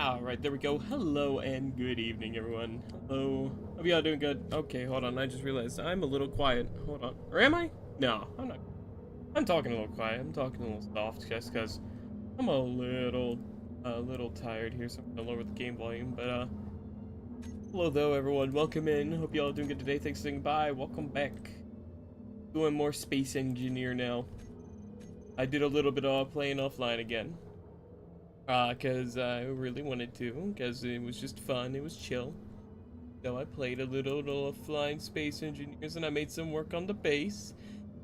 Alright, there we go. Hello and good evening, everyone. Hello. Hope y'all doing good. Okay, hold on. I just realized I'm a little quiet. Hold on. Or am I? No, I'm not. I'm talking a little quiet. I'm talking a little soft just because I'm a little tired here, so I'm gonna lower the game volume. But, hello though, everyone. Welcome in. Hope y'all doing good today. Thanks for saying bye. Welcome back. Doing more Space Engineer now. I did a little bit of playing offline again. Cause I really wanted to, cause it was just fun, it was chill. So I played a little Flying Space Engineers and I made some work on the base.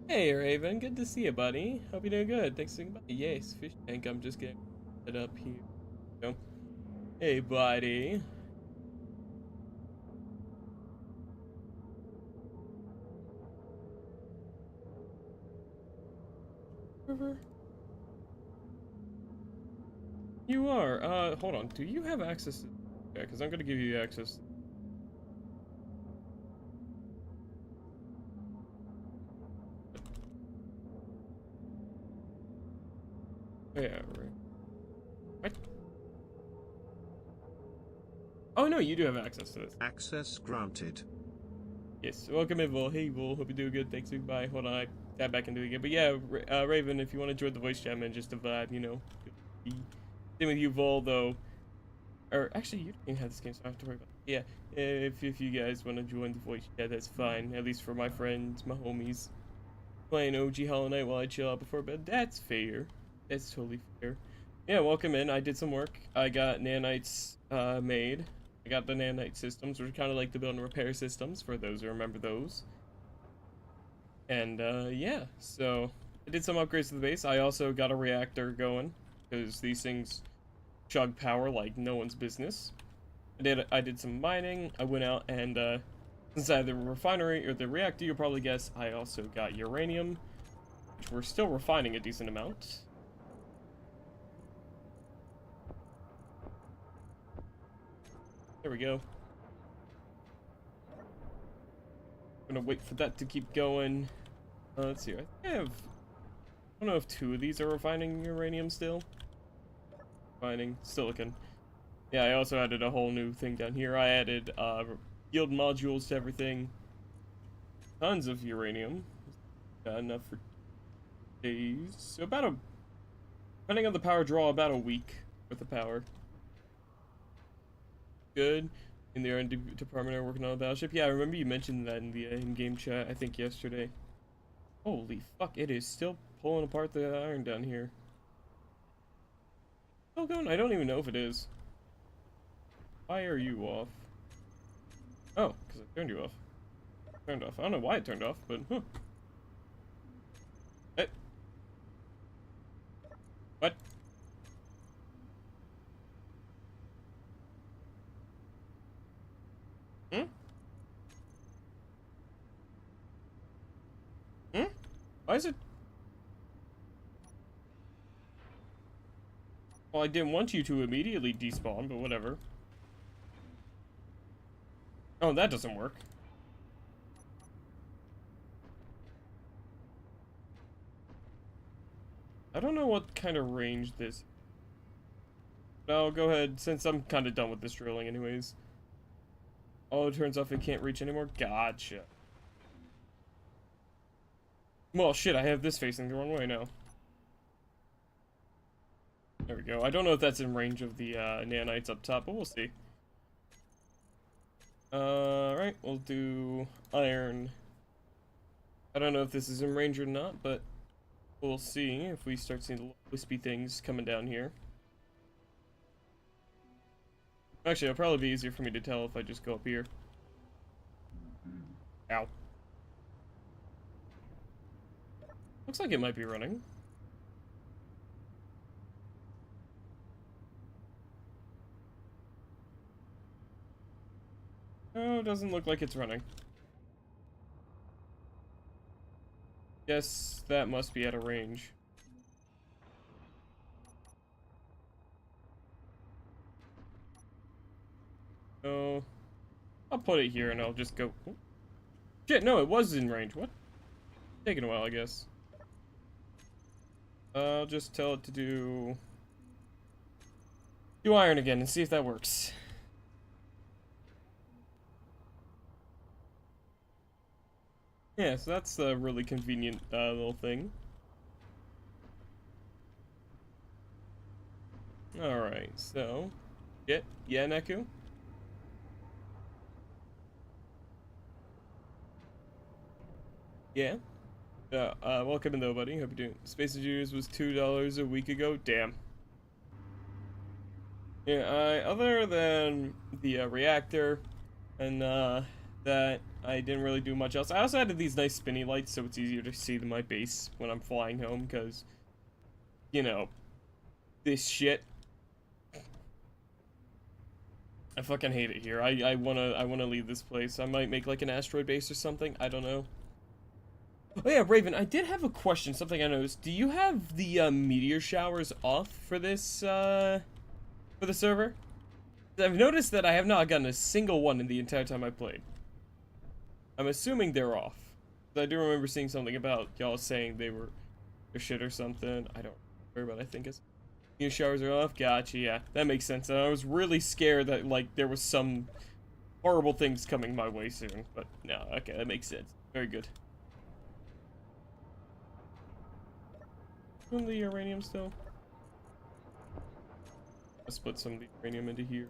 Hey Raven, good to see you, buddy. Hope you're doing good. Thanks for saying bye. Yes, fish tank, I'm just getting it up here. So, hey buddy. River. You are, hold on, do you have access to, yeah, cause I'm gonna give you access. Oh, yeah, right. What? Oh no, you do have access to this. Access granted. Yes, welcome in, Vol. Hey, Vol. Hope you do good. Thanks, goodbye. Hold on, I tab back into the game. But yeah, Raven, if you want to join the voice chat, man, just a vibe, you know. Same with you, Vol, though. Or actually, you don't even have this game, so I don't have to worry about it. Yeah, if you guys want to join the voice chat, that's fine. At least for my friends, my homies. Playing OG Hollow Knight while I chill out before bed. That's fair. That's totally fair. Yeah, welcome in. I did some work. I got nanites made. I got the nanite systems, which are kind of like the build and repair systems, for those who remember those. And, yeah, so I did some upgrades to the base. I also got a reactor going, because these things chug power like no one's business. I did some mining. I went out and, since I had the refinery, or the reactor, you'll probably guess, I also got uranium, which we're still refining a decent amount. There we go. Gonna wait for that to keep going. Let's see. I think I have. I don't know if 2 of these are refining uranium still. Refining silicon. Yeah, I also added a whole new thing down here. I added yield modules to everything. Tons of uranium. Got enough for days. So depending on the power draw, about a week with the power. Good. In the R&D department are working on a battleship. Yeah, I remember you mentioned that in the in-game chat, I think yesterday. Holy fuck, it is still pulling apart the iron down here. Still going? I don't even know if it is. Why are you off? Oh, because I turned you off. Turned off. I don't know why it turned off, but huh. Hey. What? Hmm? Hmm? Why is it? Well, I didn't want you to immediately despawn, but whatever. Oh, that doesn't work. I don't know what kind of range this. No, go ahead, since I'm kind of done with this drilling anyways. Oh, it turns off it can't reach anymore? Gotcha. Well, shit, I have this facing the wrong way now. There we go. I don't know if that's in range of the nanites up top, but we'll see. Right, we'll do iron. I don't know if this is in range or not, but we'll see if we start seeing the wispy things coming down here. Actually, it'll probably be easier for me to tell if I just go up here. Ow. Looks like it might be running. No, doesn't look like it's running. Guess that must be at a range. So, I'll put it here and I'll just go. Oh. Shit, no, it was in range. What? Taking a while, I guess. I'll just tell it to do do iron again and see if that works. Yeah, so that's a really convenient little thing. Alright, so... Yeah, Neku? Yeah? Welcome in though, buddy. Hope you're doing... Space Engineers was $2 a week ago. Damn. Yeah, other than the reactor and that, I didn't really do much else. I also added these nice spinny lights so it's easier to see my base when I'm flying home because, you know, this shit. I fucking hate it here. I wanna leave this place. I might make like an asteroid base or something. I don't know. Oh yeah, Raven, I did have a question, something I noticed. Do you have the meteor showers off for this for the server? I've noticed that I have not gotten a single one in the entire time I played. I'm assuming they're off. I do remember seeing something about y'all saying they were shit or something. I don't remember, but I think it's meteor showers are off. Gotcha, yeah. That makes sense. I was really scared that like there was some horrible things coming my way soon. But no, okay, that makes sense. Very good. The uranium still. I'll split some of the uranium into here.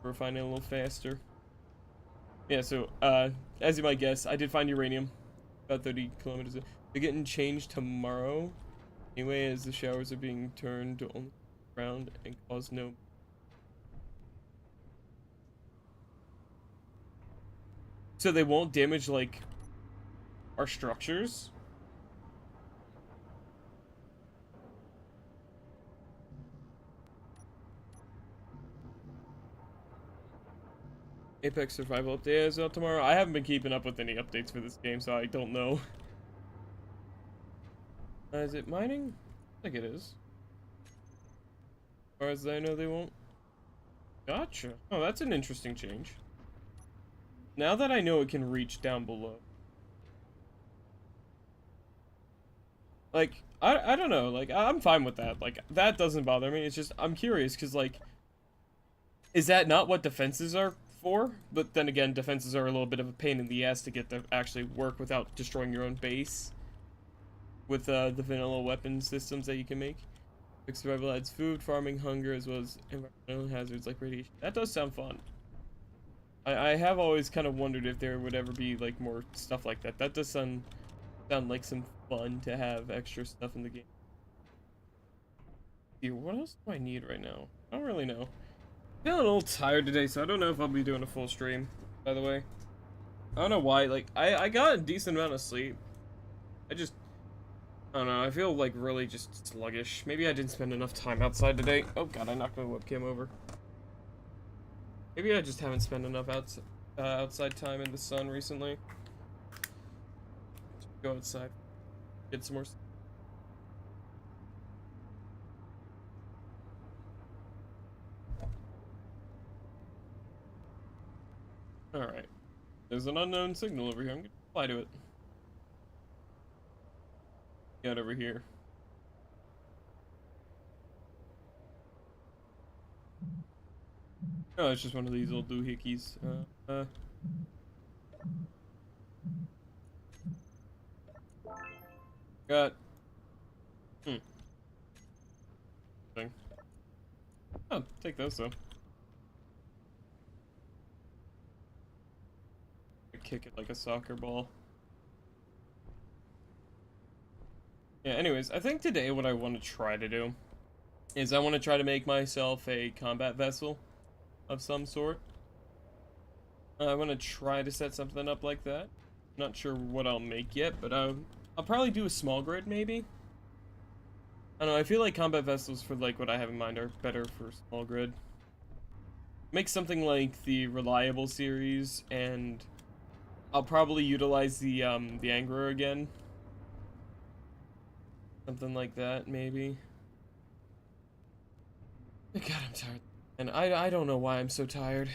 Refine it a little faster. Yeah, so as you might guess, I did find uranium about 30 kilometers. They're getting changed tomorrow. Anyway, as the showers are being turned on the ground and cause no. So they won't damage like our structures. Apex Survival update is out tomorrow. I haven't been keeping up with any updates for this game, so I don't know. Is it mining? I think it is. As far as I know, they won't. Gotcha. Oh, that's an interesting change. Now that I know it can reach down below. Like, I don't know. Like, I'm fine with that. Like, that doesn't bother me. It's just, I'm curious, because, like, is that not what defenses are for? But then again, defenses are a little bit of a pain in the ass to get to actually work without destroying your own base. With the vanilla weapon systems that you can make. Fixed survival adds food, farming, hunger, as well as environmental hazards like radiation. That does sound fun. I have always kind of wondered if there would ever be like more stuff like that. That does sound like some fun to have extra stuff in the game. Dude, what else do I need right now? I don't really know. I'm feeling a little tired today, so I don't know if I'll be doing a full stream, by the way. I don't know why, like, I got a decent amount of sleep. I don't know, I feel like really just sluggish. Maybe I didn't spend enough time outside today. Oh god, I knocked my webcam over. Maybe I just haven't spent enough outside time in the sun recently. Go outside, get some more. Alright. There's an unknown signal over here. I'm gonna fly to it. Get over here. Oh, it's just one of these little doohickeys. Got. Thing. Oh, take those though. Kick it like a soccer ball. Yeah, anyways, I think today what I want to try to do is I want to try to make myself a combat vessel of some sort. I want to try to set something up like that. Not sure what I'll make yet, but I'll probably do a small grid maybe. I don't know, I feel like combat vessels for like what I have in mind are better for small grid. Make something like the Reliable series, and I'll probably utilize the Angler again. Something like that, maybe. God, I'm tired. And I don't know why I'm so tired.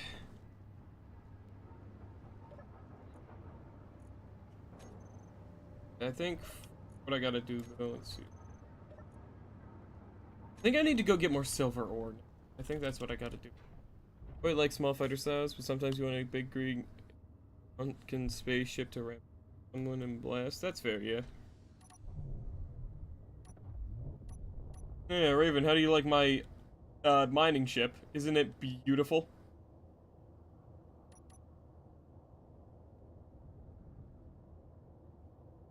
I think what I gotta do though, let's see. think I need to go get more silver ore. I think that's what I gotta do. I like small fighter styles, but sometimes you want a big green Unkin spaceship to ramp someone and blast. That's fair, yeah. Yeah, Raven, how do you like my mining ship? Isn't it beautiful?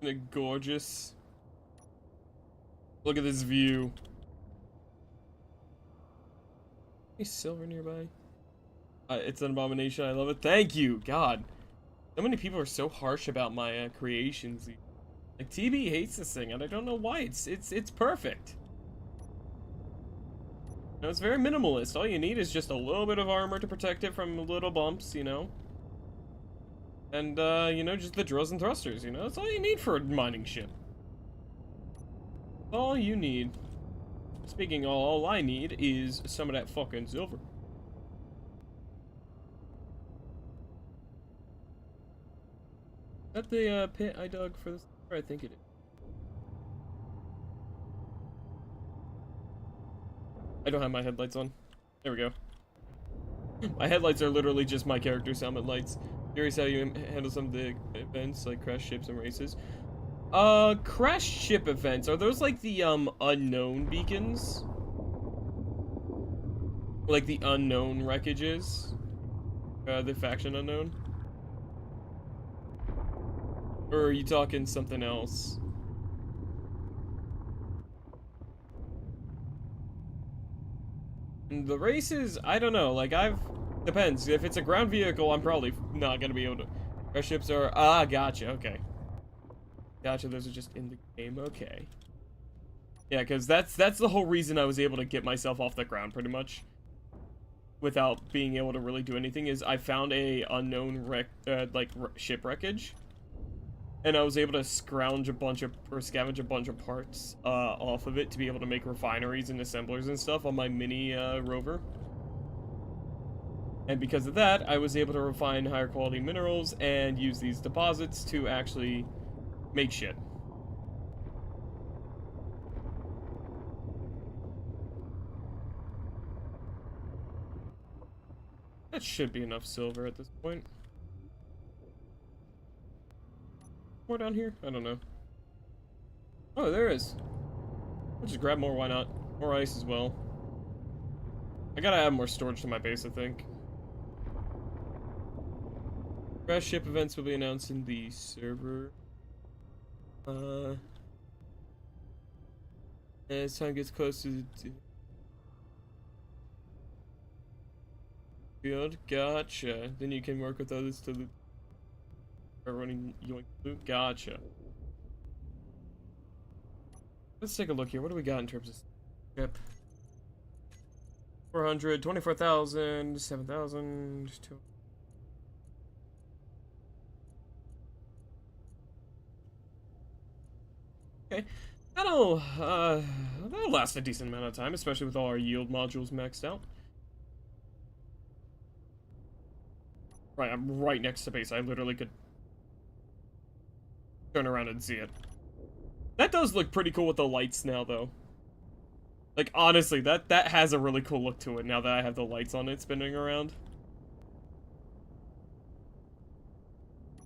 Isn't it gorgeous? Look at this view. Any silver nearby? It's an abomination. I love it. Thank you, God. So many people are so harsh about my creations. Like TB hates this thing, and I don't know why. It's perfect. You know, it's very minimalist. All you need is just a little bit of armor to protect it from little bumps, you know. And you know, just the drills and thrusters. You know, that's all you need for a mining ship. That's all you need. Speaking of, all I need is some of that fucking silver. Is that the pit I dug for this? I think it is. I don't have my headlights on. There we go. My headlights are literally just my character's helmet lights. Curious how you handle some of the events like crash ships and races. Crash ship events, are those like the unknown beacons? Like the unknown wreckages? The faction unknown? Or are you talking something else? The races, I don't know, like depends. If it's a ground vehicle, I'm probably not gonna be able to. Crash ships are, gotcha, okay. Gotcha, those are just in the game, okay. Yeah, because that's the whole reason I was able to get myself off the ground, pretty much. Without being able to really do anything, is I found a unknown ship wreckage. And I was able to scavenge a bunch of parts off of it to be able to make refineries and assemblers and stuff on my mini rover. And because of that, I was able to refine higher quality minerals and use these deposits to actually make shit. That should be enough silver at this point. More down here? I don't know. Oh, there is. I'll just grab more, why not? More ice as well. I gotta add more storage to my base, I think. Crash ship events will be announced in the server. As time gets closer to field, gotcha. Then you can work with others to loot. Running yoink loot, gotcha. Let's take a look here. What do we got in terms of ship? 400, 24,000, 7,000, 2. Okay, that'll last a decent amount of time, especially with all our yield modules maxed out. Right, I'm right next to base. I literally could turn around and see it. That does look pretty cool with the lights now, though. Like, honestly, that has a really cool look to it now that I have the lights on it spinning around.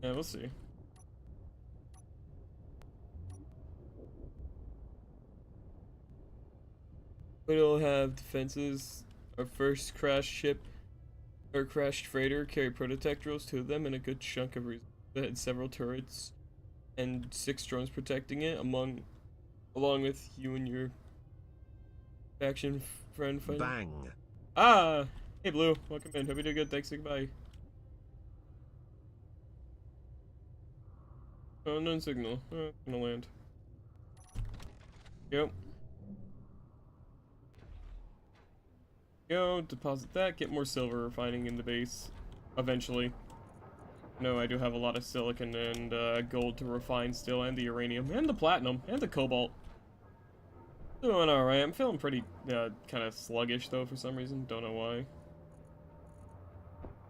Yeah, we'll see. We'll have defenses. Our first crashed ship, or crashed freighter, carried prototech drills, 2 of them, and a good chunk of reserve that had several turrets and 6 drones protecting it, along with you and your faction friend fighting. Bang. Ah! Hey Blue, welcome in. Hope you do good. Thanks, goodbye. Oh, unknown signal. Oh, gonna land. Yep. Go, deposit that, get more silver refining in the base. Eventually. No, I do have a lot of silicon and gold to refine still, and the uranium, and the platinum, and the cobalt. Doing alright. I'm feeling pretty kind of sluggish though for some reason. Don't know why.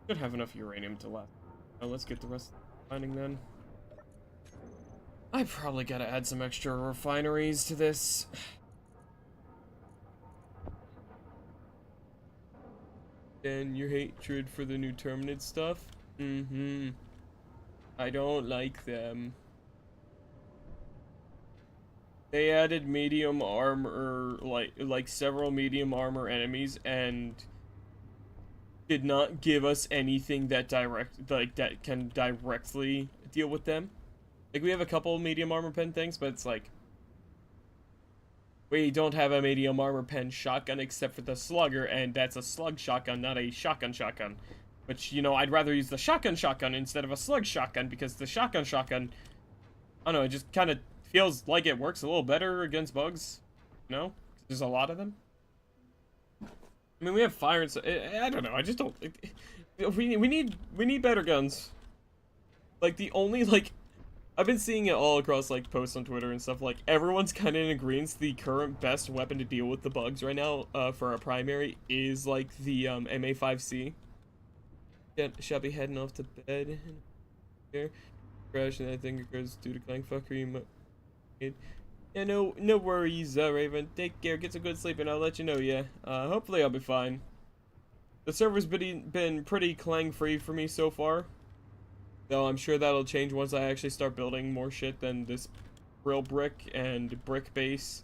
Should have enough uranium to last. Now let's get the rest of the refining then. I probably gotta add some extra refineries to this. And your hatred for the new Terminid stuff? Mm-hmm. I don't like them. They added medium armor, like several medium armor enemies, and did not give us anything that that can directly deal with them. Like, we have a couple medium armor pen things, but it's like, we don't have a medium armor pen shotgun except for the slugger, and that's a slug shotgun, not a shotgun. Which, you know, I'd rather use the shotgun instead of a slug shotgun, because the shotgun, I don't know, it just kind of feels like it works a little better against bugs. You know? There's a lot of them. I mean, we have fire and so I don't know, I just don't... We need better guns. Like, the only, like... I've been seeing it all across, like, posts on Twitter and stuff. Like, everyone's kind of in agreement the current best weapon to deal with the bugs right now, for our primary, is, like, the, MA5C. Yeah, shall be heading off to bed. Here. Crash, and I think it goes due to clang fuckery. Yeah, no worries, Raven. Take care, get some good sleep, and I'll let you know, yeah. Hopefully I'll be fine. The server's been pretty clang-free for me so far. Though I'm sure that'll change once I actually start building more shit than this real brick and brick base.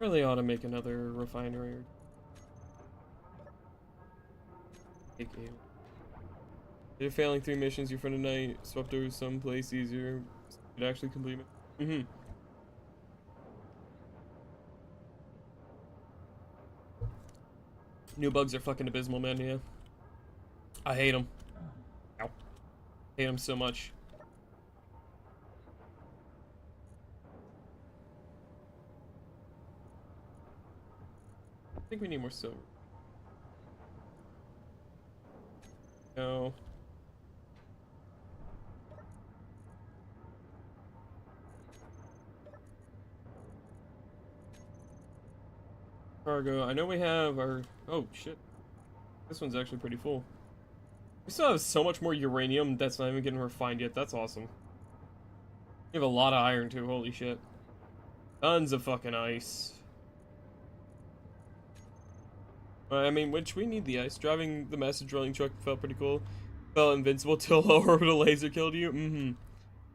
Really ought to make another refinery. After failing 3 missions, your friend and I swapped over someplace easier. Could actually complete it. New bugs are fucking abysmal, man, yeah. I hate them. Ow. Hate them so much. I think we need more silver. No. Cargo. I know we have our... Oh, shit. This one's actually pretty full. We still have so much more uranium that's not even getting refined yet. That's awesome. We have a lot of iron, too. Holy shit. Tons of fucking ice. I mean, which we need the ice. Driving the massive drilling truck felt pretty cool. Felt invincible till a orbital laser killed you.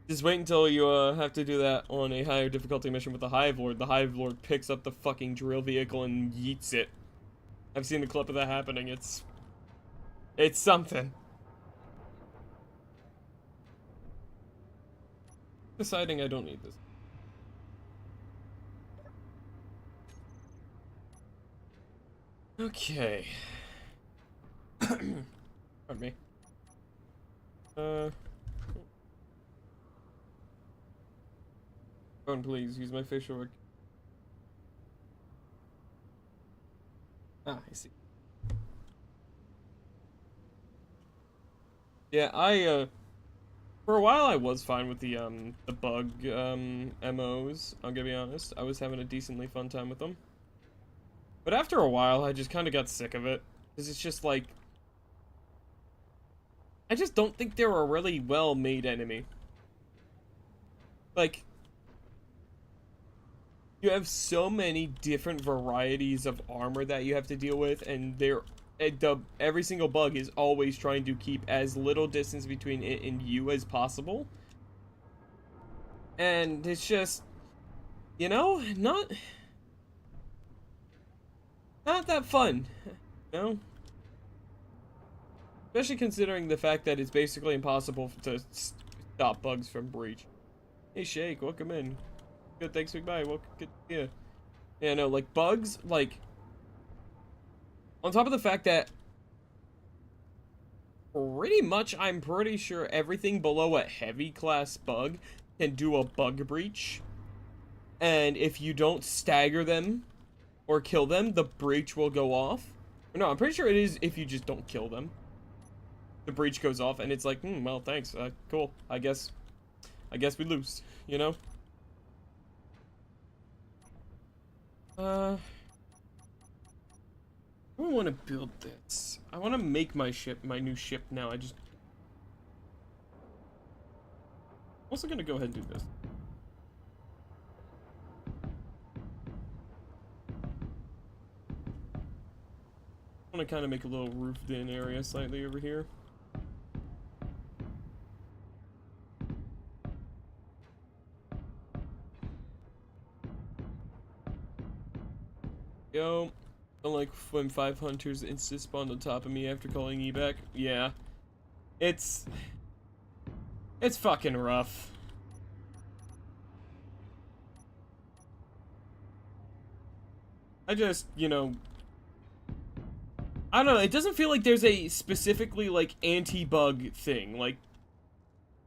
Just wait until you have to do that on a higher difficulty mission with the Hive Lord. The Hive Lord picks up the fucking drill vehicle and yeets it. I've seen the clip of that happening. It's something. Deciding I don't need this. Okay. Pardon me. Phone, please. Use my facial work. Ah, I see. Yeah, for a while I was fine with the bug, MOs, I'm gonna be honest. I was having a decently fun time with them. But after a while, I just kind of got sick of it. Because it's just like... I just don't think they're a really well-made enemy. Like... You have so many different varieties of armor that you have to deal with, and every single bug is always trying to keep as little distance between it and you as possible. And it's just, you know, not that fun, you know? Especially considering the fact that it's basically impossible to stop bugs from breach. Hey Shake, welcome in. Good, thanks, big bye. Welcome, good, yeah. Yeah, no, like, bugs, like, on top of the fact that pretty much, I'm pretty sure everything below a heavy class bug can do a bug breach. And if you don't stagger them or kill them, the breach will go off. No, I'm pretty sure it is if you just don't kill them. The breach goes off, and it's like, well, thanks, cool. I guess we lose, you know? I don't want to build this. I want to make my new ship now. I'm also gonna go ahead and do this. want to kind of make a little roofed-in area slightly over here. Go. Don't like when 5 hunters instant spawn on top of me after calling evac. Yeah. It's fucking rough. I just, you know, I don't know, it doesn't feel like there's a specifically, like, anti-bug thing. Like,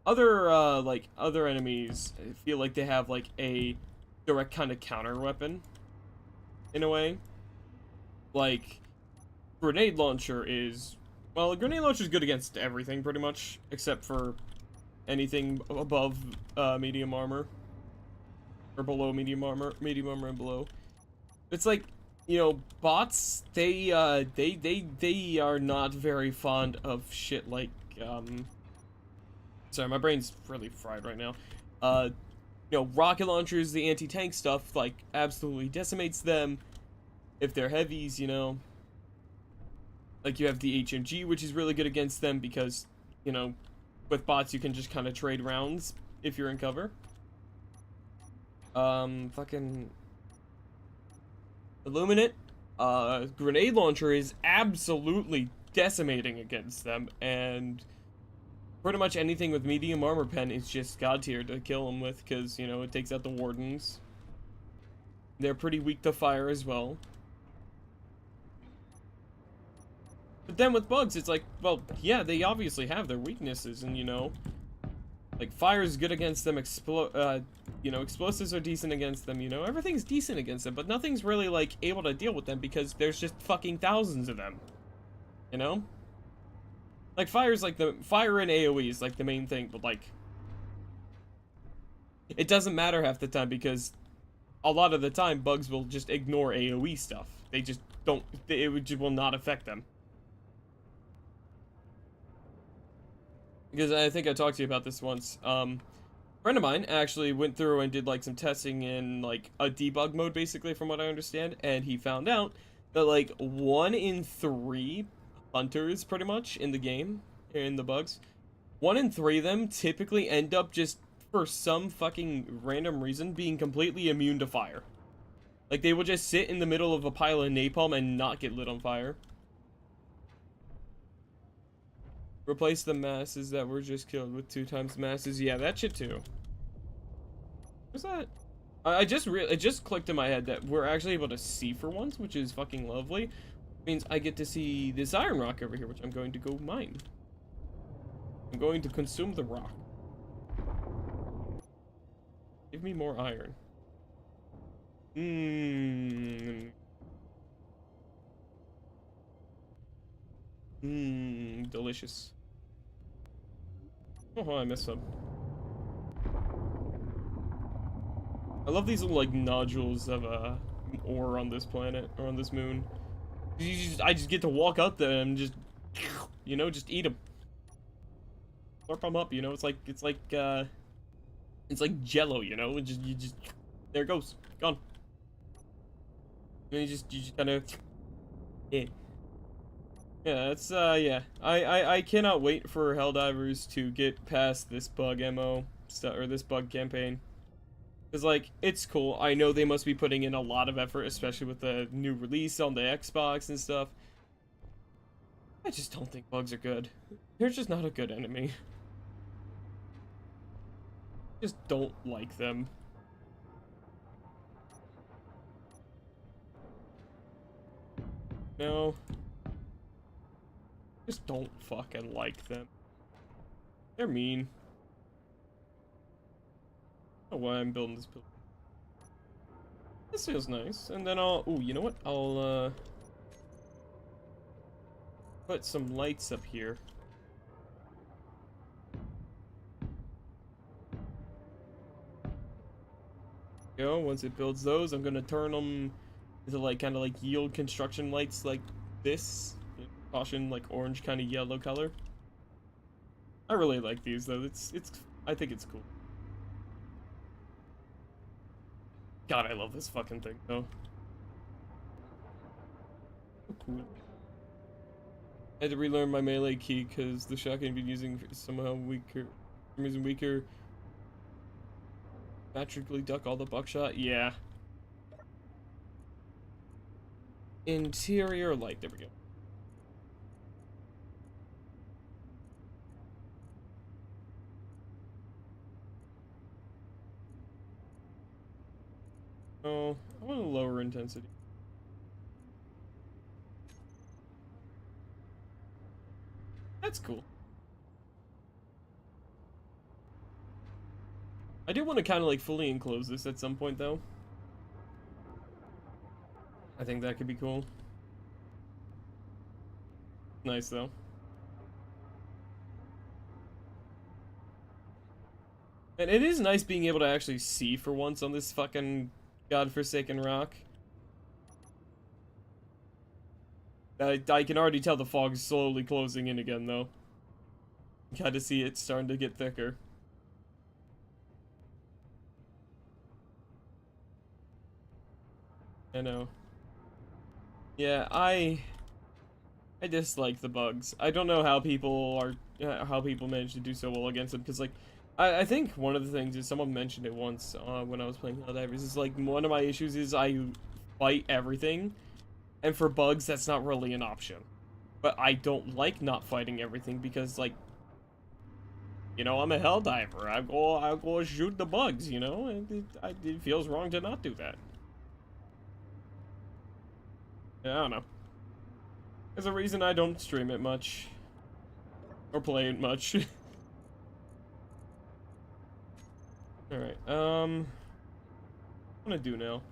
other enemies feel like they have, like, a direct kind of counter weapon, in a way. Like, grenade launcher is, well, a grenade launcher is good against everything, pretty much, except for anything above, medium armor. Or below medium armor and below. It's like, you know, bots, they are not very fond of shit like, sorry, my brain's really fried right now. You know, rocket launchers, the anti-tank stuff, like, absolutely decimates them. If they're heavies, you know. Like, you have the HMG, which is really good against them because, you know, with bots you can just kind of trade rounds if you're in cover. Fucking Illuminate, grenade launcher is absolutely decimating against them, and pretty much anything with medium armor pen is just god tier to kill them with, because, you know, it takes out the wardens. They're pretty weak to fire as well. But then with bugs, it's like, well, yeah, they obviously have their weaknesses, and, you know, like, fire is good against them, you know, explosives are decent against them, you know, everything's decent against them, but nothing's really, like, able to deal with them because there's just fucking thousands of them, you know? Like, fire and AoE is, like, the main thing, but, like, it doesn't matter half the time because a lot of the time, bugs will just ignore AoE stuff. They just don't, it will not affect them. Because I think I talked to you about this once. A friend of mine actually went through and did like some testing in like a debug mode, basically, from what I understand, and he found out that like 1 in 3 hunters, pretty much, in the game, in the bugs, 1 in 3 of them typically end up just, for some fucking random reason, being completely immune to fire. Like, they will just sit in the middle of a pile of napalm and not get lit on fire. Replace the masses that were just killed with 2 times masses. Yeah, that shit too. What's that? It just clicked in my head that we're actually able to see for once, which is fucking lovely. It means I get to see this iron rock over here, which I'm going to go mine. I'm going to consume the rock. Give me more iron. Delicious. Oh, I missed some. I love these little, like, nodules of, ore on this planet, or on this moon. I just get to walk out there and just, you know, just eat them. Slurp them up, you know, it's like Jello, you know, you just, there it goes, gone. And you just kind of, yeah. Yeah, it's, yeah. I cannot wait for Helldivers to get past this bug MO stuff, or this bug campaign. Because, like, it's cool. I know they must be putting in a lot of effort, especially with the new release on the Xbox and stuff. I just don't think bugs are good. They're just not a good enemy. Just don't like them. No. Just don't fucking like them. They're mean. I don't know why I'm building this building. This feels nice. And then ooh, you know what? I'll, put some lights up here. Go. Once it builds those, I'm gonna turn them into, like, kind of like yield construction lights like this. Caution, like, orange kind of yellow color. I really like these, though. I think it's cool. God, I love this fucking thing, though. So cool. I had to relearn my melee key because the shotgun I've been using is somehow weaker. For some reason weaker. Magically duck all the buckshot. Yeah. Interior light. There we go. Oh, I want a lower intensity. That's cool. I do want to kind of like fully enclose this at some point though. I think that could be cool. Nice though. And it is nice being able to actually see for once on this fucking godforsaken rock. I can already tell the fog's slowly closing in again though. Got to see it starting to get thicker. I know. Yeah, I dislike the bugs. I don't know how people manage to do so well against them because like I think one of the things is someone mentioned it once when I was playing Helldivers is like one of my issues is I fight everything, and for bugs that's not really an option. But I don't like not fighting everything because like, you know, I'm a Helldiver. I go shoot the bugs. You know, and it feels wrong to not do that. Yeah, I don't know. There's a reason I don't stream it much. Or play it much. Alright, what am I gonna do now?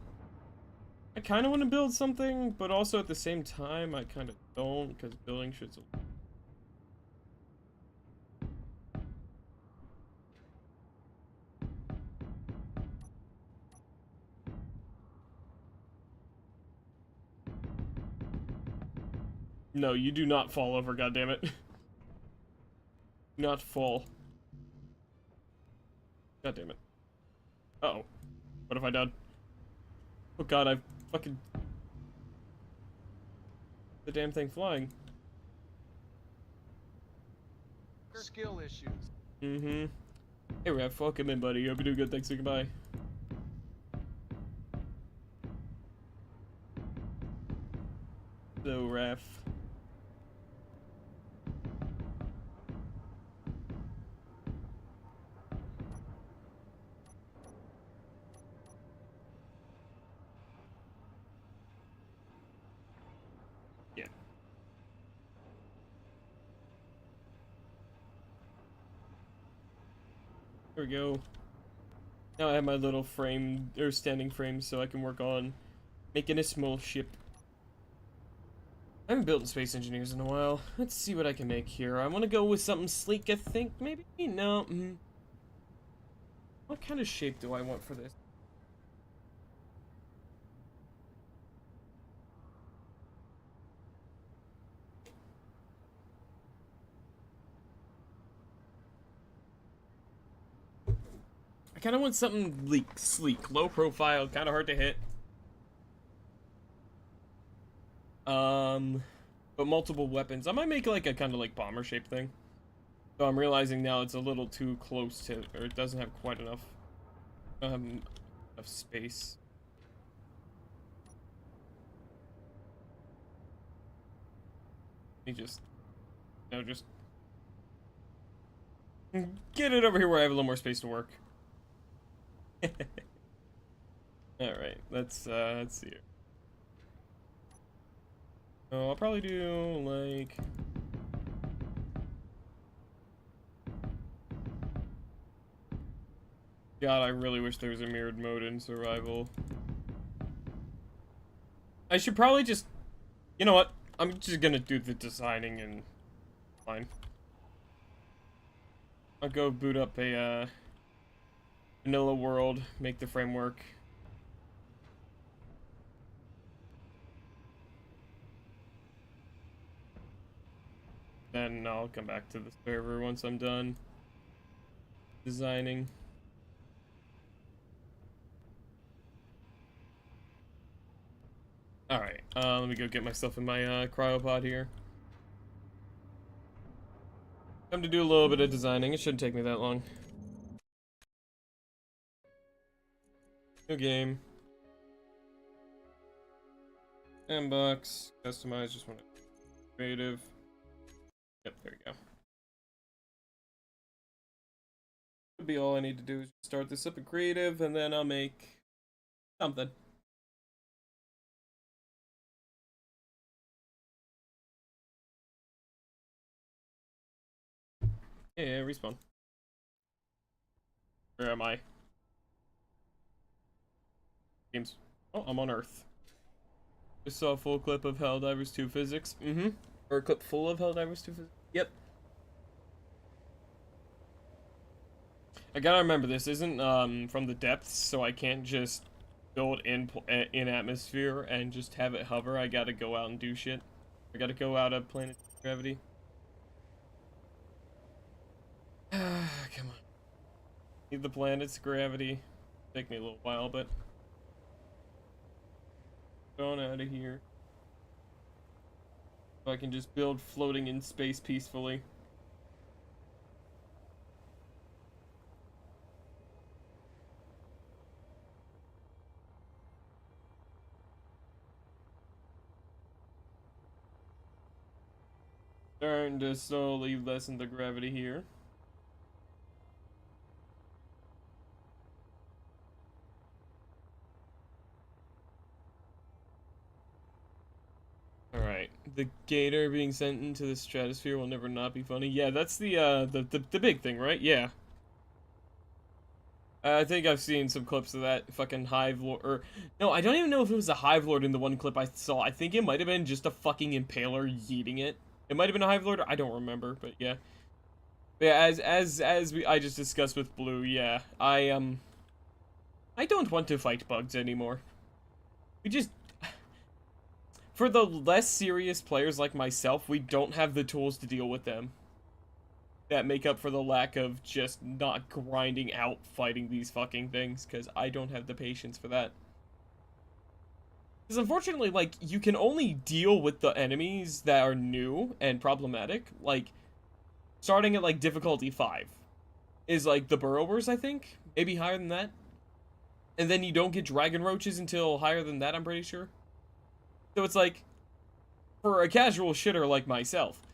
I kinda wanna build something, but also at the same time, I kinda don't, because building shit's a... No, you do not fall over, goddammit. Do not fall. Goddammit. Uh-oh. What have I done? Oh god, I've fucking... The damn thing flying. Skill issues. Mm-hmm. Hey, Raph, welcome in, buddy. Hope you do good. Thanks, so goodbye. So, Raph. Yeah. There we go. Now I have my little frame, or standing frame, so I can work on making a small ship. I haven't built in Space Engineers in a while. Let's see what I can make here. I want to go with something sleek, I think, maybe? No. What kind of shape do I want for this? I kind of want something sleek, low profile, kind of hard to hit. But multiple weapons. I might make like a kind of like bomber shape thing. So I'm realizing now it's a little too close to, or it doesn't have quite enough, enough space. Let me just, no, just get it over here where I have a little more space to work. All right, let's see here. Oh, I'll probably do like. God, I really wish there was a mirrored mode in survival. I should probably just, you know what? I'm just gonna do the designing and fine. I'll go boot up a vanilla world, make the framework. Then I'll come back to the server once I'm done designing. Alright, let me go get myself in my cryopod here. Time to do a little bit of designing. It shouldn't take me that long. New game. Sandbox. Customize. Just want to creative. Yep, there we go. Should be all I need to do is start this up in creative, and then I'll make something. Yeah, respawn. Where am I? Games. Oh, I'm on Earth. Just saw a full clip of Helldivers 2 physics. Or a clip full of Helldivers 2 physics. Yep. I gotta remember, this isn't from the depths, so I can't just build in atmosphere and just have it hover. I gotta go out and do shit. I gotta go out of planet gravity. Come on. Need the planet's gravity. Take me a little while, but going out of here. So I can just build floating in space peacefully. Starting to slowly lessen the gravity here. Alright, the gator being sent into the stratosphere will never not be funny. Yeah, that's the big thing, right? Yeah. I think I've seen some clips of that fucking Hive Lord, or no, I don't even know if it was a Hive Lord in the one clip I saw. I think it might have been just a fucking Impaler yeeting it. It might have been a Hive Lord, I don't remember, but yeah. But yeah, I just discussed with Blue, yeah, I don't want to fight bugs anymore. We just, for the less serious players like myself, we don't have the tools to deal with them that make up for the lack of just not grinding out fighting these fucking things, because I don't have the patience for that. Because unfortunately, like, you can only deal with the enemies that are new and problematic, like, starting at, like, difficulty 5 is, like, the burrowers, I think? Maybe higher than that? And then you don't get dragon roaches until higher than that, I'm pretty sure. So it's like, for a casual shitter like myself,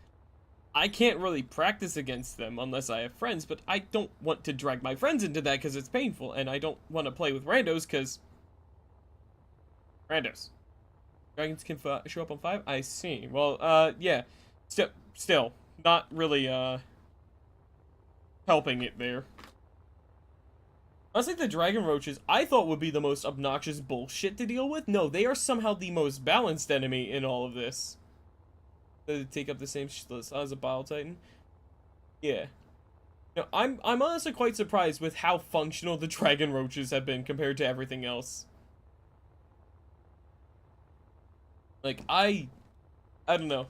I can't really practice against them unless I have friends, but I don't want to drag my friends into that because it's painful, and I don't want to play with randos because randos. Dragons can show up on 5? I see. Well, yeah. Still, not really, helping it there. Honestly, the dragon roaches, I thought would be the most obnoxious bullshit to deal with. No, they are somehow the most balanced enemy in all of this. They take up the same size as a Bile Titan. Yeah. No, I'm honestly quite surprised with how functional the dragon roaches have been compared to everything else. Like, I don't know.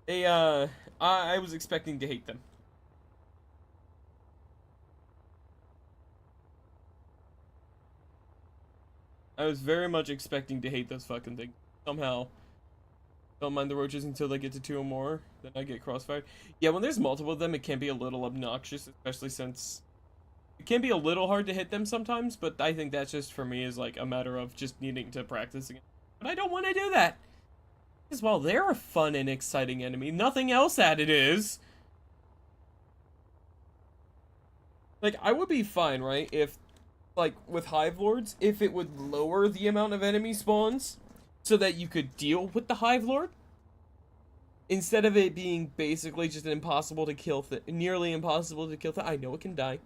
They, I was expecting to hate them. I was very much expecting to hate those fucking things. Somehow. Don't mind the roaches until they get to 2 or more. Then I get crossfired. Yeah, when there's multiple of them, it can be a little obnoxious, especially since it can be a little hard to hit them sometimes, but I think that's just for me is like a matter of just needing to practice again. But I don't want to do that. Because while they're a fun and exciting enemy, nothing else at it is. Like, I would be fine, right, if, like, with Hive Lords, if it would lower the amount of enemy spawns so that you could deal with the Hive Lord, instead of it being basically just an impossible to kill thing, nearly impossible to kill thing. I know it can die.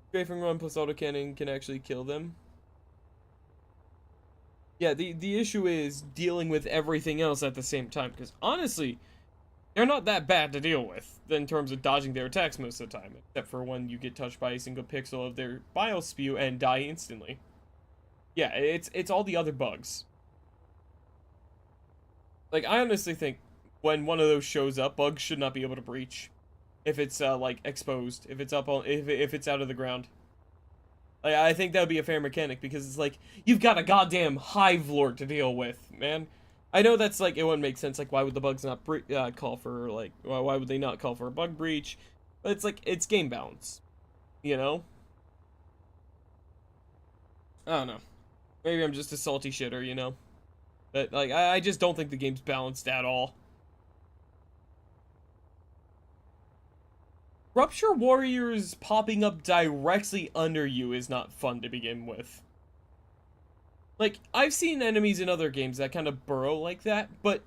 Strafing run plus autocannon can actually kill them. Yeah, the issue is dealing with everything else at the same time, because honestly, they're not that bad to deal with in terms of dodging their attacks most of the time, except for when you get touched by a single pixel of their bile spew and die instantly. Yeah, it's all the other bugs. Like, I honestly think when one of those shows up, bugs should not be able to breach if it's like exposed, if it's up on if it's out of the ground. Like, I think that would be a fair mechanic because it's like you've got a goddamn Hive Lord to deal with, man. I know that's like, it wouldn't make sense. Like, why would the bugs not call for, like, why would they not call for a bug breach? But it's like, it's game balance, you know? I don't know. Maybe I'm just a salty shitter, you know? But, like, I just don't think the game's balanced at all. Rupture Warriors popping up directly under you is not fun to begin with. Like, I've seen enemies in other games that kind of burrow like that, but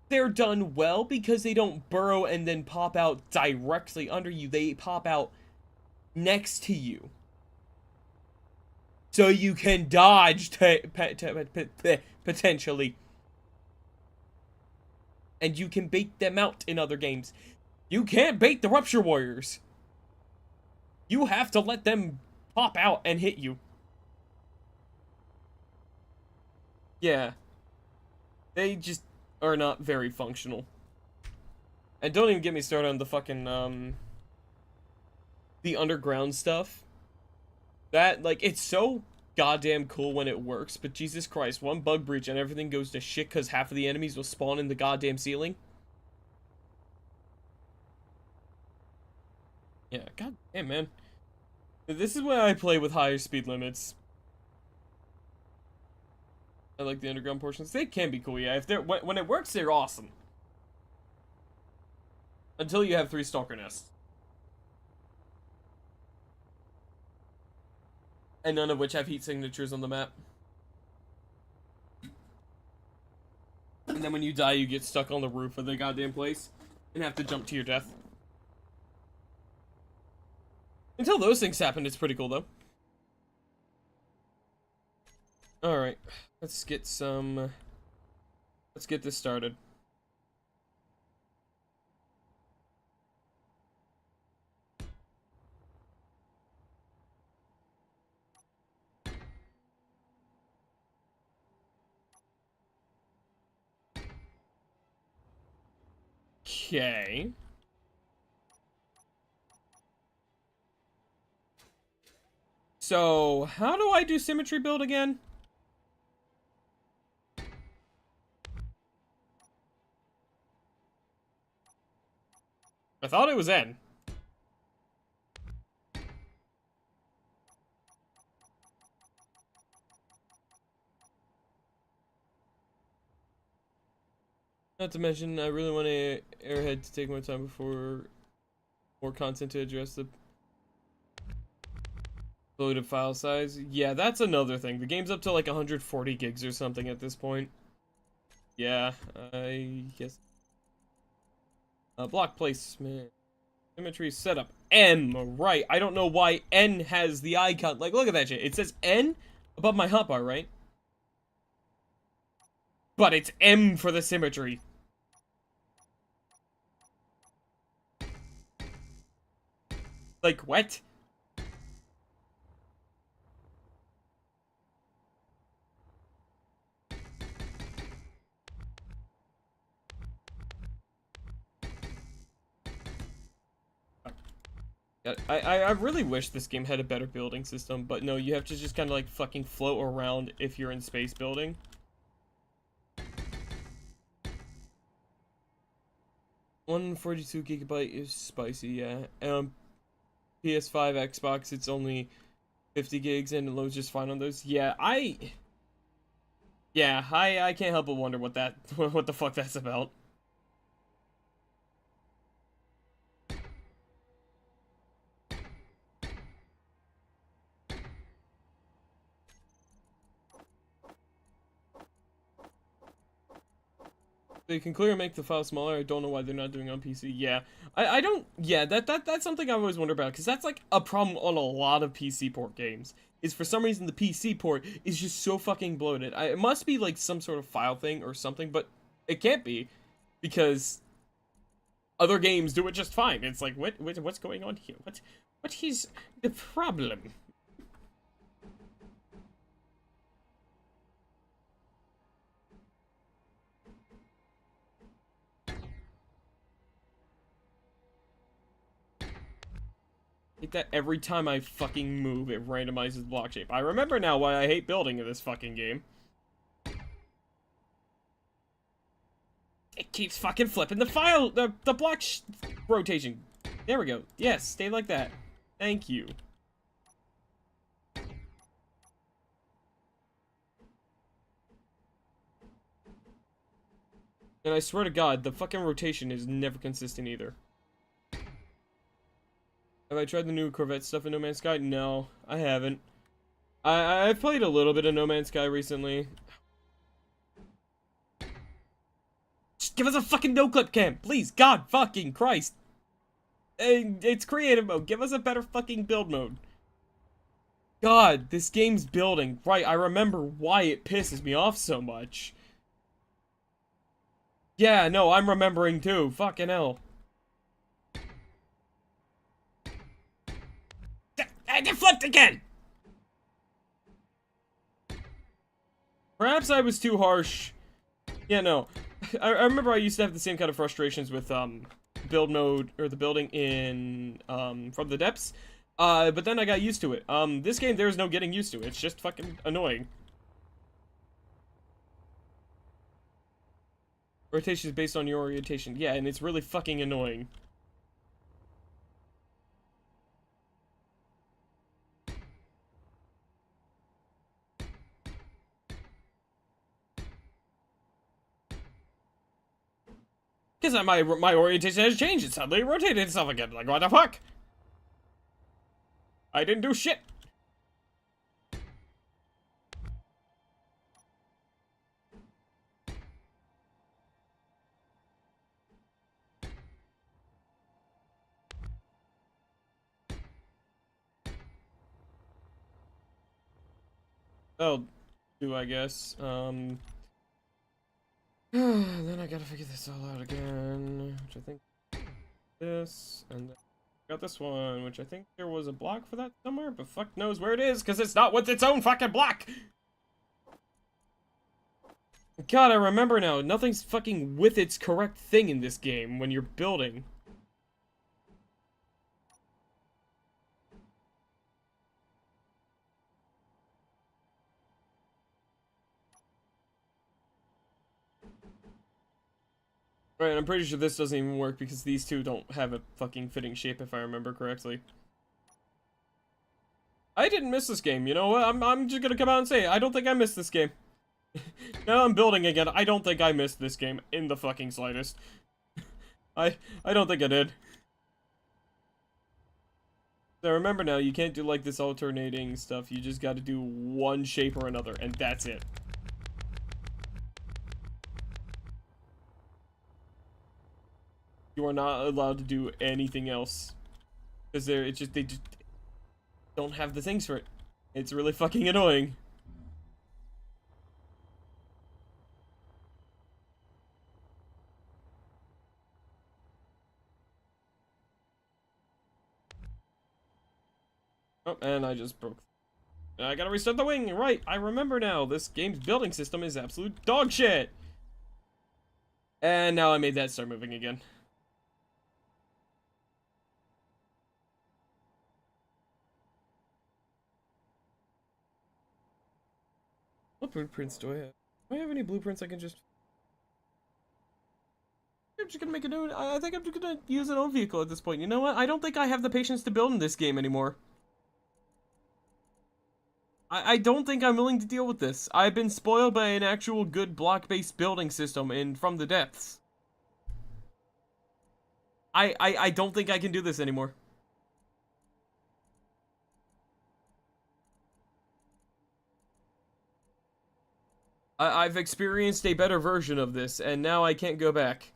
they're done well because they don't burrow and then pop out directly under you. They pop out next to you. So you can dodge potentially. And you can bait them out in other games. You can't bait the Rupture Warriors. You have to let them pop out and hit you. Yeah. They just are not very functional. And don't even get me started on the fucking, the underground stuff. That, like, it's so goddamn cool when it works, but Jesus Christ, one bug breach and everything goes to shit because half of the enemies will spawn in the goddamn ceiling. Yeah, god damn, man. This is why I play with higher speed limits. I like the underground portions. They can be cool, yeah. If they're when it works, they're awesome. Until you have 3 stalker nests. And none of which have heat signatures on the map. And then when you die, you get stuck on the roof of the goddamn place and have to jump to your death. Until those things happen, it's pretty cool, though. Alright, let's get this started. Okay. So, how do I do symmetry build again? I thought it was N. Not to mention, I really want Airhead to take more time before more content to address the loaded file size. Yeah, that's another thing. The game's up to like 140 gigs or something at this point. Yeah, I guess. Block placement. Symmetry setup. M, right. I don't know why N has the icon. Like, look at that shit. It says N above my hotbar, right? But it's M for the symmetry. Like, what? I really wish this game had a better building system, but no, you have to just kind of like fucking float around if you're in space building. 142 gigabyte is spicy, yeah. PS5, Xbox, it's only 50 gigs and it loads just fine on those. Yeah, I can't help but wonder what what the fuck that's about. They can clearly make the file smaller. I don't know why they're not doing it on PC. Yeah, I don't. Yeah, that's something I've always wondered about, because that's like a problem on a lot of PC port games. Is for some reason the PC port is just so fucking bloated. It must be like some sort of file thing or something, but it can't be, because other games do it just fine. It's like, what's going on here? What is the problem? Like that every time I fucking move, it randomizes block shape. I remember now why I hate building in this fucking game. It keeps fucking flipping the file, the block rotation. There we go. Yes, stay like that. Thank you. And I swear to God, the fucking rotation is never consistent either. Have I tried the new Corvette stuff in No Man's Sky? No, I haven't. I've played a little bit of No Man's Sky recently. Just give us a fucking no-clip cam, please. God fucking Christ. It's creative mode. Give us a better fucking build mode. God, this game's building. Right, I remember why it pisses me off so much. Yeah, no, I'm remembering too. Fucking hell. I deflect again! Perhaps I was too harsh. Yeah, no. I remember I used to have the same kind of frustrations with, build mode, or the building in, From the Depths. But then I got used to it. This game, there's no getting used to it. It's just fucking annoying. Rotation is based on your orientation. Yeah, and it's really fucking annoying. Because my orientation has changed. It suddenly rotated itself again. Like, what the fuck? I didn't do shit. Oh, do I guess. Then I gotta figure this all out again. Which I think this, and then I got this one, which I think there was a block for that somewhere, but fuck knows where it is, because it's not with its own fucking block! God, I remember now, nothing's fucking with its correct thing in this game when you're building. Right, I'm pretty sure this doesn't even work because these two don't have a fucking fitting shape if I remember correctly. I didn't miss this game, you know what? I'm just gonna come out and say, I don't think I missed this game. Now I'm building again, I don't think I missed this game in the fucking slightest. I don't think I did. So remember now, you can't do like this alternating stuff, you just gotta do one shape or another, and that's it. You are not allowed to do anything else. Because they just don't have the things for it. It's really fucking annoying. Oh, and I just broke. I gotta restart the wing, right, I remember now. This game's building system is absolute dog shit. And now I made that start moving again. What blueprints do I have? Do I have any blueprints I can just... I'm just gonna make a new... I think I'm just gonna use an own vehicle at this point. You know what? I don't think I have the patience to build in this game anymore. I don't think I'm willing to deal with this. I've been spoiled by an actual good block-based building system in From the Depths. I don't think I can do this anymore. I've experienced a better version of this, and now I can't go back.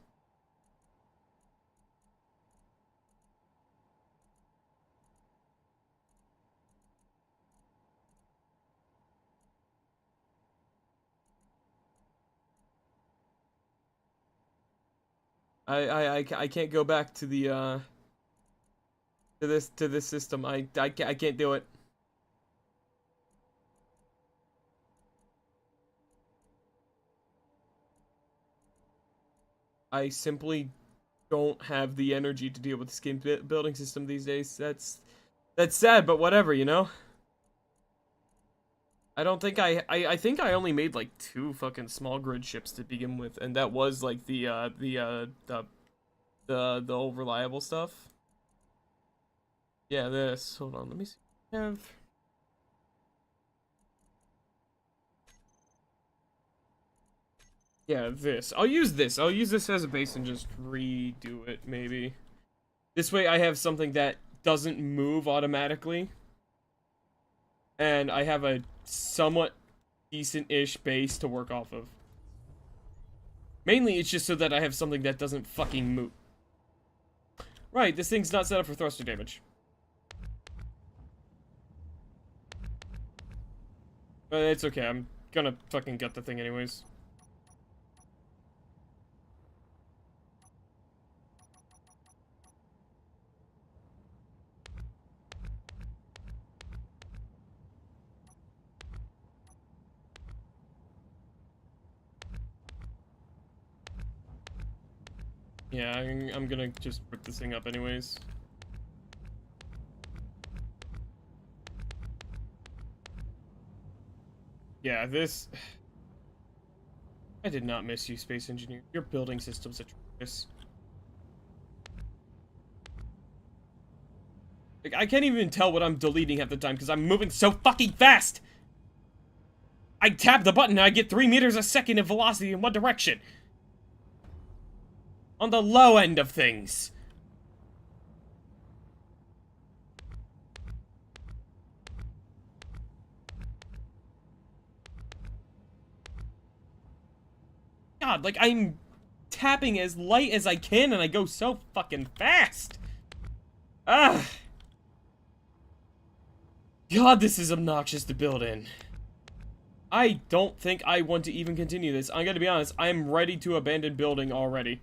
I can't go back to the, to this system. I can't do it. I simply don't have the energy to deal with this game building system these days. That's sad, but whatever, you know? I don't think I think I only made like 2 fucking small grid ships to begin with, and that was like the old reliable stuff. Yeah, this. Hold on, let me see. Have yeah, this. I'll use this. I'll use this as a base and just redo it, maybe. This way I have something that doesn't move automatically. And I have a somewhat decent-ish base to work off of. Mainly, it's just so that I have something that doesn't fucking move. Right, this thing's not set up for thruster damage. But it's okay, I'm gonna fucking gut the thing anyways. Yeah, I'm gonna just rip this thing up anyways. Yeah, this... I did not miss you, Space Engineer. Your building system's atrocious. Like, I can't even tell what I'm deleting at the time because I'm moving so fucking fast! I tap the button and I get 3 meters a second of velocity in one direction! On the low end of things. God, like, I'm tapping as light as I can and I go so fucking fast! Ah! God, this is obnoxious to build in. I don't think I want to even continue this. I'm gonna be honest, I'm ready to abandon building already.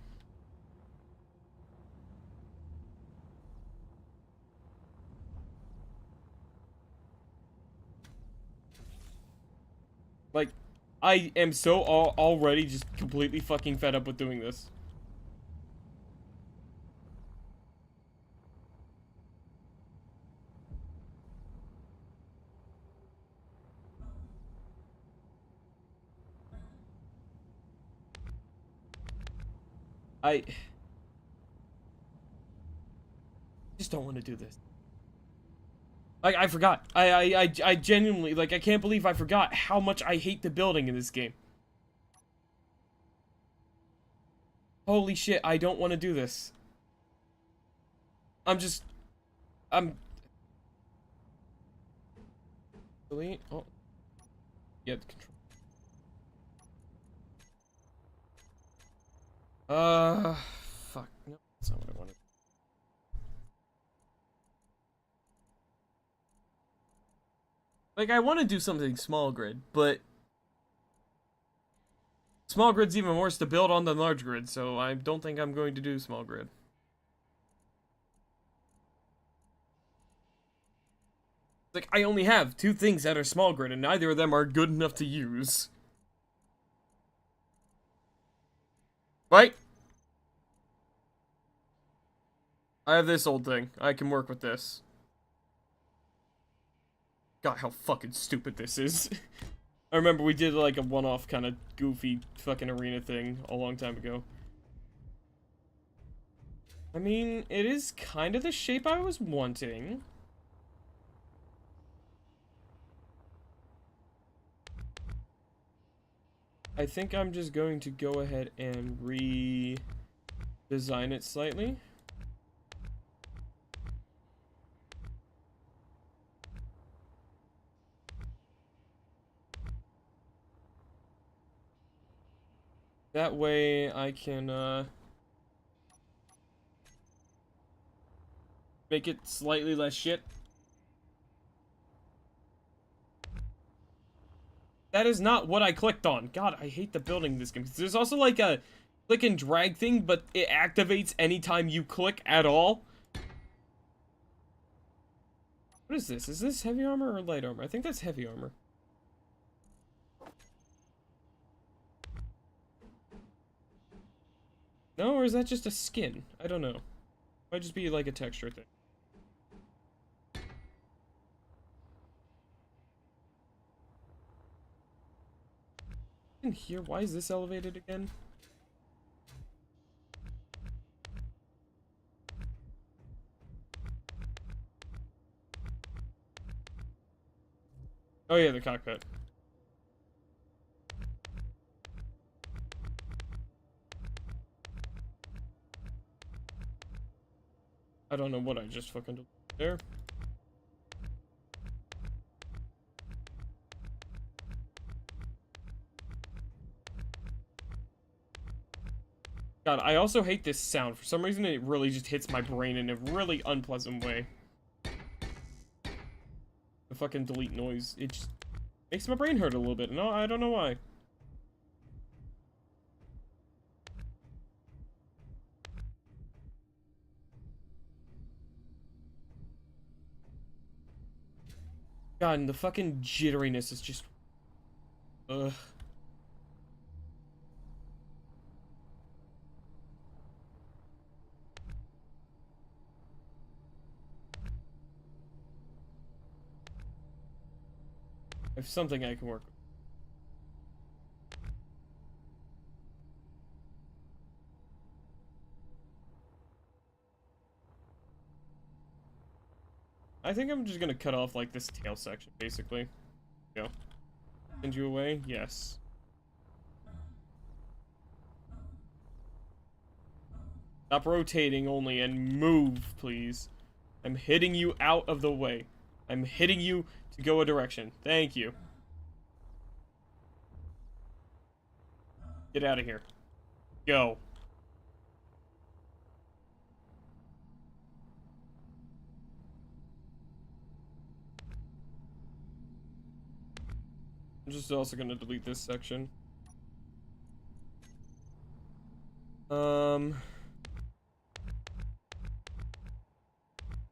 Like, I am so already just completely fucking fed up with doing this. I just don't want to do this. Like, I forgot. I genuinely, like, I can't believe I forgot how much I hate the building in this game. Holy shit, I don't want to do this. I'm delete. Oh. Yeah, the control. Fuck. No, that's not what I wanted. Like, I want to do something small grid, but small grid's even worse to build on than large grid, so I don't think I'm going to do small grid. Like, I only have 2 things that are small grid, and neither of them are good enough to use. Right? I have this old thing. I can work with this. God, how fucking stupid this is. I remember we did like a one-off kind of goofy fucking arena thing a long time ago. I mean, it is kind of the shape I was wanting. I think I'm just going to go ahead and redesign it slightly. That way I can make it slightly less shit. That is not what I clicked on. God, I hate the building in this game. There's also like a click and drag thing, but it activates anytime you click at all. What is this? Is this heavy armor or light armor? I think that's heavy armor. No, or is that just a skin? I don't know. Might just be like a texture thing. In here, why is this elevated again? Oh yeah, the cockpit. I don't know what I just fucking did there. God, I also hate this sound. For some reason, it really just hits my brain in a really unpleasant way. The fucking delete noise. It just makes my brain hurt a little bit. No, I don't know why. God, and the fucking jitteriness is just... Ugh. If something I can work with. I think I'm just gonna cut off, like, this tail section, basically. Go. Send you away? Yes. Stop rotating only and move, please. I'm hitting you out of the way. I'm hitting you to go a direction. Thank you. Get out of here. Go. I'm just also gonna delete this section.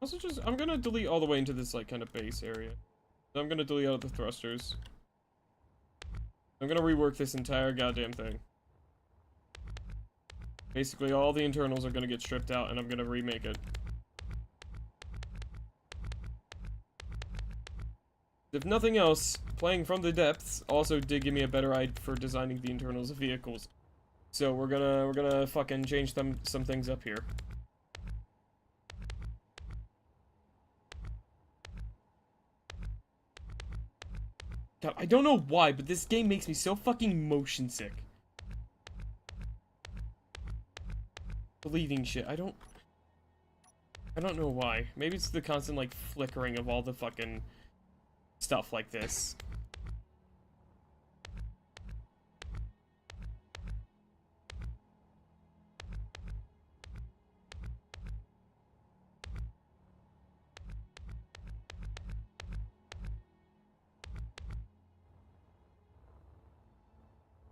Also just, I'm gonna delete all the way into this, like, kind of base area. I'm gonna delete out the thrusters. I'm gonna rework this entire goddamn thing. Basically, all the internals are gonna get stripped out, and I'm gonna remake it. If nothing else, playing from the depths also did give me a better eye for designing the internals of vehicles. So we're gonna fucking change some things up here. God, I don't know why, but this game makes me so fucking motion sick. Deleting shit. I don't know why. Maybe it's the constant, like, flickering of all the fucking stuff like this.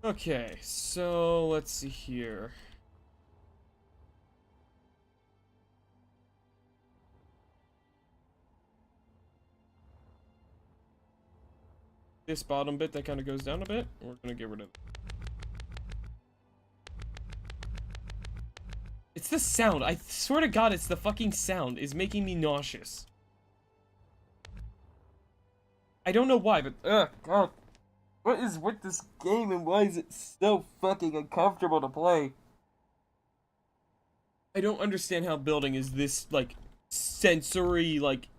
Okay, so let's see here. This bottom bit that kind of goes down a bit, we're gonna get rid of it. It's the sound. I swear to God, it's the fucking sound. It's making me nauseous. I don't know why, but God. What is with this game and why is it so fucking uncomfortable to play? I don't understand how building is this, like, sensory, like,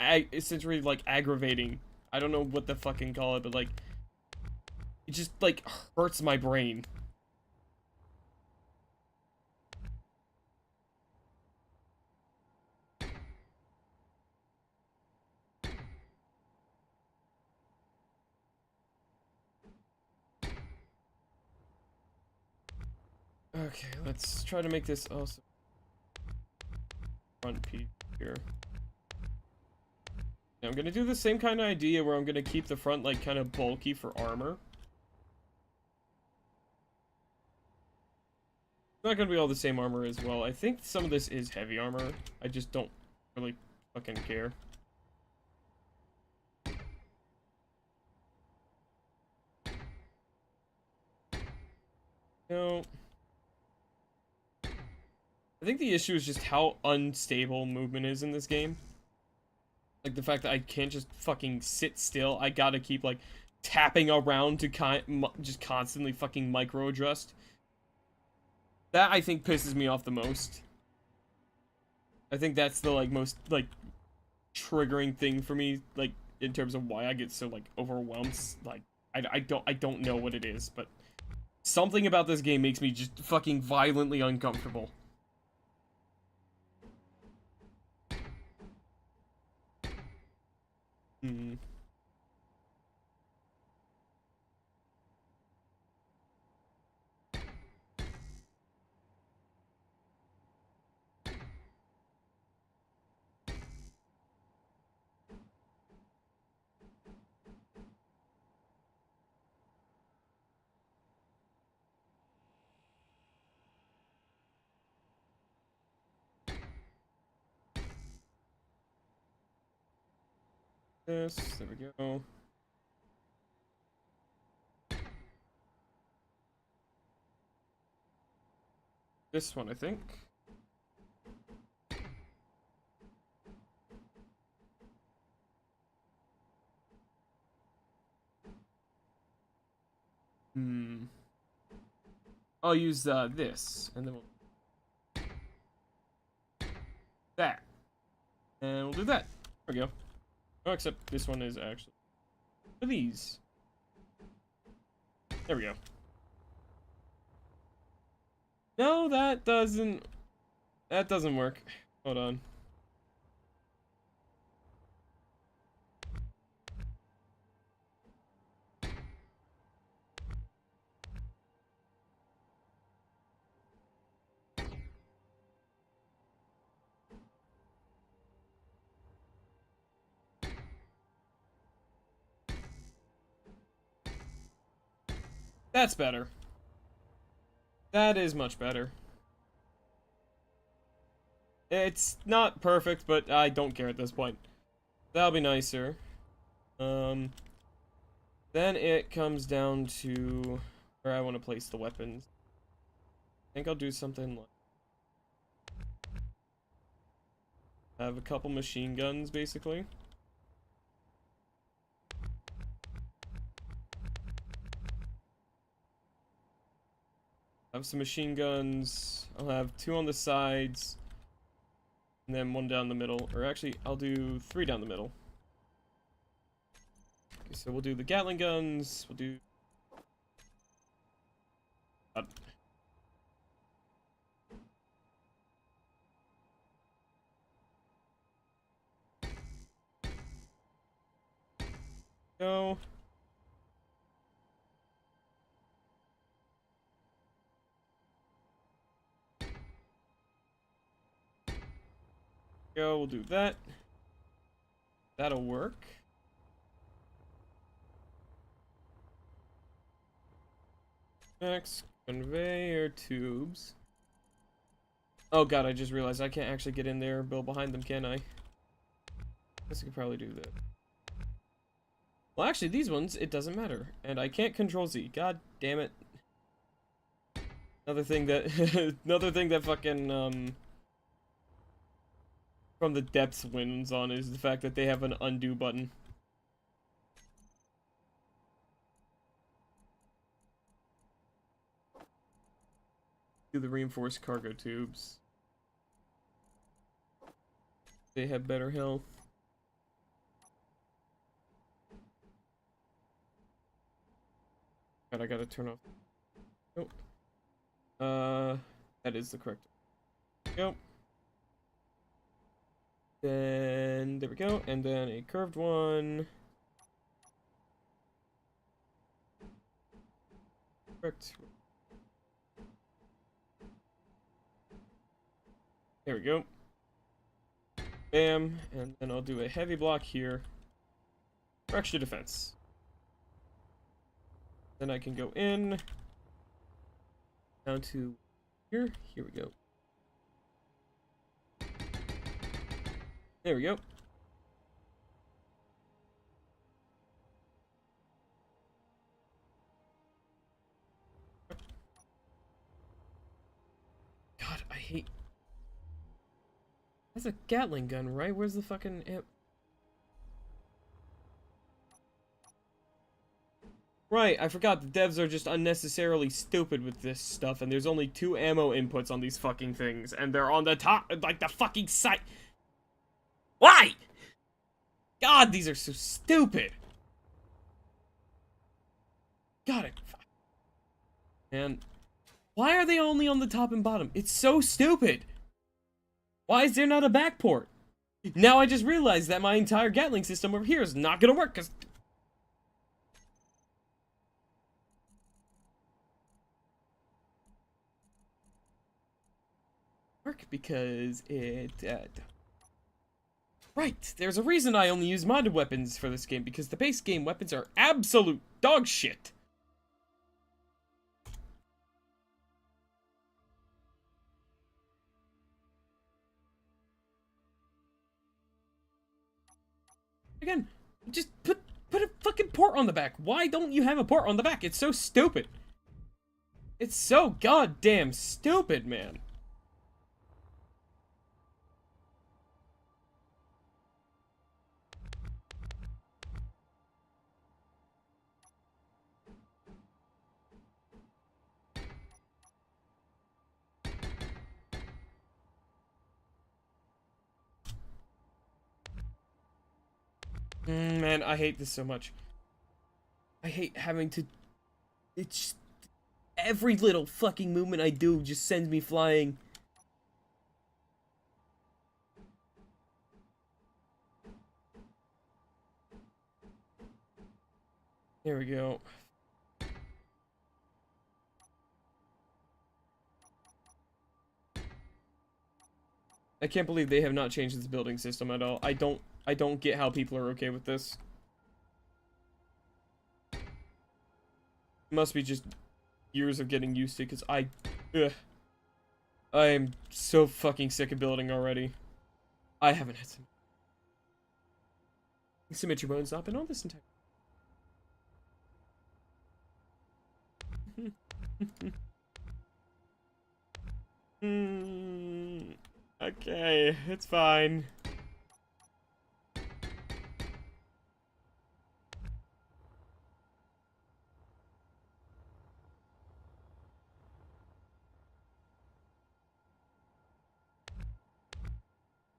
aggravating. I don't know what the fucking call it, but, like, it just, like, hurts my brain. Okay, let's try to make this also front piece here. Now I'm gonna do the same kind of idea where I'm gonna keep the front, like, kind of bulky for armor. It's not gonna be all the same armor as well. I think some of this is heavy armor. I just don't really fucking care. No. I think the issue is just how unstable movement is in this game. Like, the fact that I can't just fucking sit still. I gotta keep, like, tapping around to just constantly fucking micro adjust. That I think pisses me off the most. I think that's the like most like triggering thing for me, like in terms of why I get so like overwhelmed. Like I don't know what it is, but something about this game makes me just fucking violently uncomfortable. Hmm. This, there we go. This one, I think. Hmm. I'll use this, and then we'll that, and we'll do that. There we go. Oh, except this one is actually for these. There we go. No, that doesn't work. Hold on. That's better. That is much better. It's not perfect, but I don't care at this point. That'll be nicer. Then it comes down to where I want to place the weapons. I think I'll do something like I have a couple machine guns, basically. I have some machine guns. I'll have 2 on the sides, and then 1 down the middle. Or actually, I'll do 3 down the middle. Okay, so we'll do the Gatling guns. We'll do. Go. Go. We'll do that. That'll work. Next, conveyor tubes. Oh god, I just realized I can't actually get in there and build behind them, can I? Guess I could probably do that. Well, actually, these ones, it doesn't matter. And I can't control Z. God damn it. Another thing that... another thing that fucking, from the depths wins on is the fact that they have an undo button. Do the reinforced cargo tubes. They have better health. God, I gotta turn off. Nope. That is the correct. Go. Then there we go, and then a curved one. Correct. There we go. Bam, and then I'll do a heavy block here for extra defense. Then I can go in down to here. Here we go. There we go. God, I hate. That's a Gatling gun, right? Where's the fucking amp? Right, I forgot the devs are just unnecessarily stupid with this stuff, and there's only 2 ammo inputs on these fucking things, and they're on the top, like the fucking site. Why? God, these are so stupid. God, man. Why are they only on the top and bottom? It's so stupid. Why is there not a back port? Now I just realized that my entire Gatling system over here is not gonna work, because... because it, right, there's a reason I only use modded weapons for this game, because the base game weapons are absolute dog shit. Again, just put a fucking port on the back. Why don't you have a port on the back? It's so stupid. It's so goddamn stupid, man. Man, I hate this so much. I hate having to... It's... Every little fucking movement I do just sends me flying. There we go. I can't believe they have not changed this building system at all. I don't get how people are okay with this. It must be just years of getting used to, because I am so fucking sick of building already. I haven't had some symmetry bones not been on this entire... Okay, it's fine.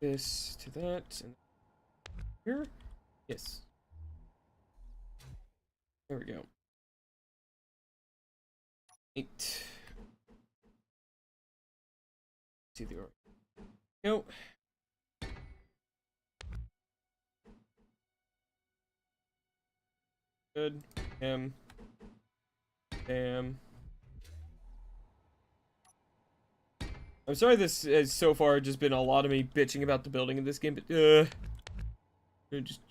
This to that, and here? Yes. There we go. 8. See the order. Go. Good. Damn. I'm sorry this has so far just been a lot of me bitching about the building in this game, but just...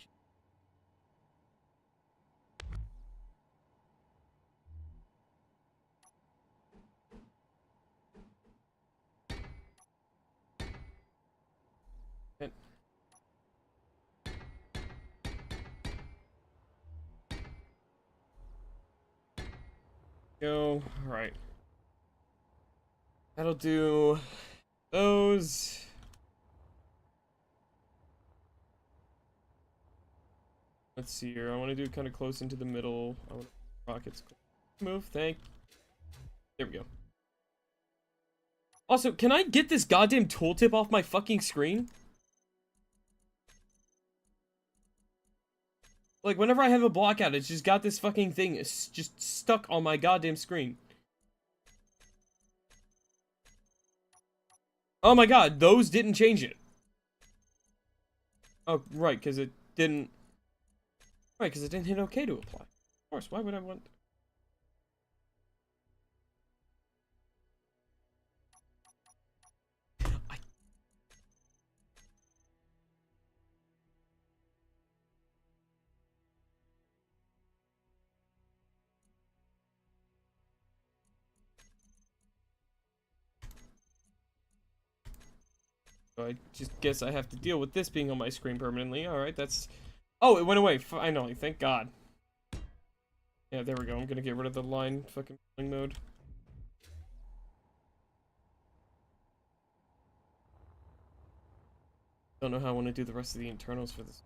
Go. Alright. That'll do those. Let's see here. I want to do kind of close into the middle. I want rockets. Move. Thank. There we go. Also, can I get this goddamn tooltip off my fucking screen? Like, whenever I have a blockout, it's just got this fucking thing just stuck on my goddamn screen. Oh my god, those didn't change it. Oh, right, because it didn't... Right, because it didn't hit OK to apply. Of course, why would I want... So I just guess I have to deal with this being on my screen permanently. Alright, that's... Oh, it went away. Finally, thank God. Yeah, there we go. I'm gonna get rid of the line fucking mode. Don't know how I want to do the rest of the internals for this.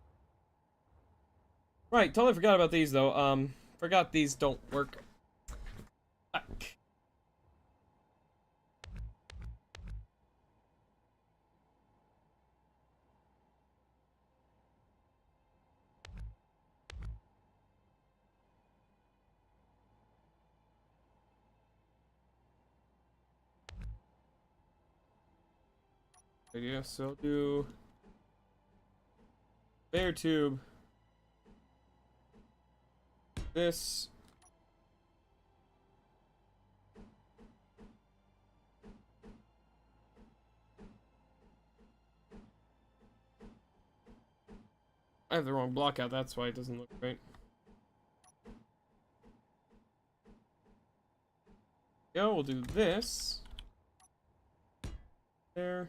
Right, totally forgot about these, though. Forgot these don't work. Fuck. Yeah, so I'll do bare tube. This. I have the wrong block out, that's why it doesn't look right. Go, we'll do this. There.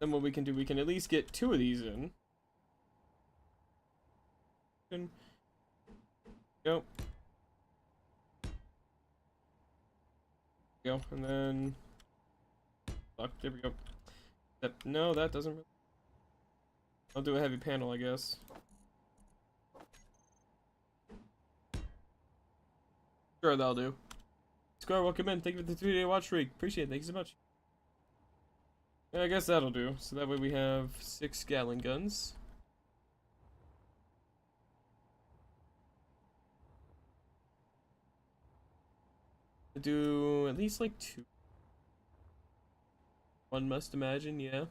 Then what we can do, we can at least get 2 of these in. Go. Go, and then... Fuck, there we go. No, that doesn't really... I'll do a heavy panel, I guess. Sure, that'll do. Scar, welcome in. Thank you for the 3-day watch streak. Appreciate it. Thank you so much. Yeah, I guess that'll do. So that way we have 6 Gatling guns. Do at least like 2. One must imagine, yeah.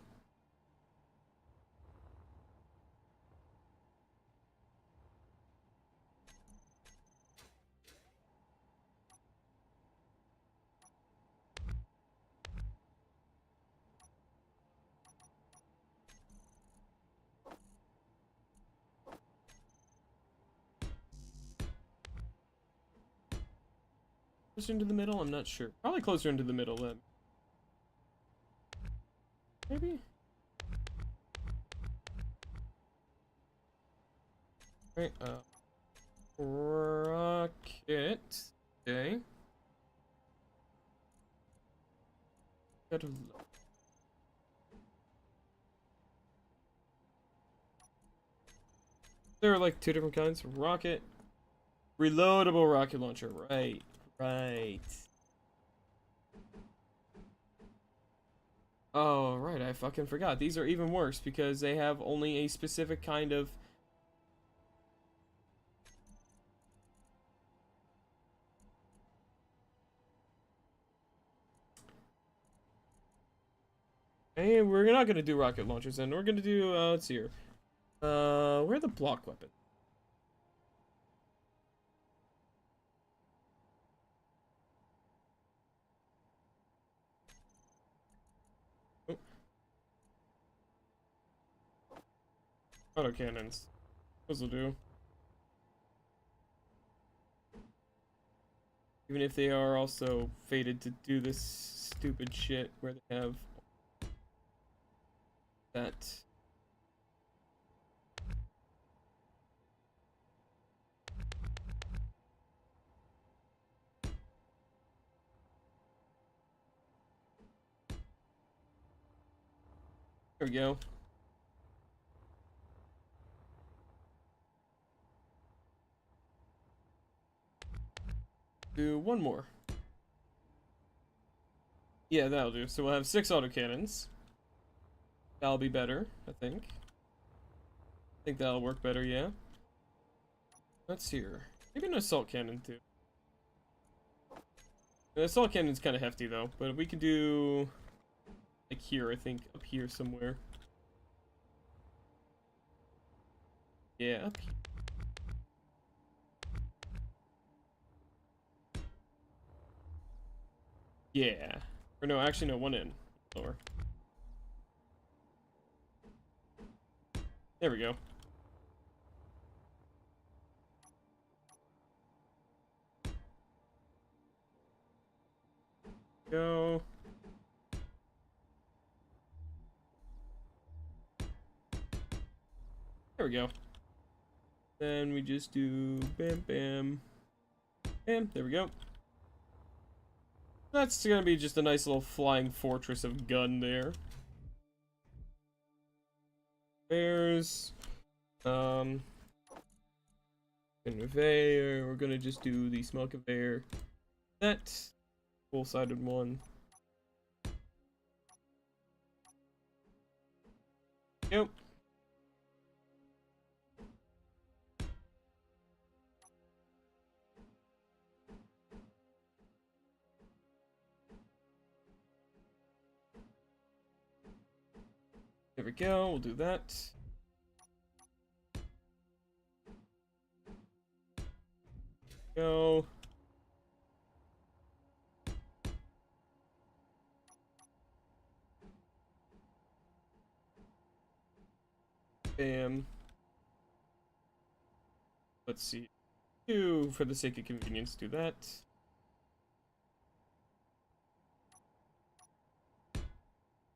Closer into the middle? I'm not sure. Probably closer into the middle then. Maybe? Right, rocket. Okay. There are like 2 different kinds. Rocket. Reloadable rocket launcher. Right. Right. Oh, right. I fucking forgot. These are even worse because they have only a specific kind of... Hey, we're not gonna do rocket launchers then. We're gonna do, let's see here. Where are the block weapons? Oh. Autocannons. Those will do. Even if they are also fated to do this stupid shit where they have that. There we go. Do one more. Yeah, that'll do. So we'll have 6 autocannons. That'll be better, I think. I think that'll work better, yeah. Let's see here. Maybe an assault cannon too. The assault cannon's kind of hefty though, but we can do like here, I think, up here somewhere. Yeah, up here. Yeah. Or no, actually no, one in. Lower. There we go. Go. There we go. Then we just do bam, bam, bam. There we go. That's gonna be just a nice little flying fortress of gun there. There's, Conveyor. We're gonna just do the small conveyor. That full-sided one. Yep. There we go. We'll do that. Go. Bam. Let's see. Two, for the sake of convenience, do that.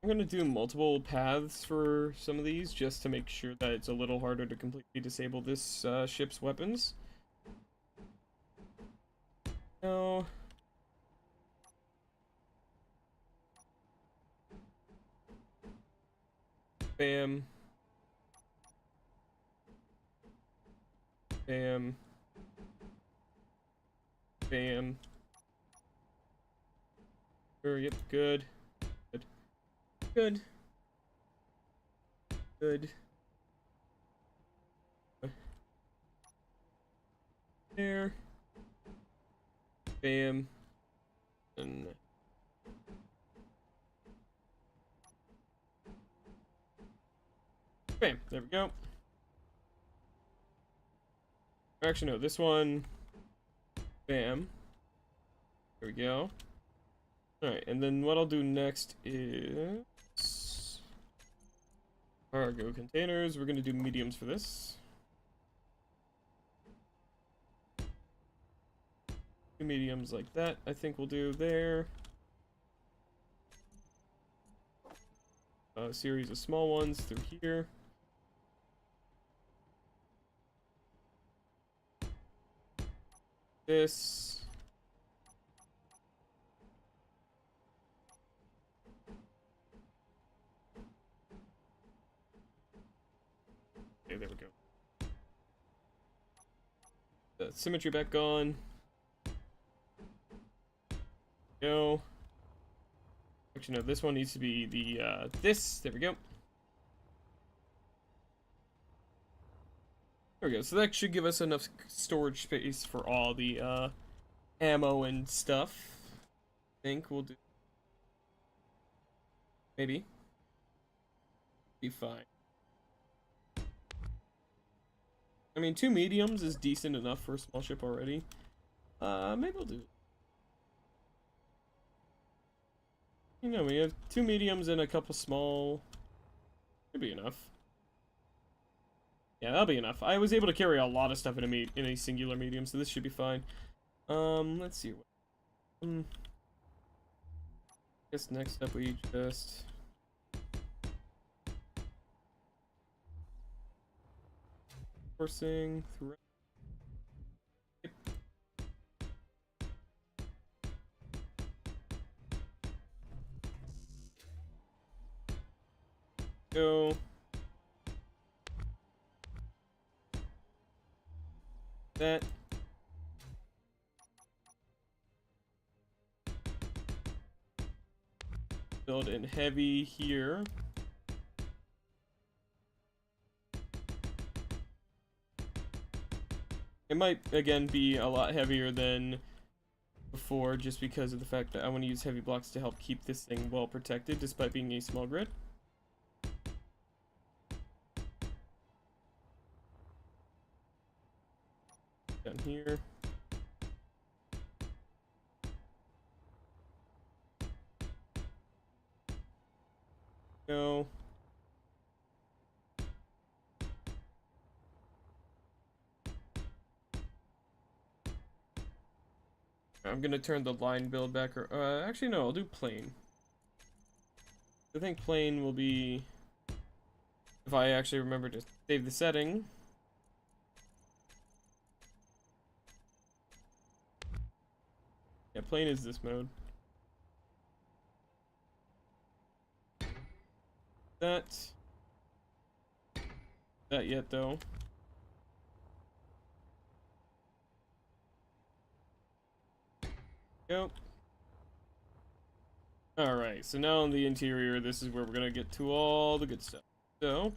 I'm gonna do multiple paths for some of these just to make sure that it's a little harder to completely disable this ship's weapons. No. Bam. Bam. Bam. Sure, yep, good. Good. Good. Good. There. Bam. And bam. There we go. Actually, no, this one. Bam. There we go. Alright, and then what I'll do next is cargo containers. We're gonna do mediums for this. Two mediums like that, I think we'll do there. A series of small ones through here. This. Okay, there we go. The symmetry back on. Go. Actually, no, this one needs to be the, this. There we go. There we go. So that should give us enough storage space for all the, ammo and stuff. I think we'll do. Maybe. Be fine. I mean, two mediums is decent enough for a small ship already. Maybe we'll do. You know, we have two mediums and a couple small. Should be enough. Yeah, that'll be enough. I was able to carry a lot of stuff in a singular medium, so this should be fine. Let's see. I guess next up we just. Forcing through. Go. That. Build in heavy here. It might, again, be a lot heavier than before, just because of the fact that I want to use heavy blocks to help keep this thing well protected, despite being a small grid. Down here. Go. I'm gonna turn the line build back, or actually no, I'll do plane. I think plane will be, if I actually remember to save the setting. Yeah, plane is this mode. That yet though. Go. Alright, so now on the interior, this is where we're gonna get to all the good stuff. So,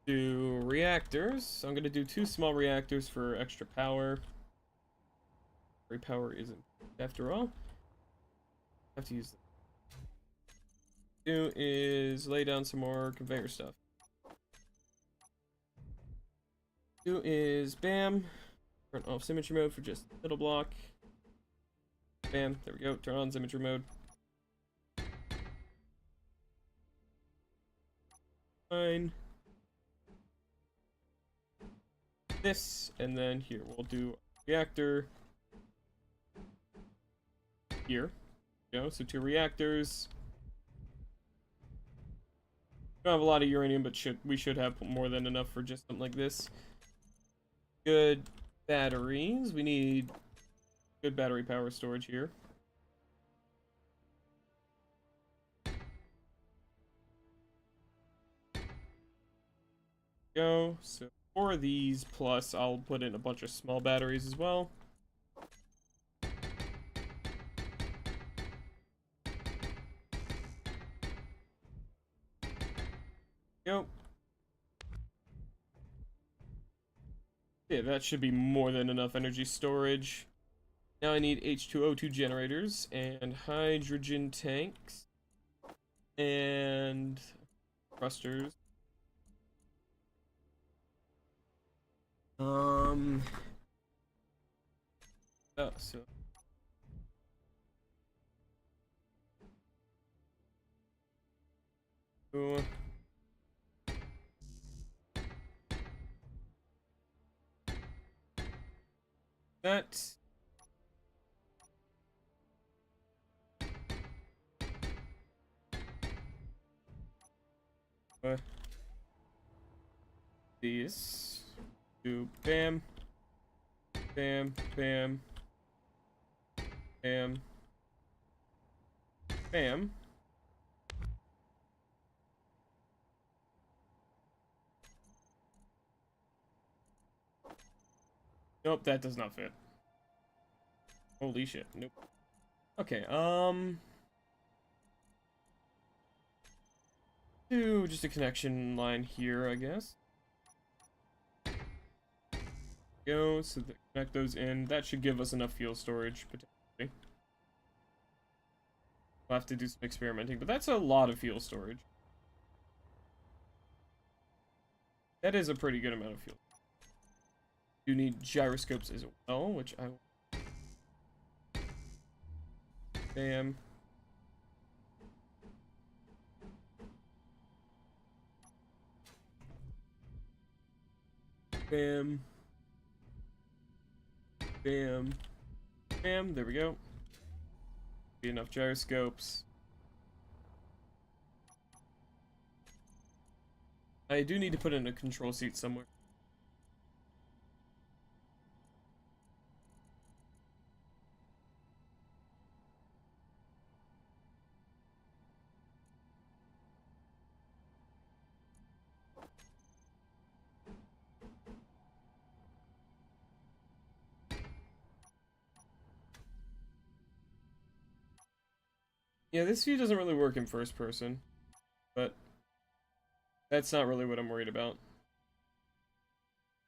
do reactors. I'm gonna do 2 small reactors for extra power. Power isn't after all. Have to use them. Do is lay down some more conveyor stuff. Do is bam. Turn off symmetry mode for just the middle block. Bam, there we go. Turn on symmetry mode. Fine. This, and then here we'll do reactor. Here. Go. So 2 reactors. Don't have a lot of uranium, but we should have more than enough for just something like this. Good batteries. We need good battery power storage here. Go. So 4 of these, plus I'll put in a bunch of small batteries as well. Go. Yeah, that should be more than enough energy storage. Now I need H2O2 generators and hydrogen tanks and thrusters. Oh, so that these do bam, bam, bam, bam, bam. Nope, that does not fit. Holy shit, nope. Okay, do just a connection line here, I guess. Go, so that connect those in. That should give us enough fuel storage, potentially. We'll have to do some experimenting, but that's a lot of fuel storage. That is a pretty good amount of fuel. You need gyroscopes as well, which I will. Bam. Bam. Bam. Bam. There we go. Be enough gyroscopes. I do need to put in a control seat somewhere. Yeah, this view doesn't really work in first person, but that's not really what I'm worried about.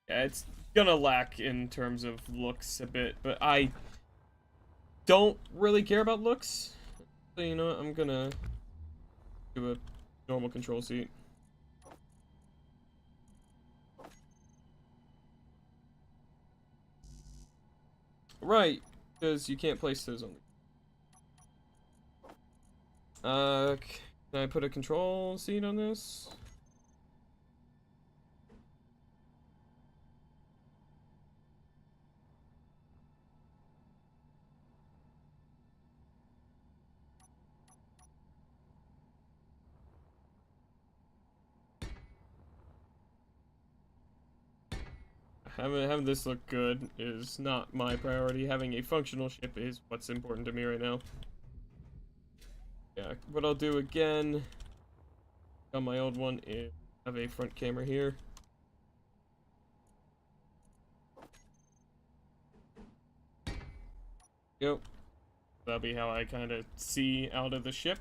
Yeah, it's gonna lack in terms of looks a bit, but I don't really care about looks. So, you know what, I'm gonna do a normal control seat. Right, because you can't place those on the... can I put a control seat on this? Having this look good is not my priority. Having a functional ship is what's important to me right now. Yeah, what I'll do again on my old one is have a front camera here. Yep. That'll be how I kind of see out of the ship.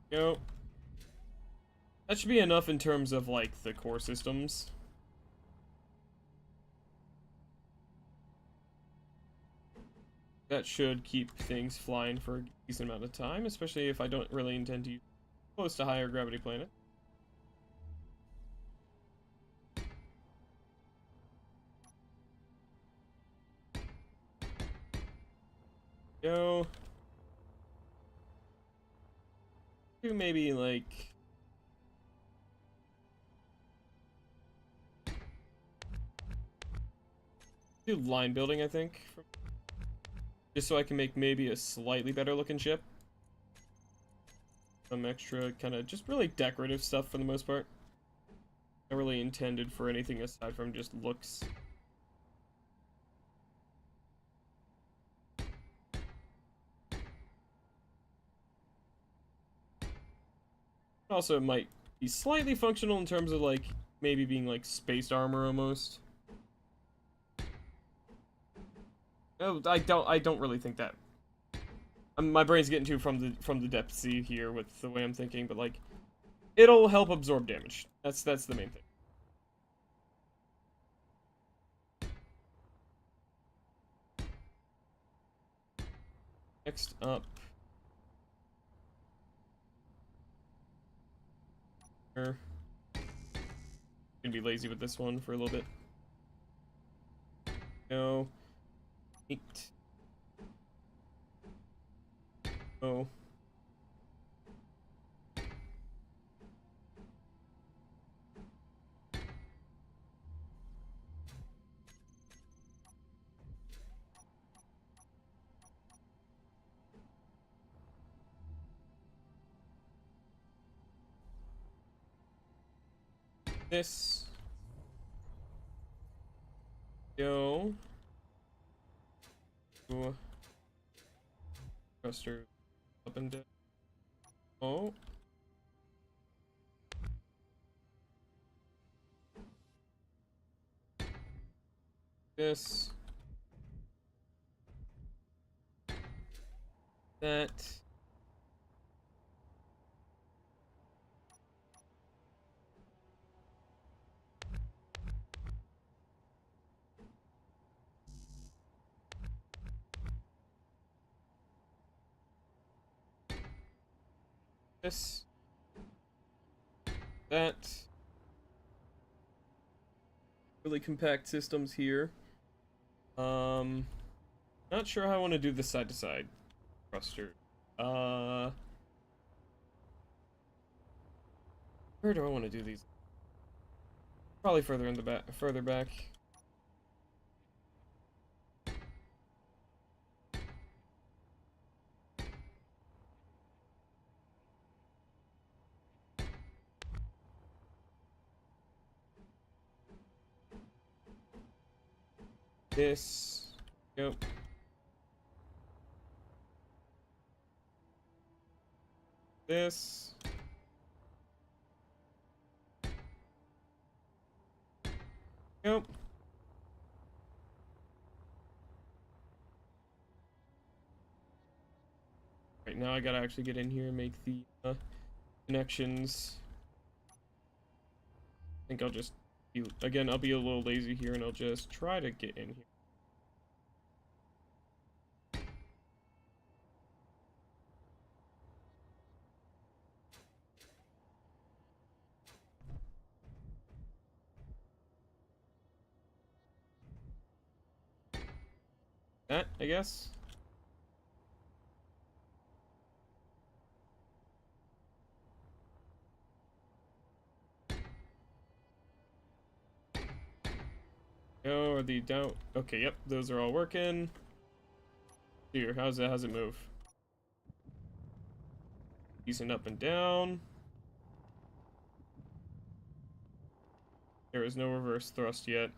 Go. That should be enough in terms of, like, the core systems. That should keep things flying for a decent amount of time, especially if I don't really intend to use close to higher gravity planet. Go. Do maybe, like... do line building, I think. Just so I can make maybe a slightly better looking ship. Some extra kind of just really decorative stuff for the most part. Not really intended for anything aside from just looks. Also, it might be slightly functional in terms of, like, maybe being like space armor almost. No, I don't really think that. My brain's getting too from the depth sea here with the way I'm thinking, but like, it'll help absorb damage. That's the main thing. Next up, gonna be lazy with this one for a little bit. No. 8. Oh. This. Go. Ooh. Thruster up and down. Oh. This. That. This. That. Really compact systems here. Not sure how I want to do this side to side thruster. Where do I want to do these? Probably further in the back, further back. This. Yep. This. Yep. Right now I gotta actually get in here and make the connections. I think I'll just again, I'll be a little lazy here and I'll just try to get in here. That, I guess. Oh, are the down? Okay, yep, those are all working. Here, how's it move? Decent up and down. There is no reverse thrust yet.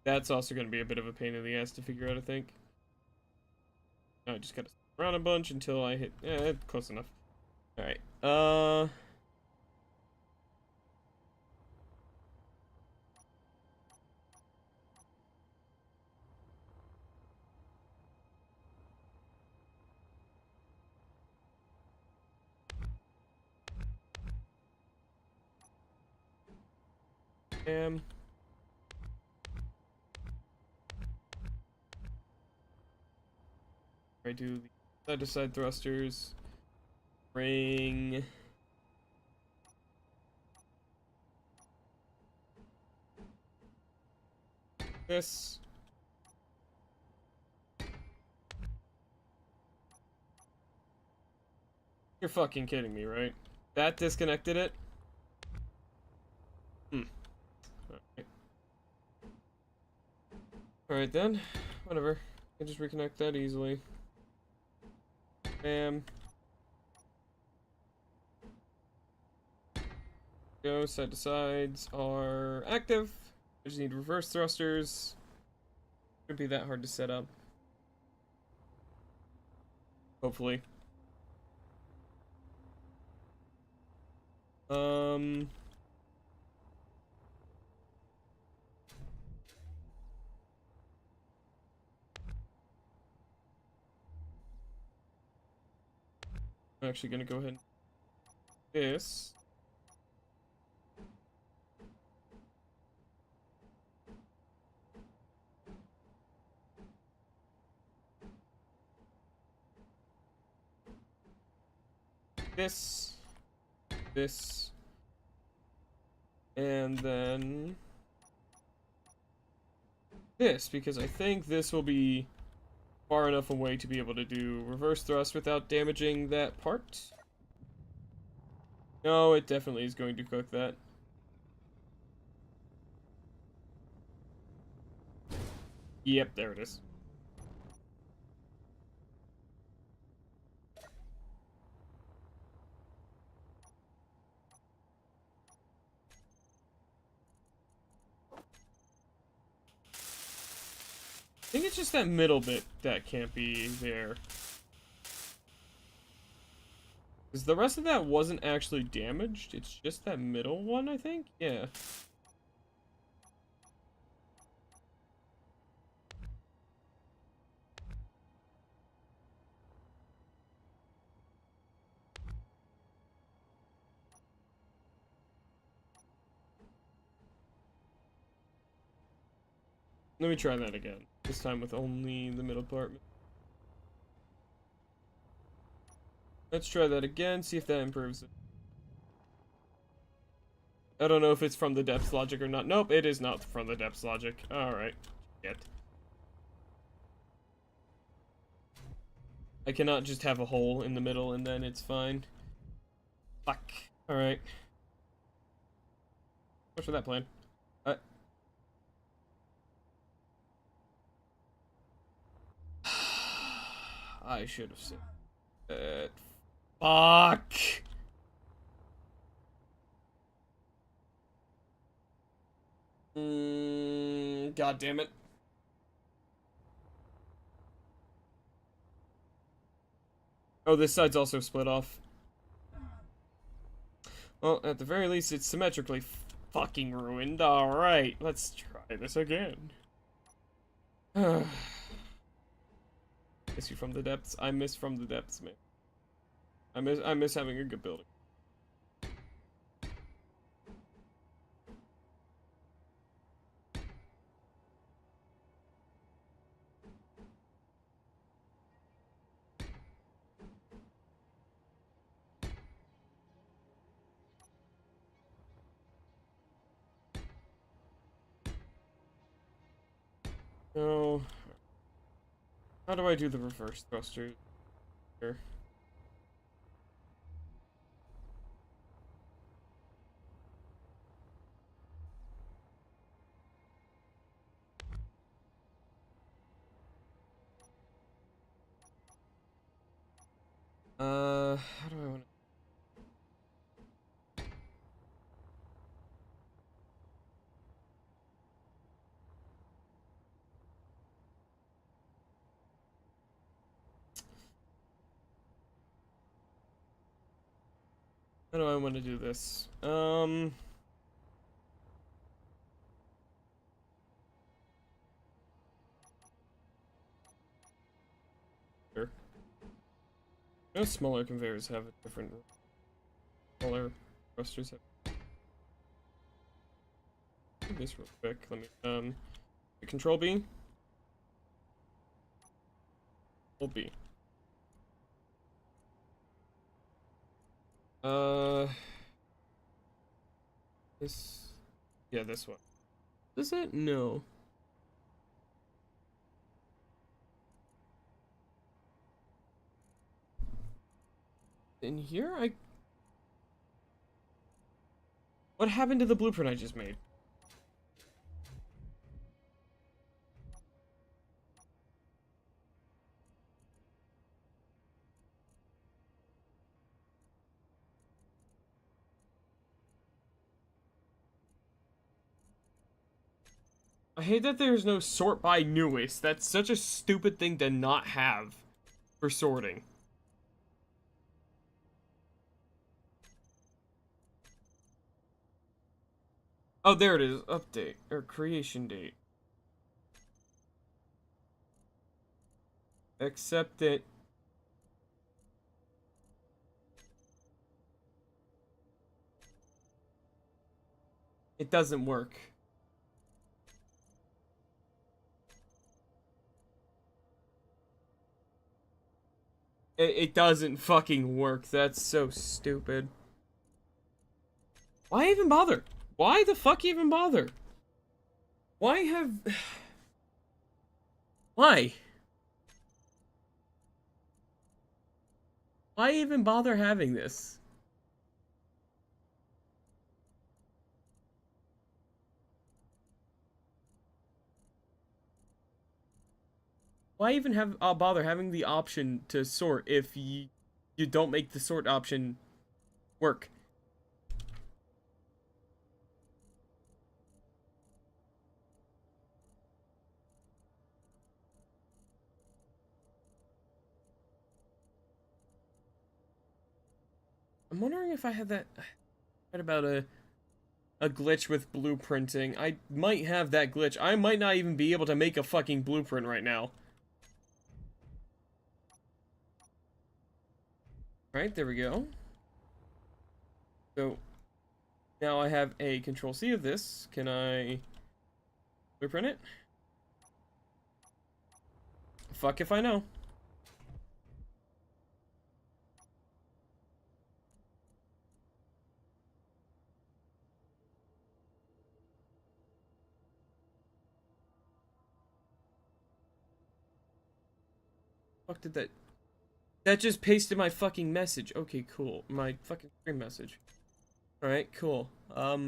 That's also going to be a bit of a pain in the ass to figure out, I think. I just gotta around a bunch until I hit. Yeah, close enough. Alright. I do the side-to-side thrusters. Ring. This. You're fucking kidding me, right? That disconnected it? Hmm. Alright. Alright then. Whatever. I can just reconnect that easily. Bam. Go, side to sides are active. I just need reverse thrusters. Shouldn't be that hard to set up. Hopefully. I'm actually gonna go ahead and do this. This, and then this, because I think this will be far enough away to be able to do reverse thrust without damaging that part. No, it definitely is going to cook that. Yep, there it is. I think it's just that middle bit that can't be there. Because the rest of that wasn't actually damaged. It's just that middle one, I think? Yeah. Let me try that again. This time with only the middle part. Let's try that again, see if that improves it. I don't know if it's from the depth logic or not. Nope, it is not from the depth logic. Alright. Shit. I cannot just have a hole in the middle and then it's fine. Fuck. Alright. What's for that plan? I should have said that. Fuck! God damn it. Oh, this side's also split off. Well, at the very least, it's symmetrically fucking ruined. Alright, let's try this again. Miss you from the depths. I miss from the depths, man. I miss having a good building. No. How do I do the reverse thruster here? How do I want to... How do I want to do this? Sure. No, smaller conveyors have a different. Smaller thrusters have. Do this real quick. Let me control B. Hold B. This. Yeah, this one. Does it? No. In here, What happened to the blueprint I just made? I hate that there's no sort by newest. That's such a stupid thing to not have for sorting. Oh, there it is. Update or creation date. Except that it doesn't work. It doesn't fucking work. That's so stupid. Why even bother? Why the fuck even bother? Why have... Why? Why even bother having this? Why even have bother having the option to sort if you don't make the sort option work? I'm wondering if I had that right about a glitch with blueprinting. I might have that glitch. I might not even be able to make a fucking blueprint right now. Right, there we go. So now I have a control C of this. Can I blueprint it? Fuck if I know. Fuck did that... That just pasted my fucking message. Okay, cool. My fucking stream message. Alright, cool. Uh,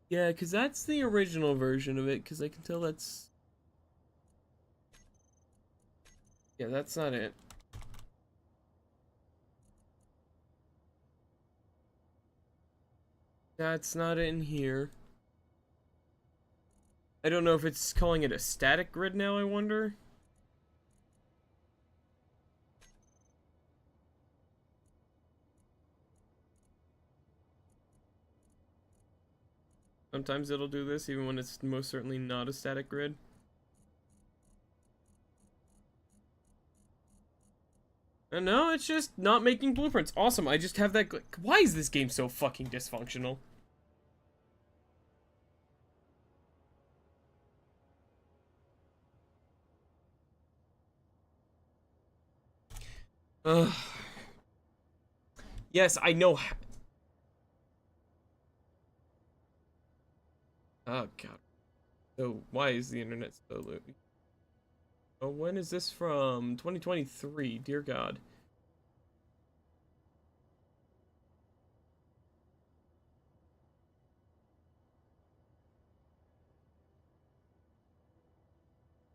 yeah, because that's the original version of it, because I can tell that's... Yeah, that's not it. That's not in here. I don't know if it's calling it a static grid now, I wonder. Sometimes it'll do this, even when it's most certainly not a static grid. And no, it's just not making blueprints. Awesome, I just have that... Why is this game so fucking dysfunctional? Ugh. Yes, I know. Oh, God. So, why is the internet so loopy? Oh, when is this from? 2023, dear God.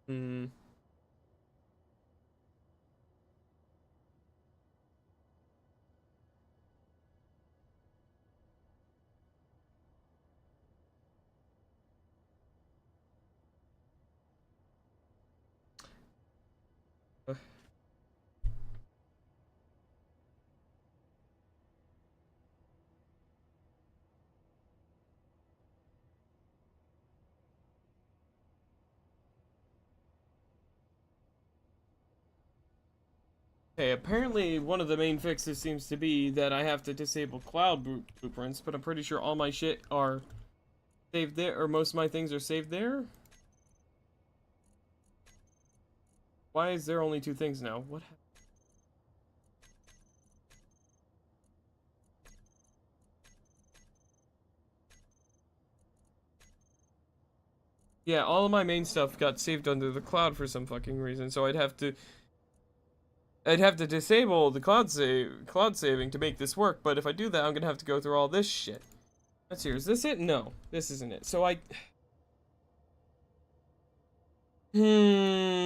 Hmm. Okay, apparently one of the main fixes seems to be that I have to disable cloud blueprints, but I'm pretty sure all my shit are saved there, or most of my things are saved there. Why is there only 2 things now? What happened? Yeah, all of my main stuff got saved under the cloud for some fucking reason, so I'd have to disable the cloud saving to make this work, but if I do that, I'm gonna have to go through all this shit. Let's see, is this it? No, this isn't it. So I... Hmm...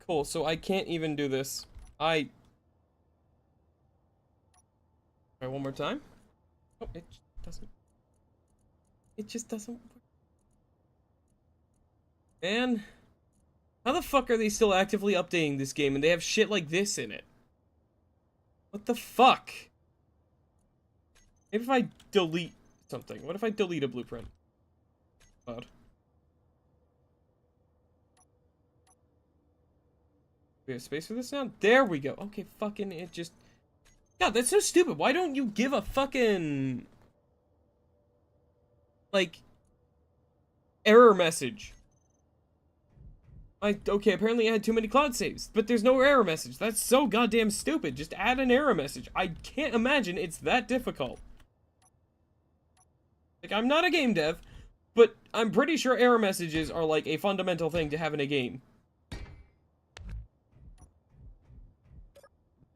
Cool, so I can't even do this. Alright, one more time. Oh, it doesn't... It just doesn't work. Man, how the fuck are they still actively updating this game and they have shit like this in it? What the fuck? Maybe if I delete something. What if I delete a blueprint? God. We have space for this now? There we go. Okay, fucking it just... God, that's so stupid. Why don't you give a fucking... like... error message? Okay, apparently I had too many cloud saves, but there's no error message. That's so goddamn stupid. Just add an error message. I can't imagine it's that difficult. Like, I'm not a game dev, but I'm pretty sure error messages are like a fundamental thing to have in a game.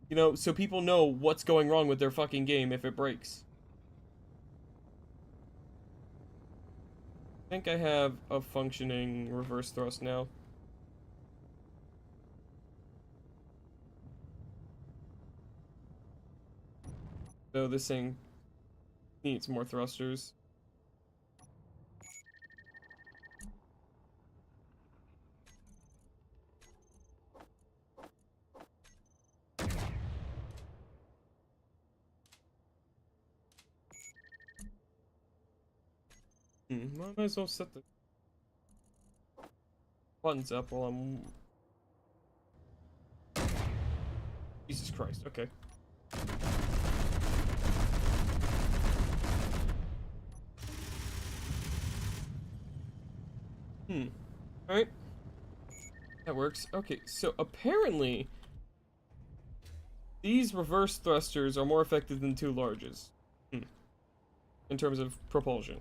You know, so people know what's going wrong with their fucking game if it breaks. I think I have a functioning reverse thrust now. So this thing needs more thrusters. Well, I might as well set the buttons up while I'm... Jesus Christ, okay. Alright. That works. Okay, so apparently these reverse thrusters are more effective than 2 larges. In terms of propulsion.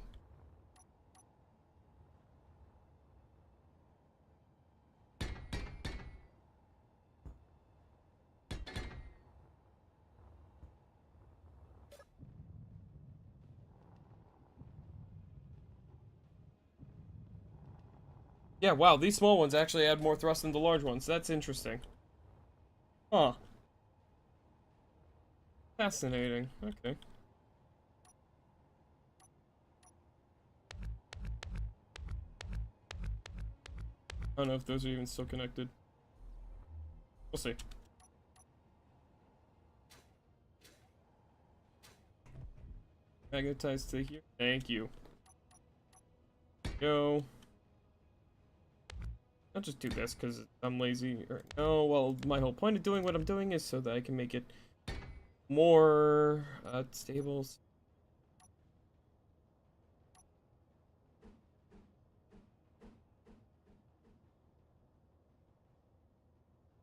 Yeah, wow, these small ones actually add more thrust than the large ones. That's interesting. Huh. Fascinating. Okay. I don't know if those are even still connected. We'll see. Magnetized to here. Thank you. Go. I'll just do this because I'm lazy. Or, no, well, my whole point of doing what I'm doing is so that I can make it more stable.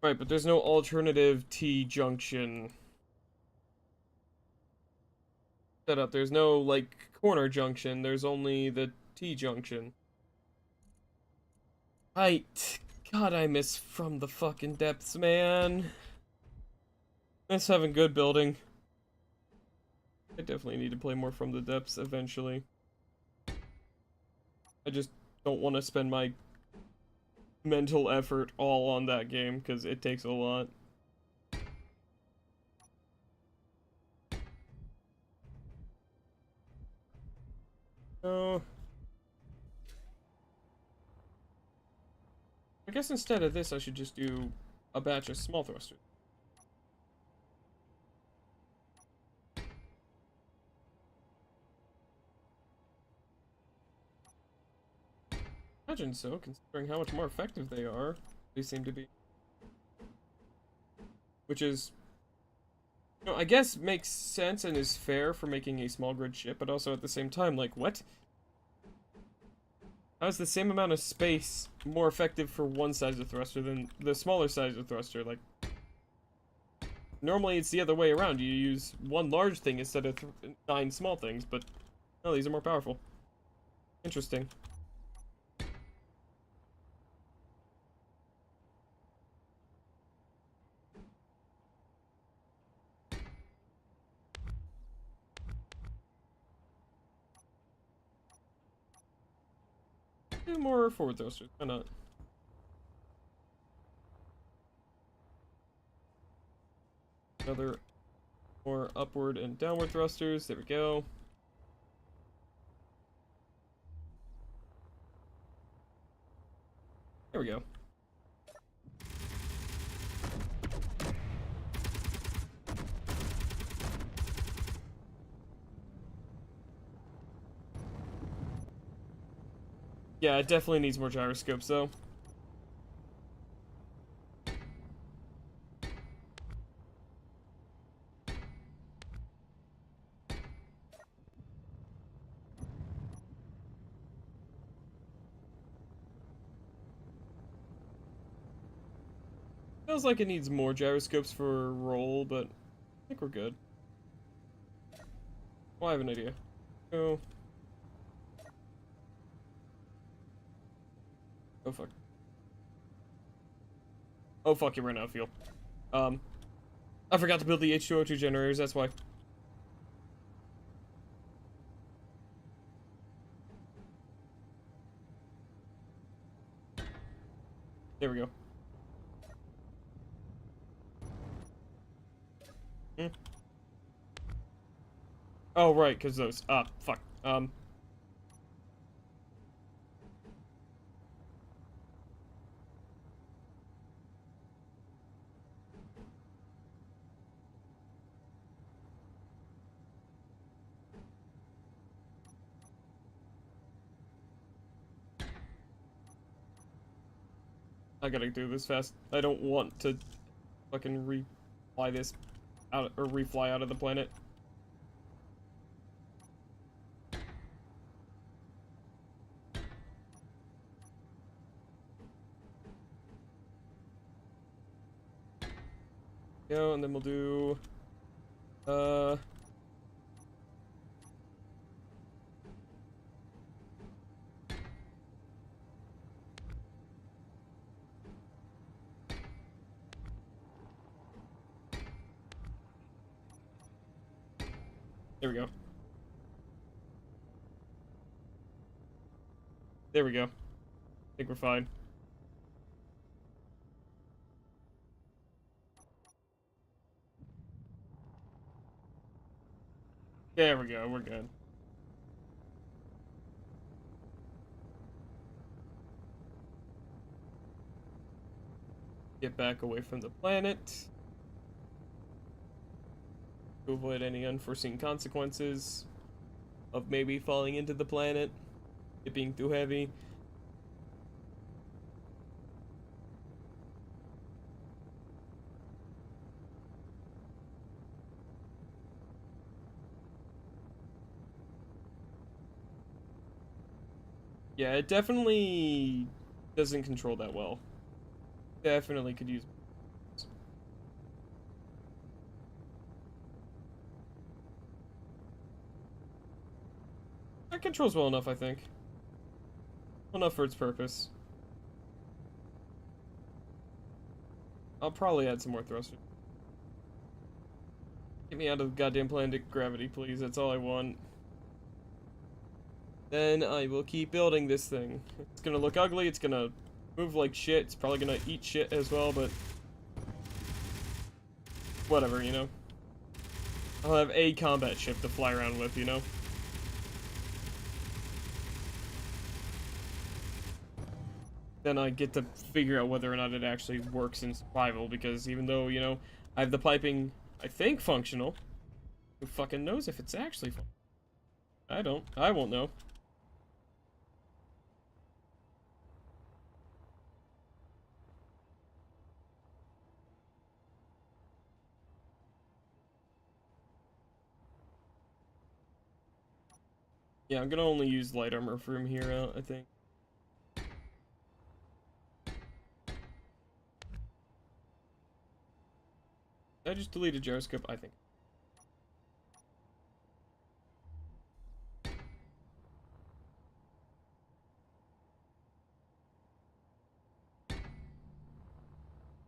Right, but there's no alternative T-junction setup. There's no, like, corner junction. There's only the T-junction. Right. God, I miss From the fucking Depths, man. Miss having good building. I definitely need to play more From the Depths eventually. I just don't want to spend my mental effort all on that game, because it takes a lot. Oh, guess instead of this, I should just do a batch of small thrusters. Imagine so, considering how much more effective they are. They seem to be. Which is, you know, I guess makes sense and is fair for making a small grid ship, but also at the same time, like, what? How is the same amount of space more effective for one size of thruster than the smaller size of thruster? Like, normally it's the other way around. You use one large thing instead of 9 small things, but no, these are more powerful. Interesting. Do more forward thrusters, why not? Another more upward and downward thrusters, there we go. There we go. Yeah, it definitely needs more gyroscopes though. Feels like it needs more gyroscopes for roll, but I think we're good. Well, I have an idea. Oh. Oh fuck. Oh fuck, you ran out of fuel. I forgot to build the H2O2 generators, that's why. There we go. Hmm. Oh, right, because those. Ah, fuck. I gotta do this fast. I don't want to fucking refly this out, or refly out of the planet. Go, and then we'll do, there we go. There we go. I think we're fine. There we go, we're good. Get back away from the planet. To avoid any unforeseen consequences of maybe falling into the planet, it being too heavy. Yeah, it definitely doesn't control that well. Definitely could use. That controls well enough, I think. Well enough for its purpose. I'll probably add some more thrusters. Get me out of the goddamn planet gravity, please. That's all I want. Then I will keep building this thing. It's gonna look ugly, it's gonna move like shit, it's probably gonna eat shit as well, but whatever, you know? I'll have a combat ship to fly around with, you know? then I get to figure out whether or not it actually works in survival, because even though, you know, I have the piping, I think, functional, who fucking knows if it's actually functional? I don't. I won't know. Yeah, I'm gonna only use light armor from here out, I think. Did I just delete a gyroscope? I think.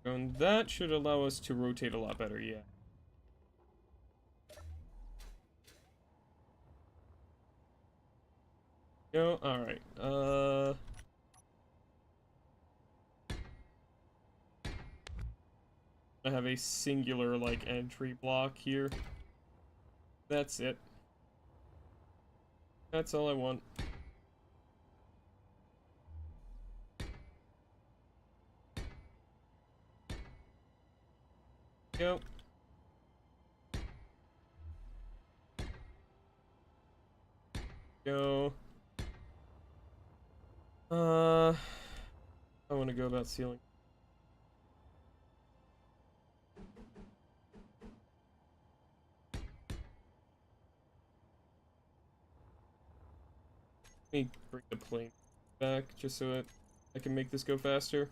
And that should allow us to rotate a lot better, yeah. No, alright. I have a singular, like, entry block here. That's it. That's all I want. Go. Go. I want to go about sealing. Let me bring the plane back just so that I can make this go faster.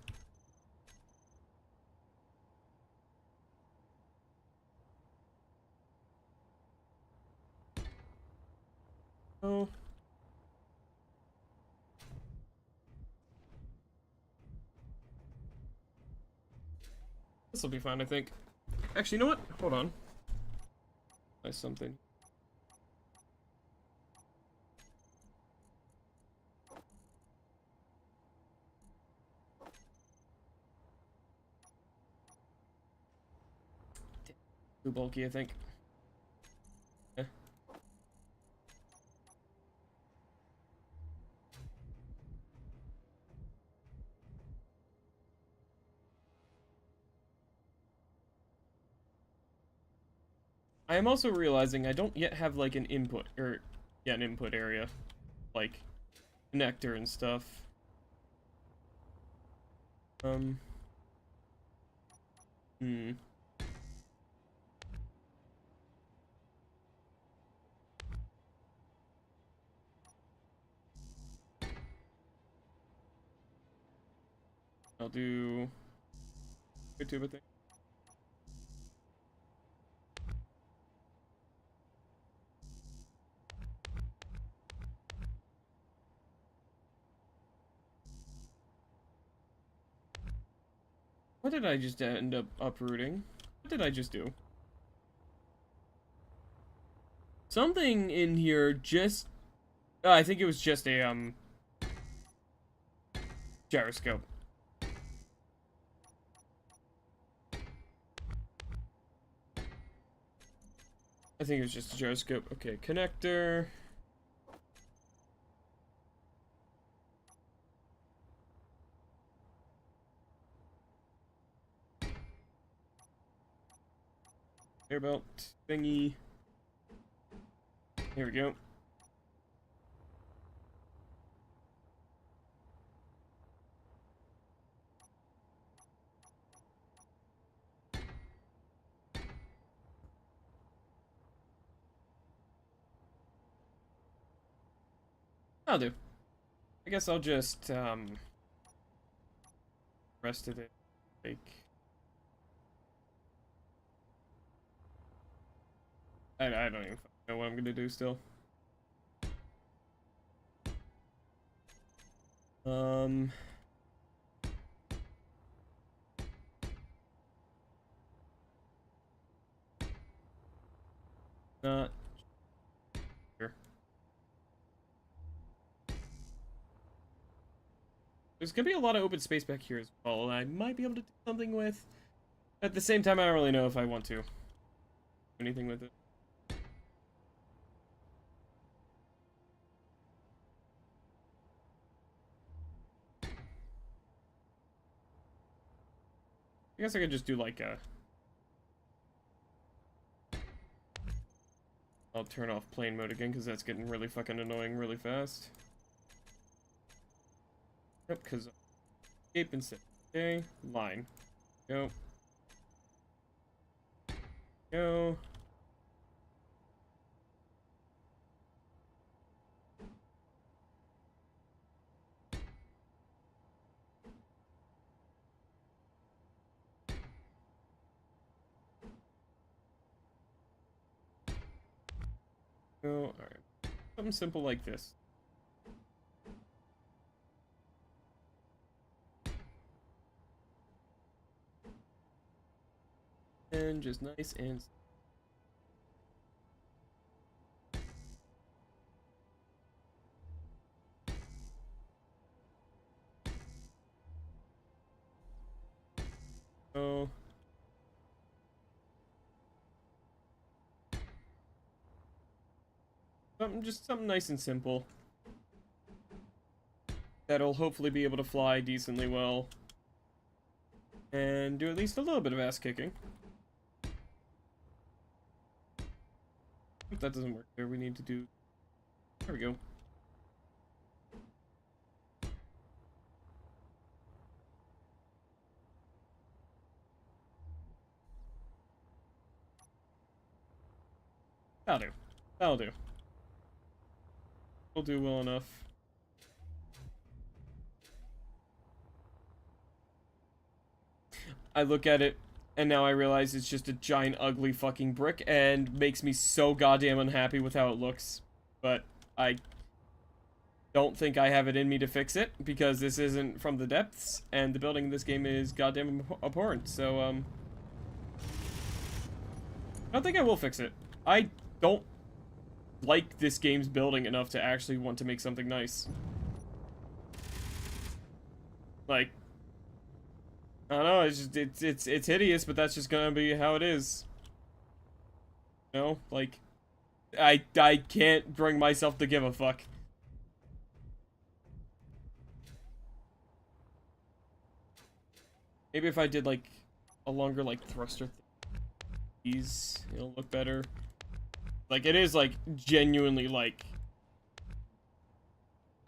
Oh. This will be fine, I think. Actually, you know what? Hold on. Nice something. Too bulky, I think. Yeah. I am also realizing I don't yet have like an input, or yeah, an input area, like connector and stuff. Hmm. I'll do YouTube, I think. What did I just end up uprooting? What did I just do? Something in here just... I think it was just a, gyroscope. I think it was just a gyroscope. Okay, connector. Air belt thingy. Here we go. I'll do. I guess I'll just, rest of it, like... I don't even know what I'm gonna do still. Not sure. There's gonna be a lot of open space back here as well, and I might be able to do something with. At the same time, I don't really know if I want to do anything with it. guess I could just do like a... I'll turn off plane mode again, because that's getting really fucking annoying really fast. Yep, because... Escape and set. Okay, line. Go. Go. Go. Alright. Something simple like this. And just nice and... Oh. Just something nice and simple. That'll hopefully be able to fly decently well. And do at least a little bit of ass kicking. If that doesn't work there, we need to do... There we go. That'll do. That'll do. We'll do well enough. I look at it, and now I realize it's just a giant ugly fucking brick, and makes me so goddamn unhappy with how it looks. But I don't think I have it in me to fix it, because this isn't from the depths, and the building in this game is goddamn abhorrent, so, I don't think I will fix it. I don't like this game's building enough to actually want to make something nice. Like, I don't know, it's just, it's hideous, but that's just gonna be how it is. You know, like, I can't bring myself to give a fuck. Maybe if I did, like, a longer, like, thruster these, it'll look better. Like, it is, like, genuinely, like,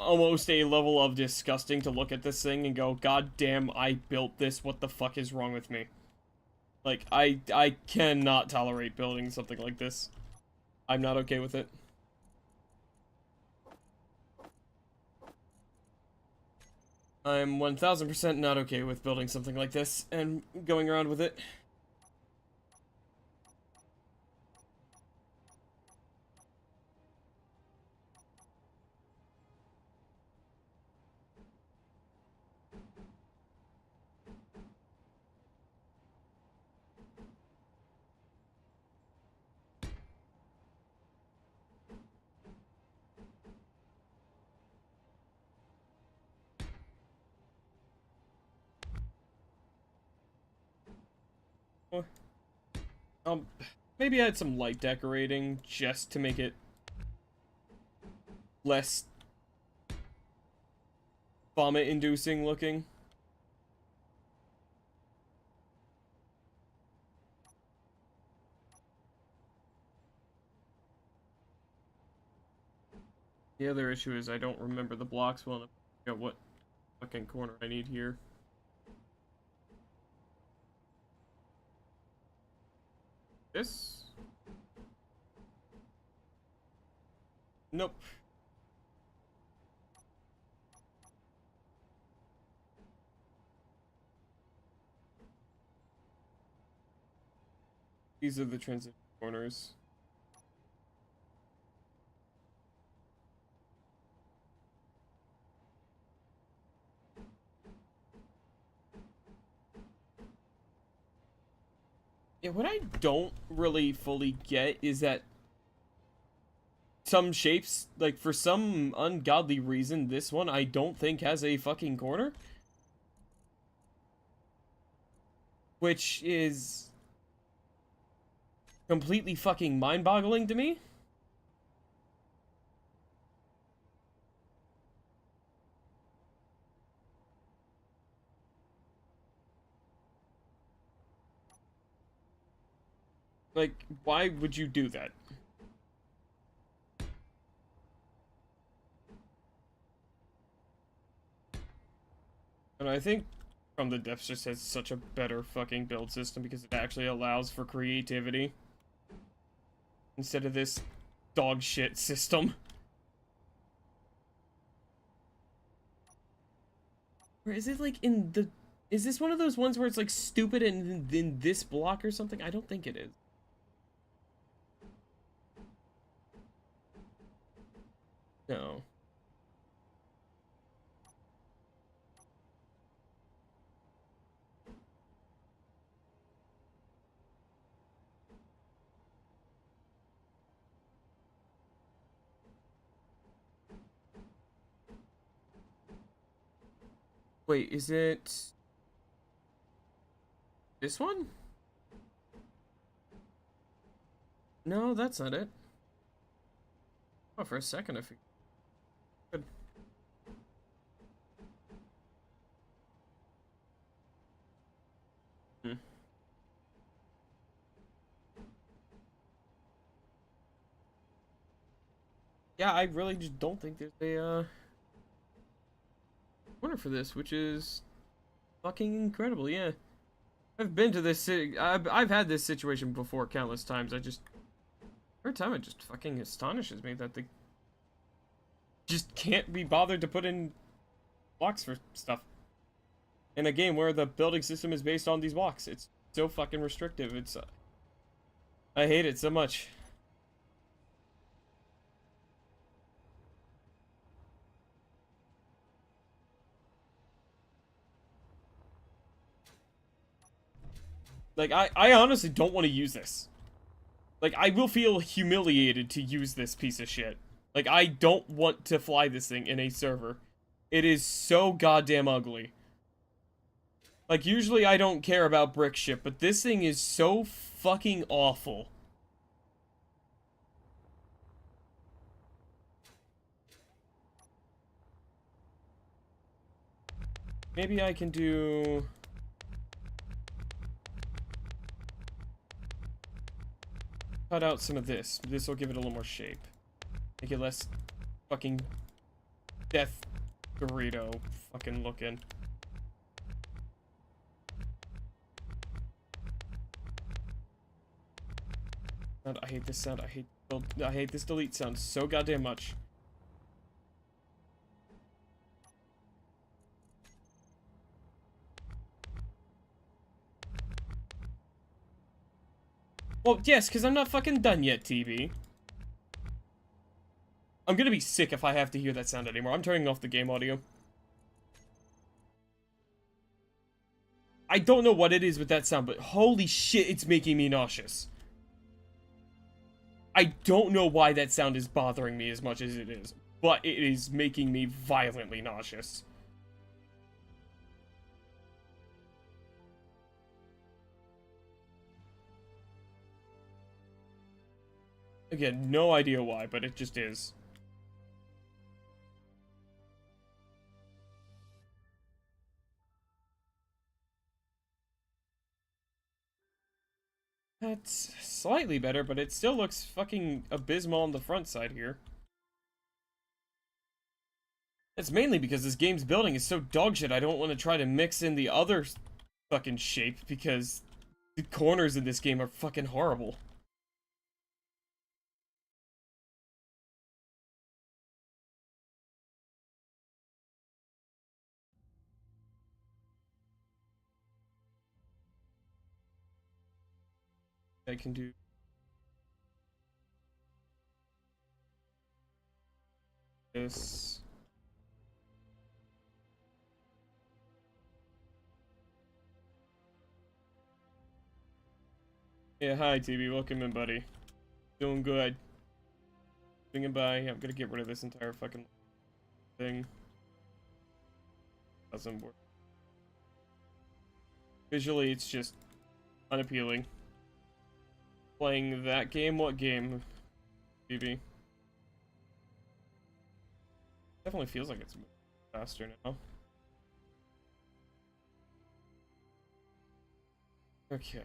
almost a level of disgusting to look at this thing and go, God damn, I built this, what the fuck is wrong with me? Like, I cannot tolerate building something like this. I'm not okay with it. I'm 1000% not okay with building something like this and going around with it. Maybe add some light decorating just to make it less vomit-inducing looking. The other issue is I don't remember the blocks well enough to figure out what fucking corner I need here. This? Nope. These are the transition corners. Yeah, what I don't really fully get is that some shapes, like, for some ungodly reason, this one I don't think has a fucking corner. Which is completely fucking mind-boggling to me. Like, why would you do that? And I think From the Depths just has such a better fucking build system because it actually allows for creativity instead of this dog shit system. Or is it like in the... Is this one of those ones where it's like stupid in this block or something? I don't think it is. No. Wait, is it... this one? No, that's not it. Oh, for a second I figured. Good. Hmm. Yeah, I really just don't think there's a corner for this, which is fucking incredible. Yeah, I've been to this. I've had this situation before countless times. Every time it just fucking astonishes me that they just can't be bothered to put in blocks for stuff in a game where the building system is based on these blocks. It's so fucking restrictive. It's I hate it so much. Like, I honestly don't want to use this. Like, I will feel humiliated to use this piece of shit. Like, I don't want to fly this thing in a server. It is so goddamn ugly. Like, usually I don't care about brick shit, but this thing is so fucking awful. Maybe I can do... cut out some of this. This will give it a little more shape. Make it less fucking death Dorito fucking looking. I hate this sound. I hate this delete sound so goddamn much. Well, yes, because I'm not fucking done yet, TB. I'm gonna be sick if I have to hear that sound anymore. I'm turning off the game audio. I don't know what it is with that sound, but holy shit, it's making me nauseous. I don't know why that sound is bothering me as much as it is, but it is making me violently nauseous. Again, no idea why, but it just is. That's slightly better, but it still looks fucking abysmal on the front side here. It's mainly because this game's building is so dogshit, I don't want to try to mix in the other fucking shape, because the corners in this game are fucking horrible. I can do this. Yeah, hi TB, welcome in, buddy. Doing good. Thinking by, I'm gonna get rid of this entire fucking thing. Doesn't work. Visually, it's just unappealing. Playing that game? What game, TB? Definitely feels like it's moving faster now. Okay.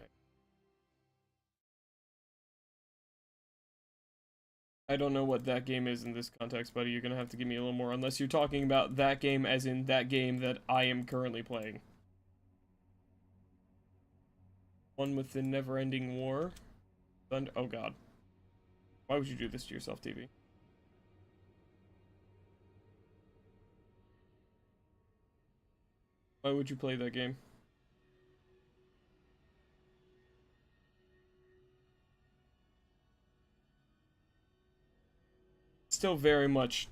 I don't know what that game is in this context, buddy. You're gonna have to give me a little more, unless you're talking about that game as in that game that I am currently playing. One with the never-ending war. Thunder. Oh god. Why would you do this to yourself, TV? Why would you play that game? Still very much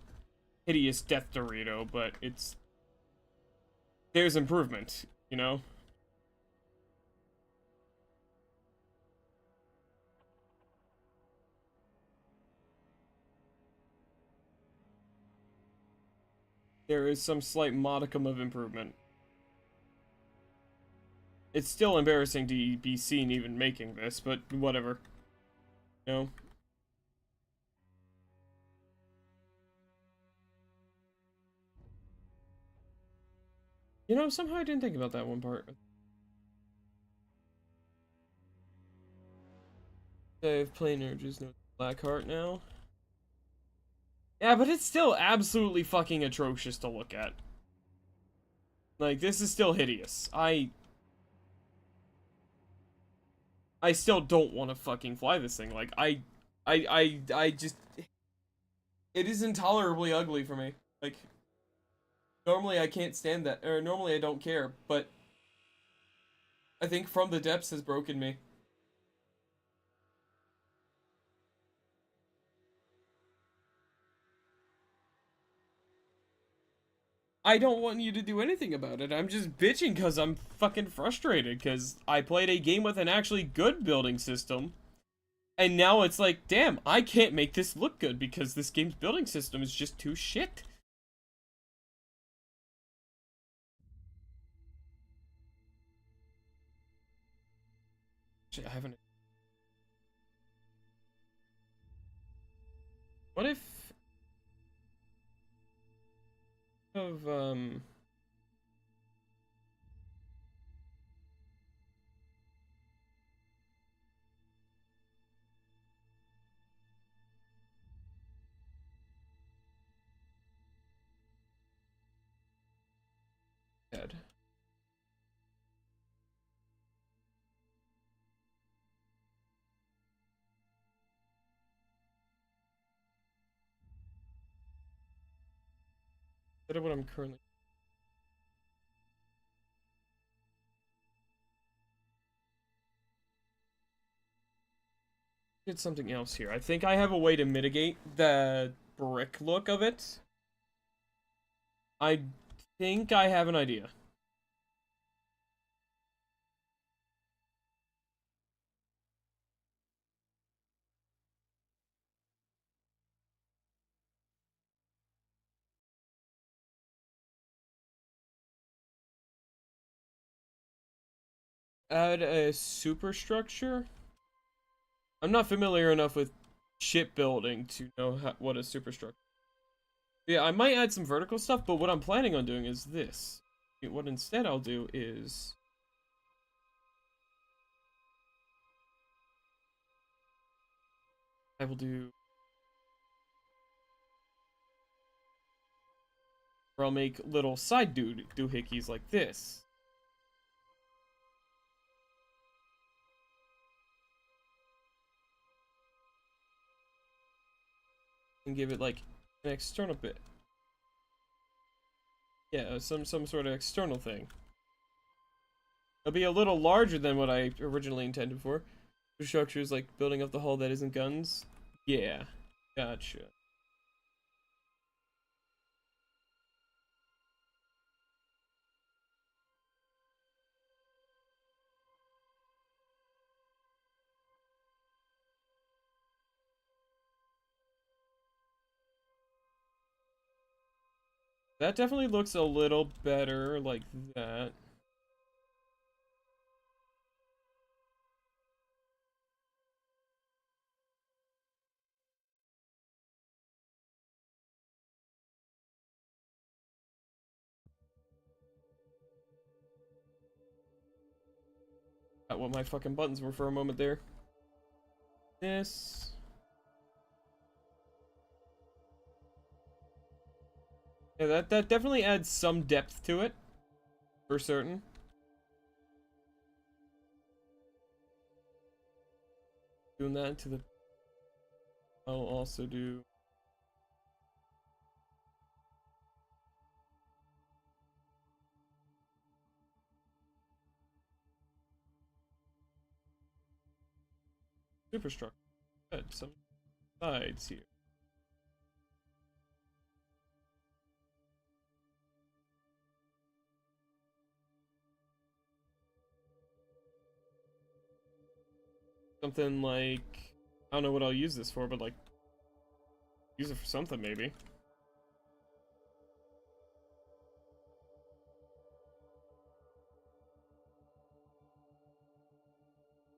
hideous Death Dorito, but there's improvement, you know? There is some slight modicum of improvement. It's still embarrassing to be seen even making this, but whatever. You know? You know, somehow I didn't think about that one part. I have plain urges, no Blackheart now. Yeah, but it's still absolutely fucking atrocious to look at. Like, this is still hideous. I still don't want to fucking fly this thing. Like, I just... It is intolerably ugly for me. Like, normally I can't stand that, or normally I don't care, but I think From the Depths has broken me. I don't want you to do anything about it. I'm just bitching because I'm fucking frustrated because I played a game with an actually good building system. And now it's like, damn, I can't make this look good because this game's building system is just too shit. Shit, I haven't... What if... Of, Dead. Instead of what I'm currently... Did something else here. I think I have a way to mitigate the brick look of it. I think I have an idea. Add a superstructure? I'm not familiar enough with shipbuilding to know what a superstructure. Yeah, I might add some vertical stuff, but what I'm planning on doing is this. What instead I'll do is... I will do... Where I'll make little side doohickeys like this. And give it like an external bit. Yeah, some sort of external thing. It'll be a little larger than what I originally intended for. The structure is like building up the hull that isn't guns. Yeah, gotcha. That definitely looks a little better like that. Got what my fucking buttons were for a moment there. This. Yeah, that definitely adds some depth to it, for certain. Doing that to the... I'll also do... Superstructure. Good. Some sides here. Something like... I don't know what I'll use this for, but like... Use it for something, maybe.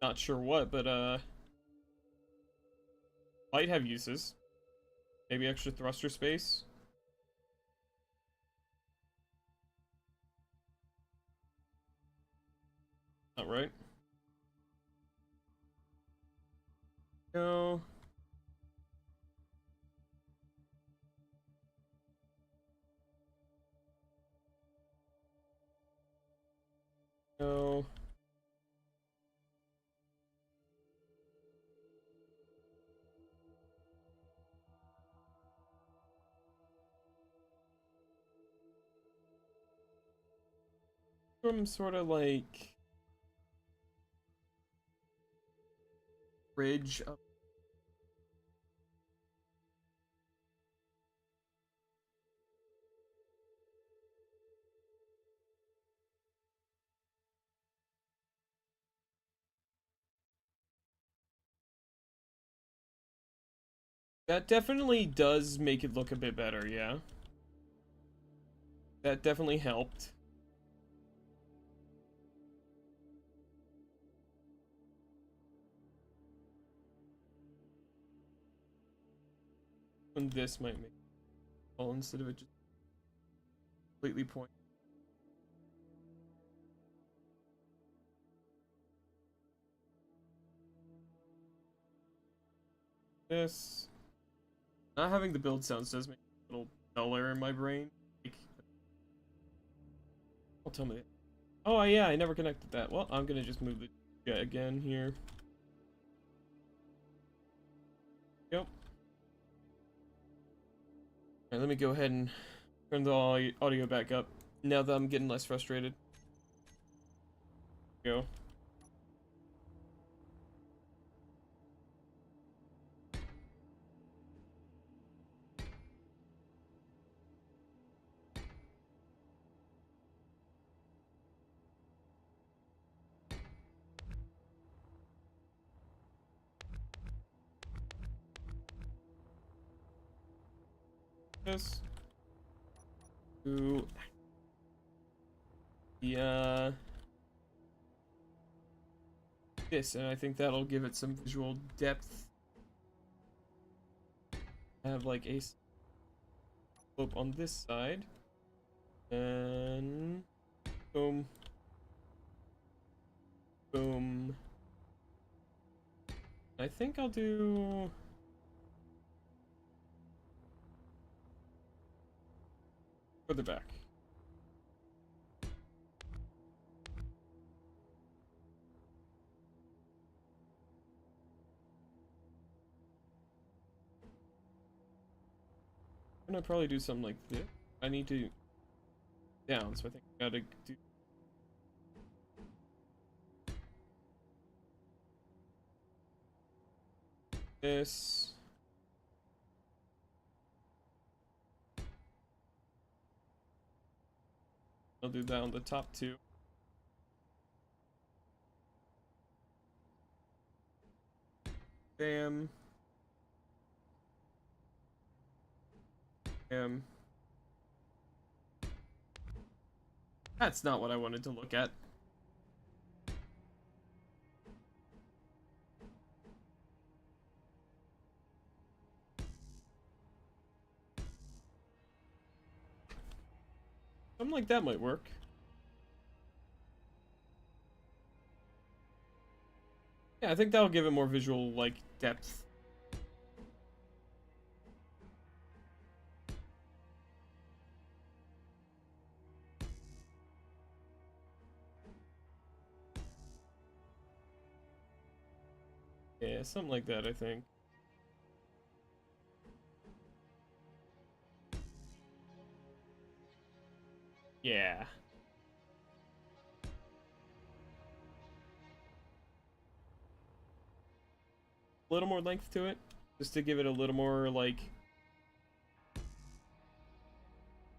Not sure what, but might have uses. Maybe extra thruster space. Not right. No. No. Some sort of like bridge up. That definitely does make it look a bit better, yeah. That definitely helped. And this might make it all instead of it just completely point. This. Not having the build sounds does make it a little duller in my brain. Like, don't tell me that. Oh yeah, I never connected that. Well, I'm gonna just move the jet again here. Yep. Alright, let me go ahead and turn the audio back up now that I'm getting less frustrated. Go. This. Ooh. Yeah. This, and I think that'll give it some visual depth. I have like a slope on this side. And boom. Boom. I think I'll do further back. I'm gonna probably do something like this. I need to down, so I think I gotta do this. I'll do that on the top two. Bam. Bam. That's not what I wanted to look at. Something like that might work. Yeah, I think that'll give it more visual, like, depth. Yeah, something like that, I think. Yeah. A little more length to it, just to give it a little more, like,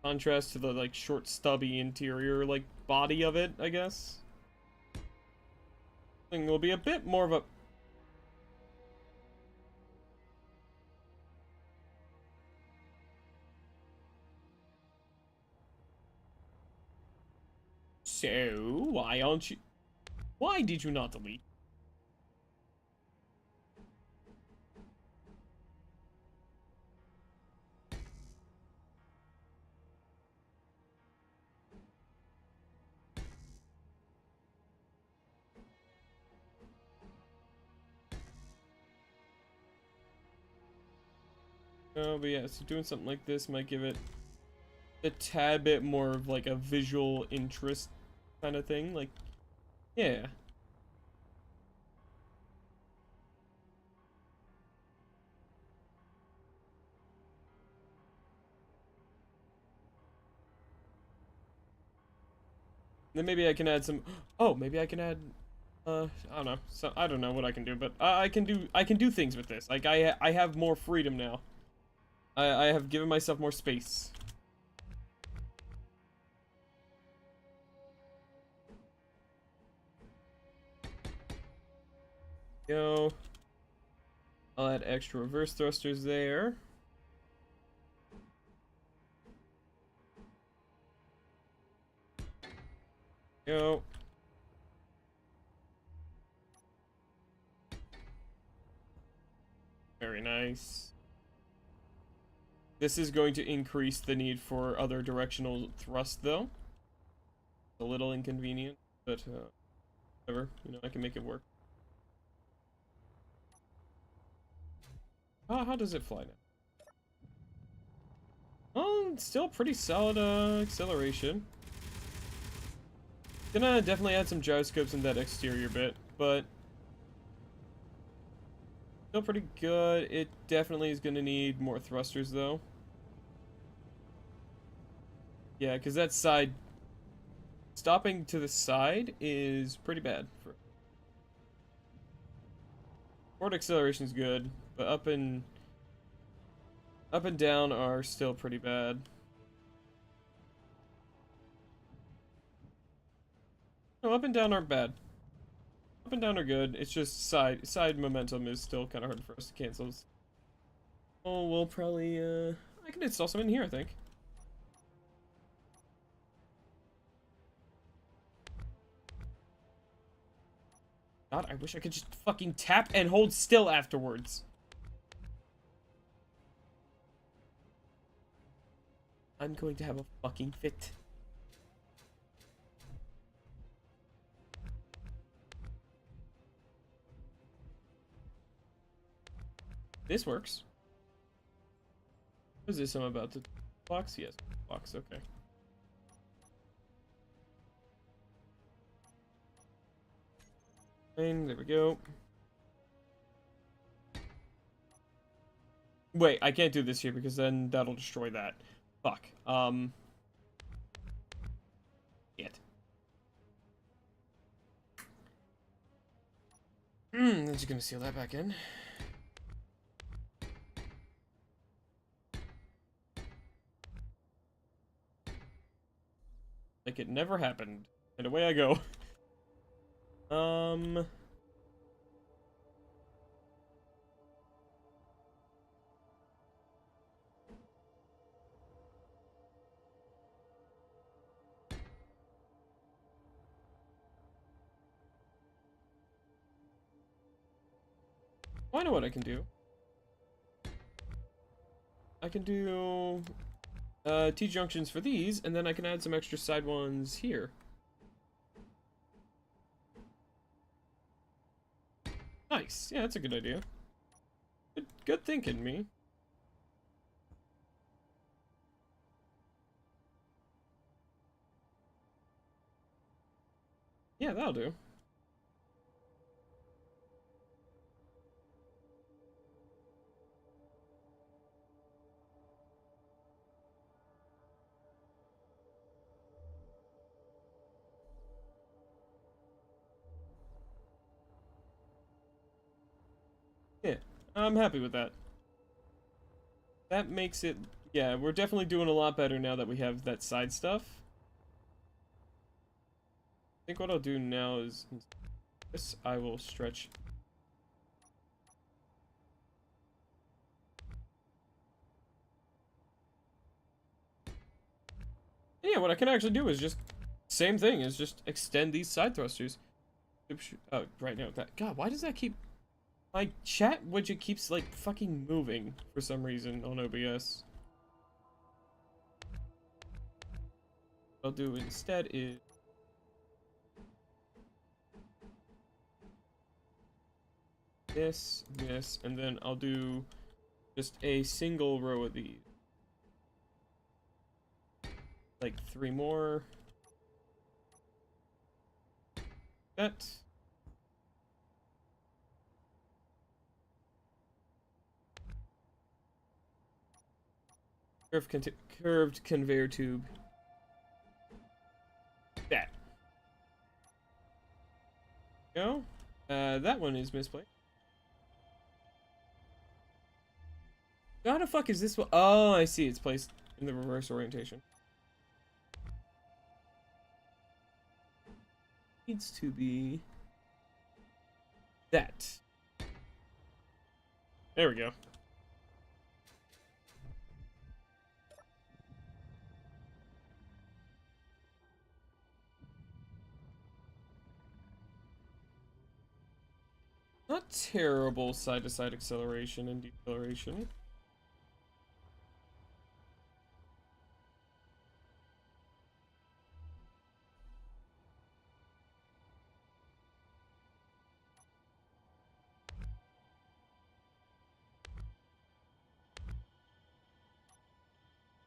contrast to the, like, short, stubby interior, like, body of it, I guess. Thing will be a bit more of a... So, why aren't you... Why did you not delete? Oh, but yeah, so doing something like this might give it a tad bit more of, like, a visual interest kind of thing. Like, yeah. Then maybe I can add some... Oh, maybe I can add... I don't know. So I don't know what I can do, but I can do things with this. Like, I have more freedom now. I have given myself more space. Go. I'll add extra reverse thrusters there. Go. Very nice. This is going to increase the need for other directional thrust, though. A little inconvenient, but whatever. You know, I can make it work. How does it fly now? Oh, still pretty solid acceleration. Gonna definitely add some gyroscopes in that exterior bit, but still pretty good. It definitely is gonna need more thrusters though. Yeah, because that side stopping to the side is pretty bad. Forward acceleration is good, but up and down are still pretty bad. No, up and down aren't bad. Up and down are good. It's just side momentum is still kind of hard for us to cancel. Oh, we'll probably I can install some in here, I think. God, I wish I could just fucking tap and hold still afterwards. I'm going to have a fucking fit. This works. What is this I'm about to... Box? Yes. Box, okay. And there we go. Wait, I can't do this here because then that'll destroy that. Fuck. Shit. Then you're gonna seal that back in. Like it never happened. And away I go. Oh, I know what I can do. I can do T-junctions for these, and then I can add some extra side ones here. Nice. Yeah, that's a good idea. Good thinking, me. Yeah, that'll do. I'm happy with that. That makes it, yeah, we're definitely doing a lot better now that we have that side stuff. I think what I'll do now is this, I will stretch. Yeah, what I can actually do is just, same thing, is just extend these side thrusters. Oh, right now, that, God, why does that keep, my chat widget keeps, like, fucking moving for some reason on OBS. What I'll do instead is this, and then I'll do just a single row of these. Like 3 more. That. Curved conveyor tube. That. Go. That one is misplaced. How the fuck is this one? Oh, I see. It's placed in the reverse orientation. Needs to be that. There we go. Not terrible side-to-side acceleration and deceleration.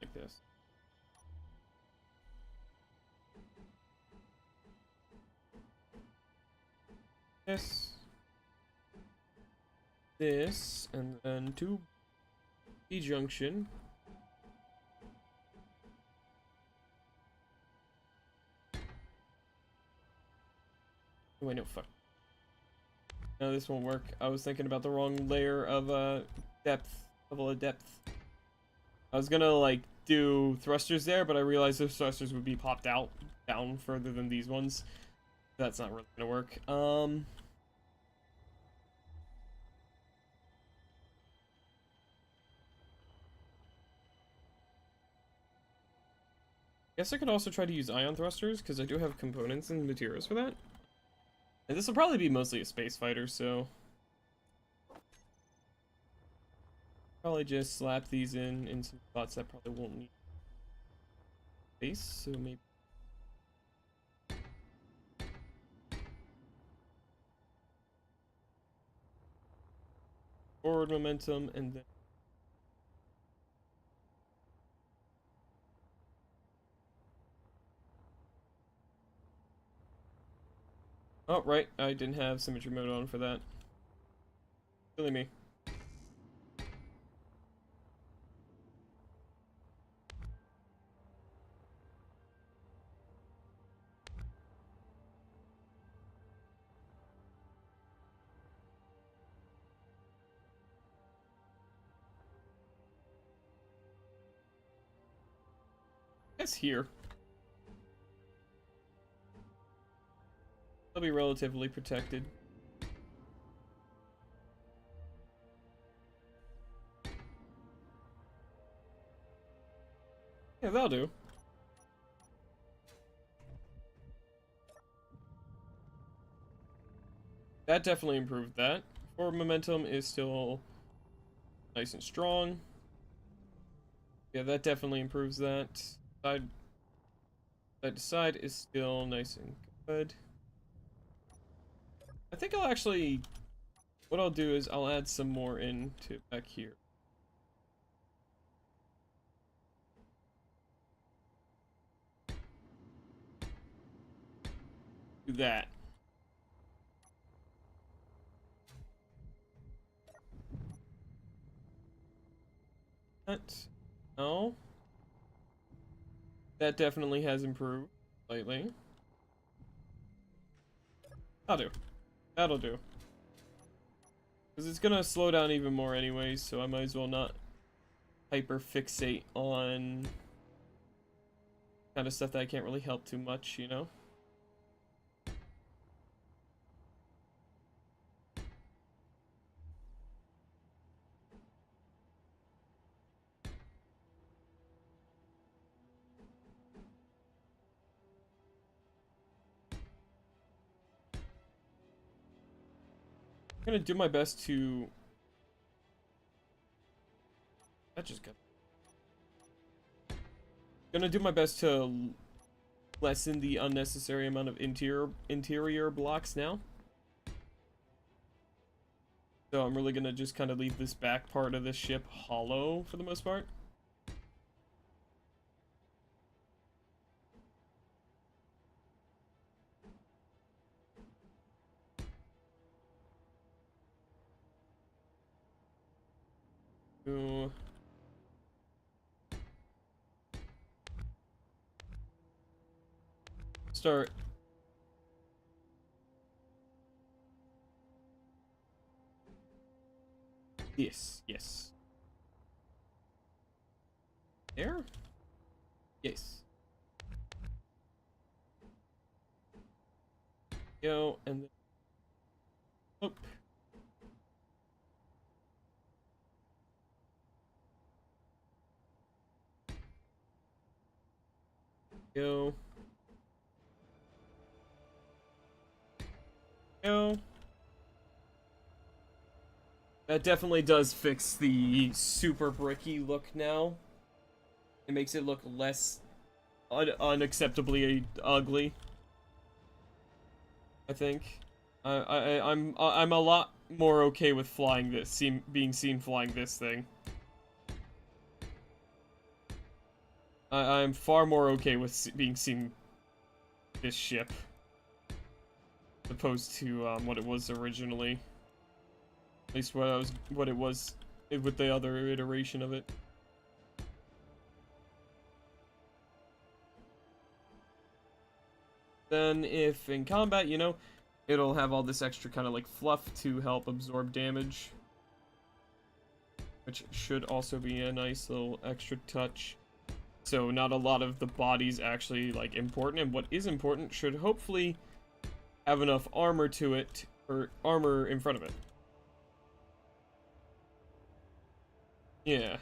Like this. This, and then to B junction. Oh, wait, no, fuck. No, this won't work. I was thinking about the wrong layer of level of depth. I was gonna like do thrusters there, but I realized those thrusters would be popped out down further than these ones. That's not really gonna work. Guess I could also try to use ion thrusters because I do have components and materials for that. And this will probably be mostly a space fighter, so probably just slap these in some spots that probably won't need space. So maybe forward momentum and then. Oh, right, I didn't have symmetry mode on for that. Silly me. Guess here. They'll be relatively protected. Yeah, that'll do. That definitely improved that. Forward momentum is still nice and strong. Yeah, that definitely improves that. Side to side is still nice and good. I think I'll actually, what I'll do is I'll add some more into back here. Do that. No. That definitely has improved slightly. That'll do. That'll do. Because it's gonna slow down even more anyways, so I might as well not hyper fixate on kind of stuff that I can't really help too much, you know? I'm gonna do my best to... That just got... Gonna do my best to lessen the unnecessary amount of interior blocks now. So I'm really gonna just kind of leave this back part of the ship hollow for the most part. Ooh. Start. Yes, yes. There? Yes. Go, and then... Oh. Go. Go. That definitely does fix the super bricky look now. It makes it look less unacceptably ugly, I think. I'm a lot more okay with flying this, being seen flying this thing. I'm far more okay with being seen this ship, as opposed to what it was originally. At least what it was with the other iteration of it. Then if in combat, you know, it'll have all this extra kind of like fluff to help absorb damage, which should also be a nice little extra touch. So not a lot of the body's actually like important, and what is important should hopefully have enough armor to it, or armor in front of it. Yeah.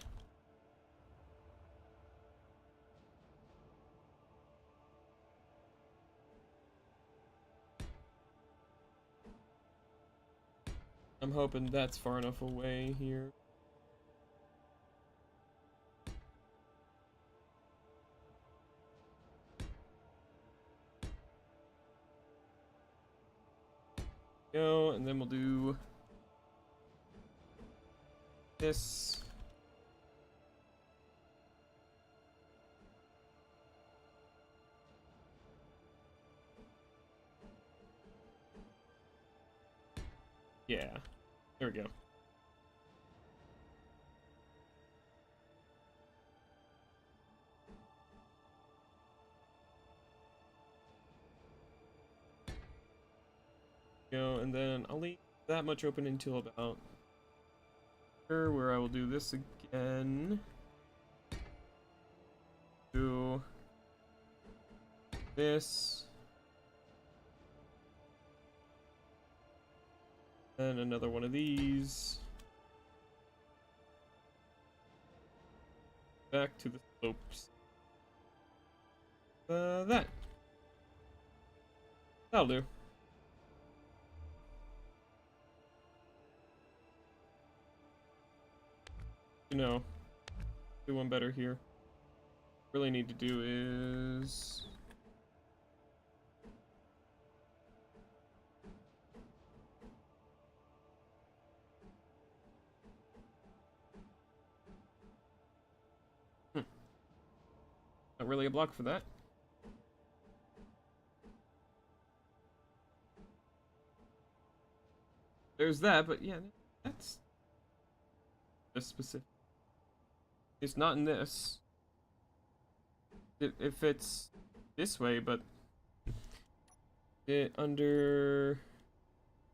I'm hoping that's far enough away here. Go, and then we'll do this. Yeah, there we go. Go, and then I'll leave that much open until about here, where I will do this again. Do this. And another one of these. Back to the slopes. That. That'll do. You know, do one better here. Really need to do is not really a block for that. There's that, but yeah, that's just specific. It's not in this. It fits this way, but it under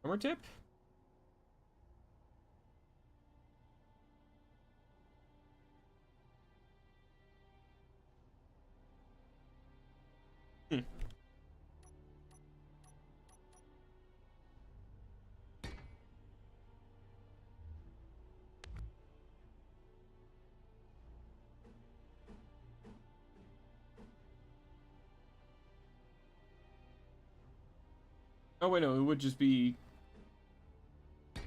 armor tip? Oh wait, no, it would just be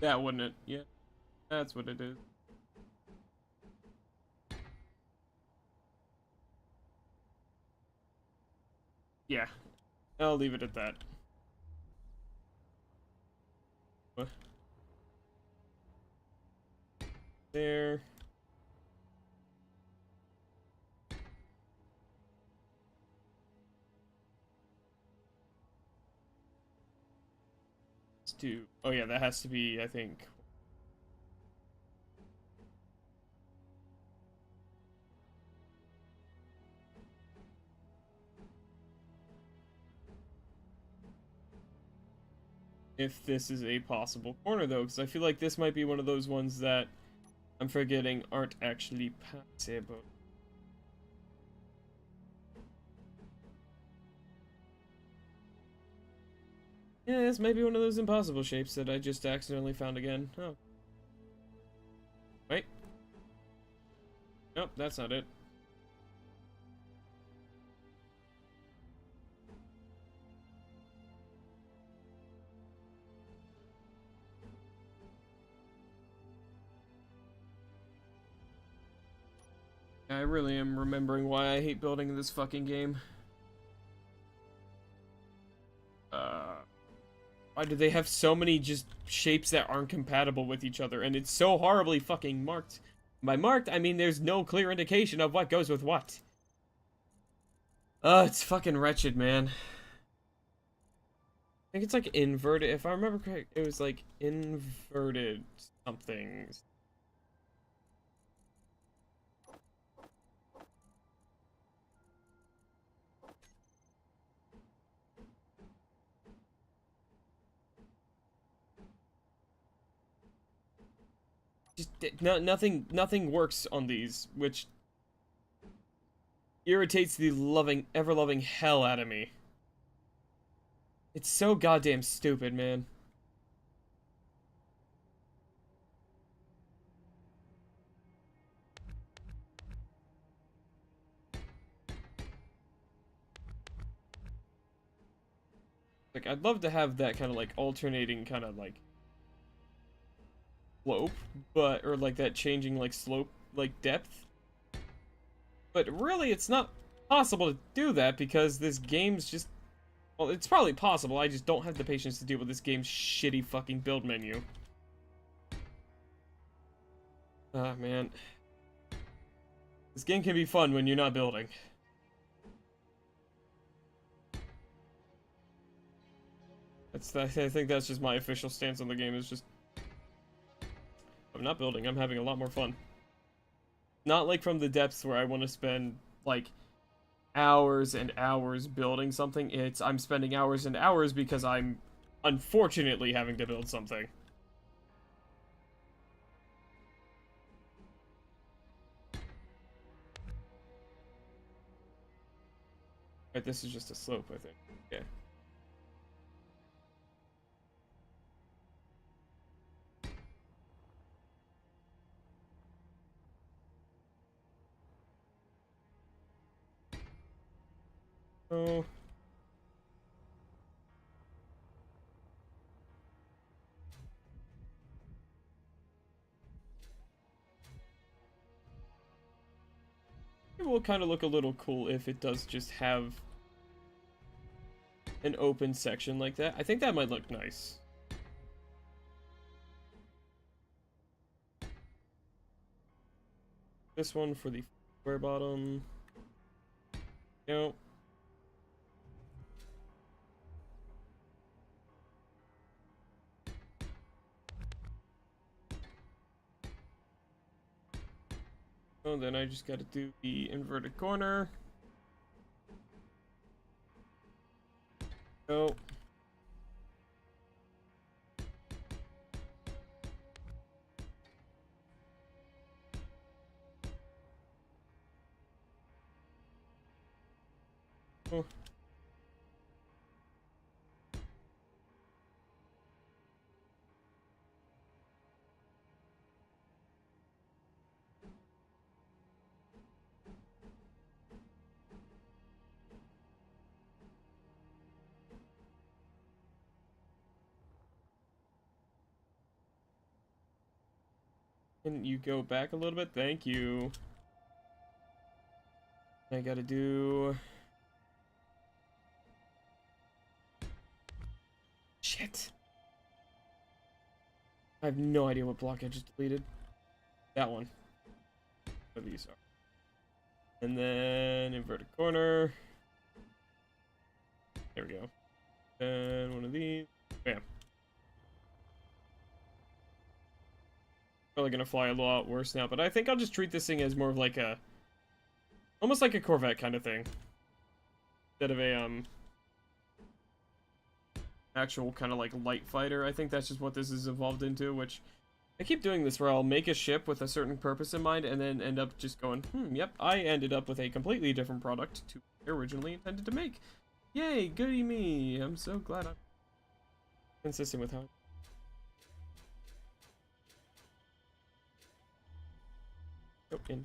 that, wouldn't it? Yeah, that's what it is. Yeah, I'll leave it at that. There. Let's do. Oh yeah, that has to be, I think. If this is a possible corner though, because I feel like this might be one of those ones that I'm forgetting aren't actually passable. Yeah, this might be one of those impossible shapes that I just accidentally found again. Oh. Wait. Nope, that's not it. I really am remembering why I hate building in this fucking game. Why do they have so many just shapes that aren't compatible with each other? And it's so horribly fucking marked. By marked, I mean there's no clear indication of what goes with what. It's fucking wretched, man. I think it's like inverted. If I remember correct, it was like inverted something. Just nothing works on these, which irritates the ever-loving hell out of me. It's so goddamn stupid, man. Like, I'd love to have that kind of like alternating kind of like slope, but or like that changing like slope, like depth. But really, it's not possible to do that because this game's just. Well, it's probably possible. I just don't have the patience to deal with this game's shitty fucking build menu. Ah, man. This game can be fun when you're not building. I think that's just my official stance on the game. Is just I'm not building. I'm having a lot more fun. Not like from the depths where I want to spend like hours and hours building something. It's I'm spending hours and hours because I'm unfortunately having to build something. Right, this is just a slope, I think. Yeah. Oh. It will kind of look a little cool if it does just have an open section like that. I think that might look nice. This one for the square bottom. No. Oh, then I just gotta do the inverted corner. No. Oh. Can you go back a little bit? Thank you. I gotta do... Shit. I have no idea what block I just deleted. That one. What these are. And then inverted corner. There we go. And one of these. Bam. Probably gonna fly a lot worse now, but I think I'll just treat this thing as more of like a... almost like a Corvette kind of thing. Instead of a, actual kind of like light fighter. I think that's just what this has evolved into, which... I keep doing this where I'll make a ship with a certain purpose in mind and then end up just going, yep, I ended up with a completely different product to what I originally intended to make. Yay, goody me. I'm so glad I'm consistent with how... Oh, in.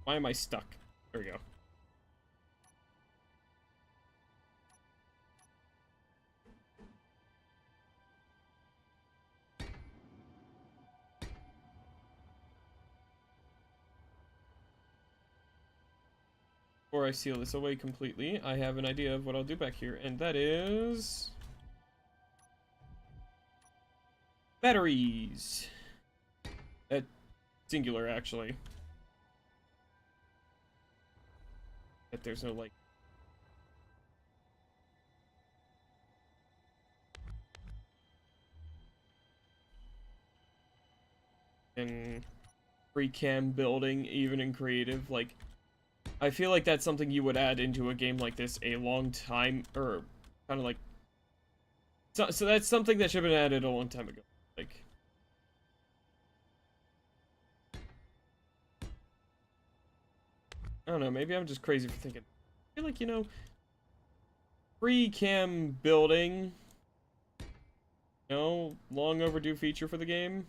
Why am I stuck? There we go. Before I seal this away completely, I have an idea of what I'll do back here, and that is... batteries! Singular, actually. But there's no, like... in free cam building, even in creative, like... I feel like that's something you would add into a game like this a long time, or kind of like... So that's something that should have been added a long time ago. Like... I don't know, maybe I'm just crazy for thinking. I feel like, you know, free cam building, you know, long overdue feature for the game.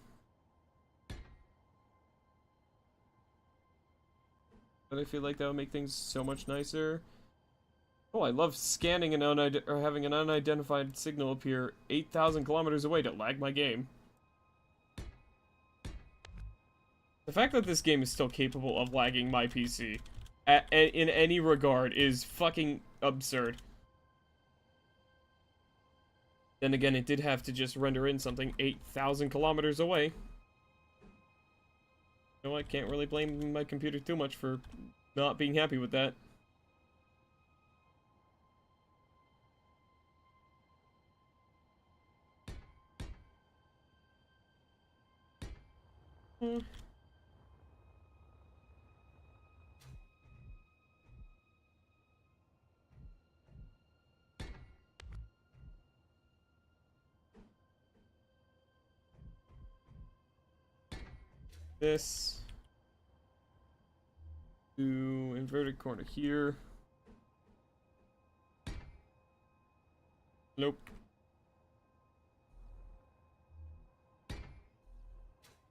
But I feel like that would make things so much nicer. Oh, I love scanning an or having an unidentified signal appear 8,000 kilometers away to lag my game. The fact that this game is still capable of lagging my PC in any regard is fucking absurd. Then again, it did have to just render in something 8,000 kilometers away. You know, I can't really blame my computer too much for not being happy with that. This. Do inverted corner here. Nope.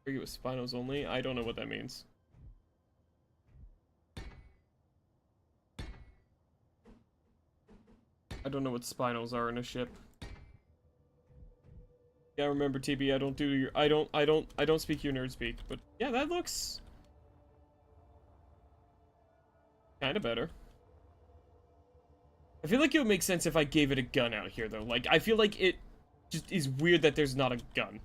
It was spinals only. I don't know what that means. I don't know what spinals are in a ship. Yeah, remember TB, I don't do your I don't speak your nerd speak, but yeah, that looks kind of better. I feel like it would make sense if I gave it a gun out here though. Like I feel like it just is weird that there's not a gun.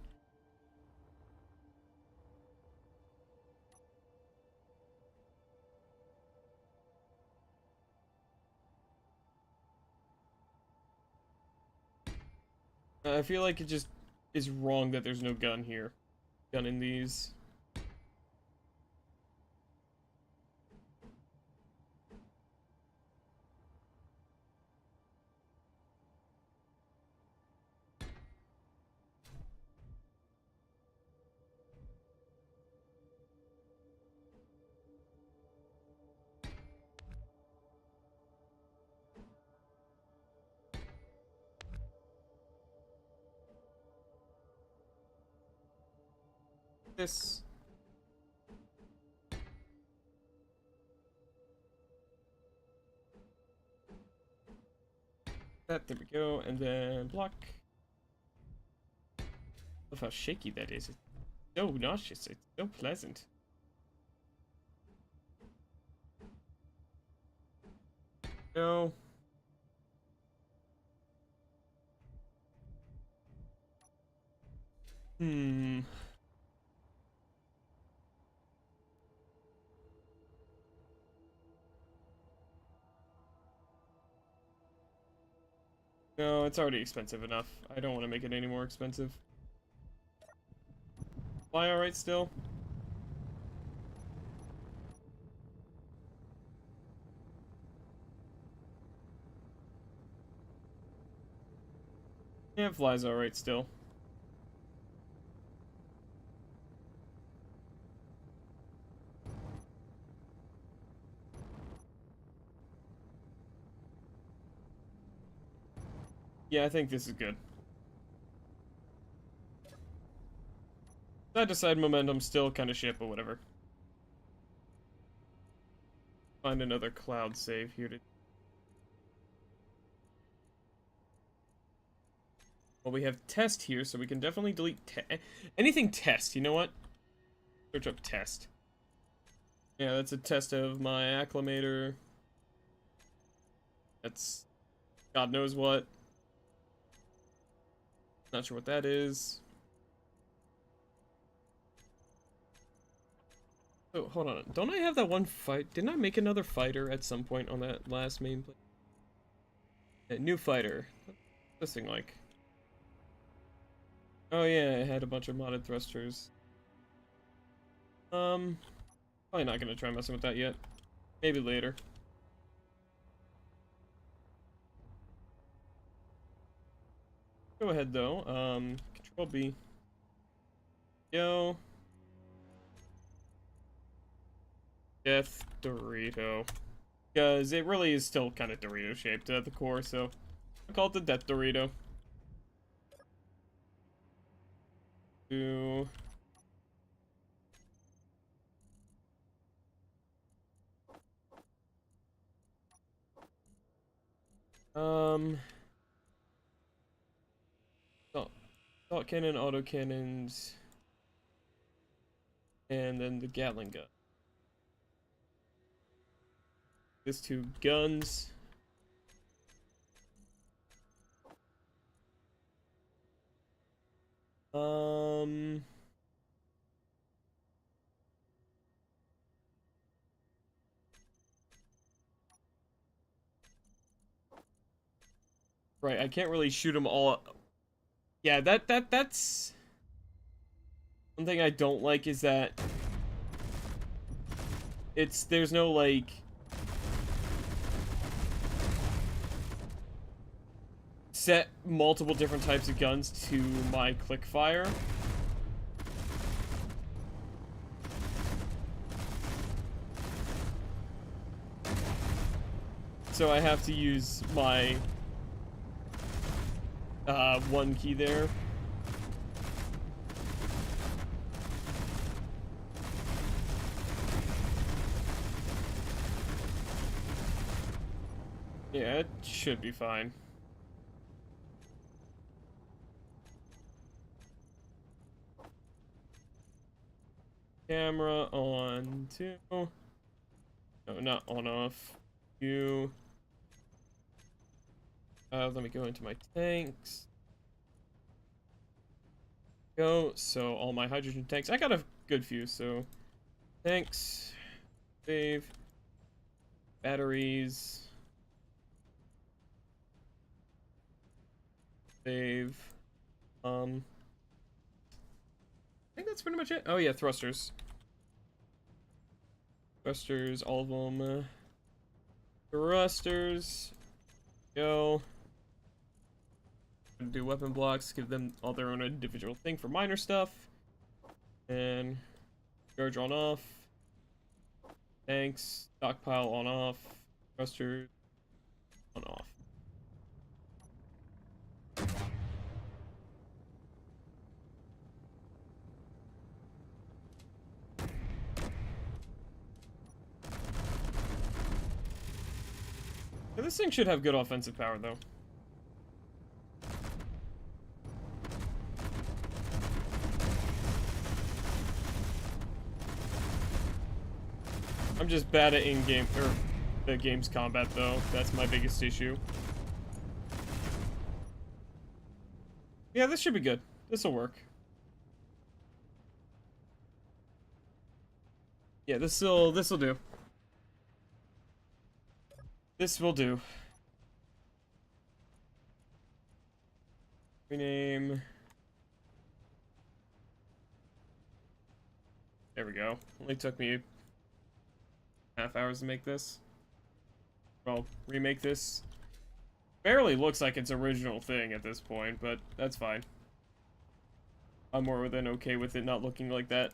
I feel like it just is wrong that there's no gun here. Gun in these. This. That, there we go, and then block. Love how shaky that is. so nauseous. It's so pleasant. No. Hmm. No, it's already expensive enough. I don't want to make it any more expensive. Fly alright still? Yeah, fly's alright still. Yeah, I think this is good. Side to side momentum still kind of shit, but whatever. Find another cloud save here to. Well, we have test here, so we can definitely delete anything test. You know what? Search up test. Yeah, that's a test of my acclimator. That's God knows what. Not sure what that is. Oh, hold on. Don't I have that one fight? Didn't I make another fighter at some point on that last main play? A new fighter. What's this thing like? Oh yeah, it had a bunch of modded thrusters. Probably not gonna try messing with that yet. Maybe later. Go ahead though. Control B. Yo. Death Dorito. Because it really is still kind of Dorito shaped at the core, so I call it the Death Dorito. Do Assault cannon, auto cannons, and then the Gatling gun. These two guns. Right, I can't really shoot them all. Yeah, that's one thing I don't like is that there's no like set multiple different types of guns to my click fire. So I have to use my one key there. Yeah, it should be fine. Camera on two. No, not on off. You. Let me go into my tanks. Go. So all my hydrogen tanks. I got a good few. So tanks. Save. Batteries. Save. I think that's pretty much it. Oh yeah, thrusters. Thrusters, all of them. Thrusters. Go. Do weapon blocks, give them all their own individual thing for minor stuff. And charge on off. Tanks, stockpile on off. Thrusters on off. Yeah, this thing should have good offensive power though. just bad at in-game, or the game's combat, though. That's my biggest issue. Yeah, this should be good. This'll work. Yeah, this'll do. This will do. Rename. There we go. Only took me half hours to make this. Well, remake this. Barely looks like its original thing at this point, but that's fine. I'm more than okay with it not looking like that.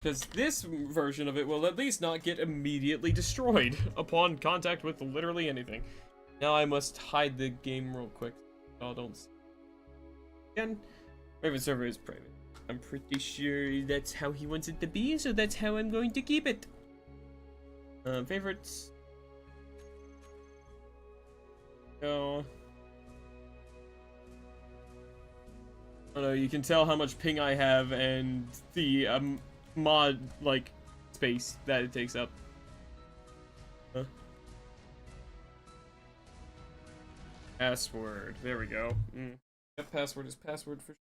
Because this version of it will at least not get immediately destroyed upon contact with literally anything. Now I must hide the game real quick. Oh, don't. Again, Raven server is private. I'm pretty sure that's how he wants it to be, so that's how I'm going to keep it. Favorites. Go. I don't know, you can tell how much ping I have and the mod, like, space that it takes up. Password. There we go. That password is password for sure.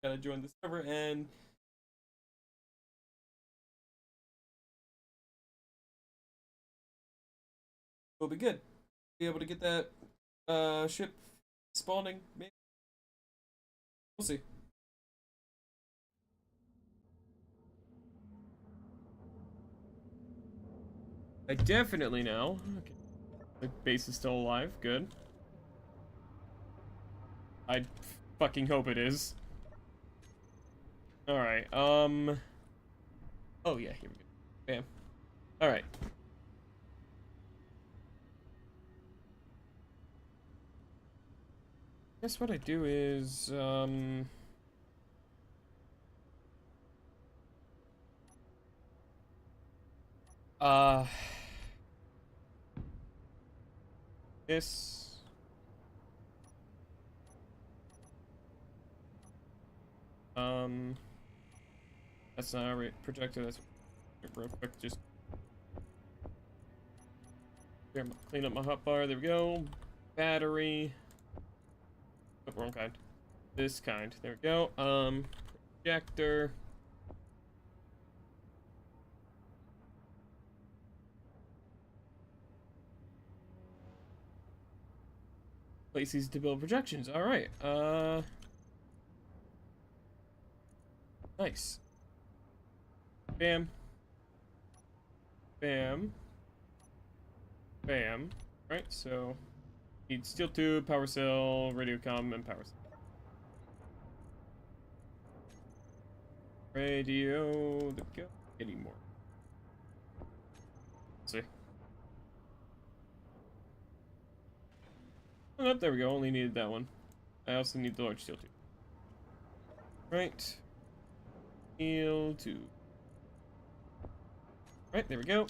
Gotta join the server and we'll be good. Be able to get that ship spawning. Maybe. We'll see. I definitely know. Okay. The base is still alive. Good. I fucking hope it is. Alright, oh yeah, here we go. Bam. Alright. Guess what I do is, this. That's not a projector, that's real quick, just clean up my hotbar, there we go. Battery. Oh, wrong kind. This kind, there we go. Projector. Place these to build projections, alright, nice. Bam. Bam. Bam. Right, so need steel tube, power cell, radio comm, and power cell. Radio, there we go. Any more? Let's see. Oh, there we go. Only needed that one. I also need the large steel tube. Right. Steel tube. Right, there we go.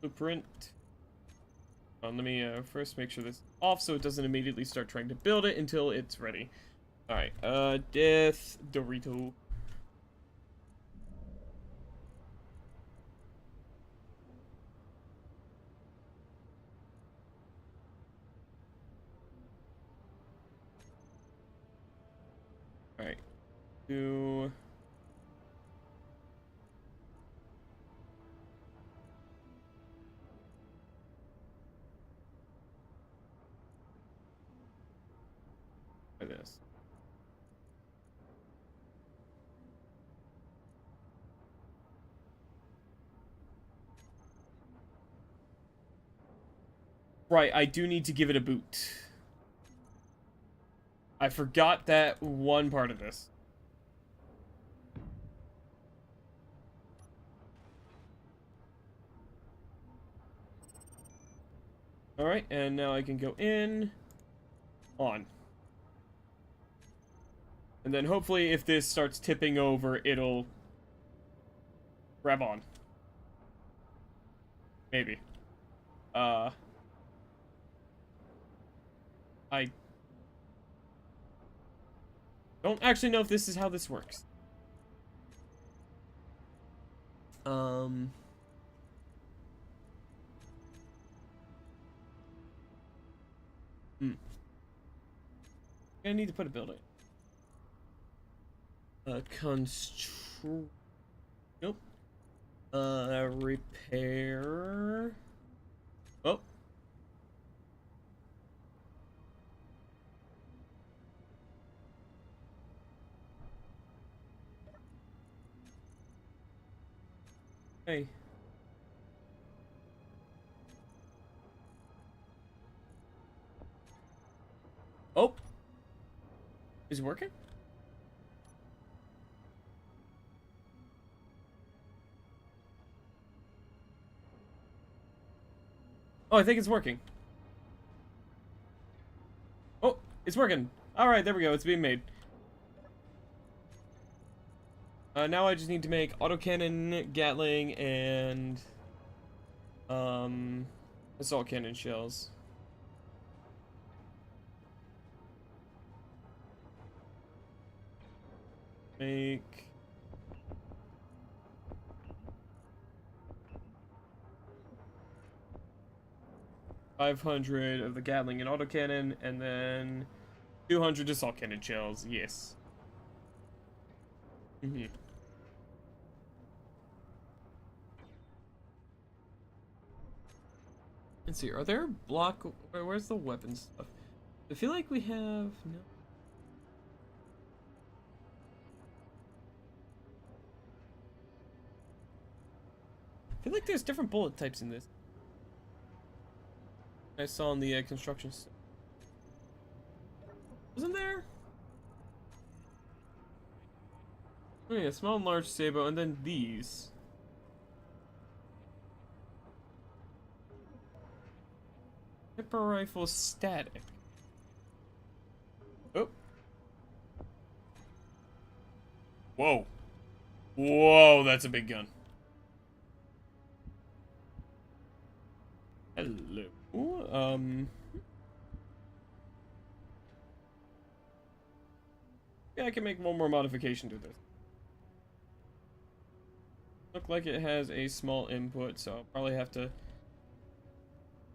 Blueprint. Let me first make sure this is off so it doesn't immediately start trying to build it until it's ready. Alright, Death Dorito. Alright. Do... this. Right, I do need to give it a boot. I forgot that one part of this. Alright, and now I can go in, on. And then hopefully if this starts tipping over, it'll grab on. Maybe. I don't actually know if this is how this works. I need to put a building. Nope. Repair. Oh. Hey. Oh. Is it working? Oh, I think it's working. Oh, it's working. Alright, there we go. It's being made. Now I just need to make autocannon, Gatling, and assault cannon shells. Make 500 of the Gatling and autocannon, and then 200 assault cannon shells. Yes. Let's see. Are there block? Where's the weapon stuff? I feel like we have no. I feel like there's different bullet types in this. I saw in the construction stuff. Wasn't there? Oh yeah, small and large sabot, and then these. Pepper rifle static. Oh. Whoa. Whoa, that's a big gun. Hello. Yeah, I can make one more modification to this. Look like it has a small input, so I'll probably have to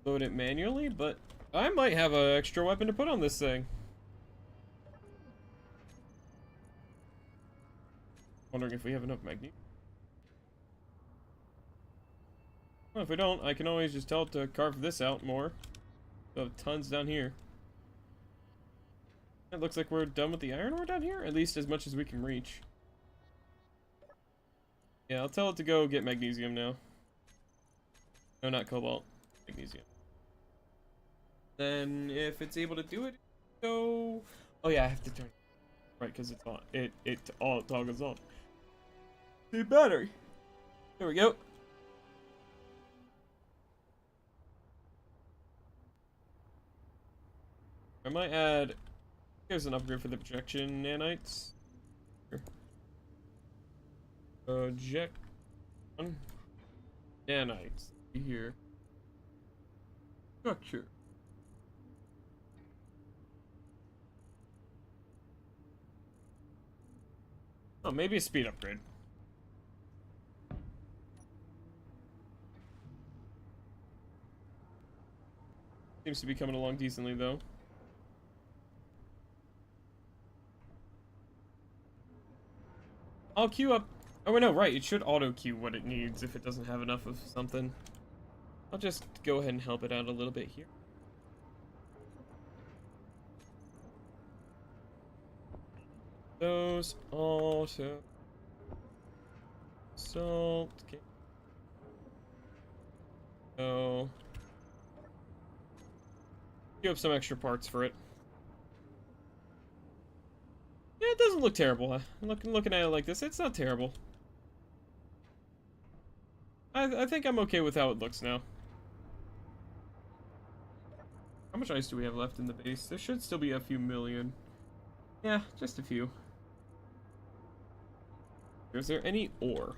load it manually, but I might have an extra weapon to put on this thing. Wondering if we have enough magnesium. Well, if we don't, I can always just tell it to carve this out more. We have tons down here. It looks like we're done with the iron ore down here, at least as much as we can reach. Yeah, I'll tell it to go get magnesium now. No, not cobalt. Magnesium. Then, if it's able to do it, go. Oh yeah, I have to turn. Right, because it's on. It all toggles on. The battery. There we go. I might add. Here's an upgrade for the projection nanites. Here. Project nanites here. Structure. Oh, maybe a speed upgrade. Seems to be coming along decently though. I'll queue up. Oh, no, right. It should auto queue what it needs if it doesn't have enough of something. I'll just go ahead and help it out a little bit here. Those auto. Salt. Okay. Oh. Queue up some extra parts for it. Yeah, it doesn't look terrible. Huh? Looking at it like this, it's not terrible. I think I'm okay with how it looks now. How much ice do we have left in the base? There should still be a few million. Yeah, just a few. Is there any ore?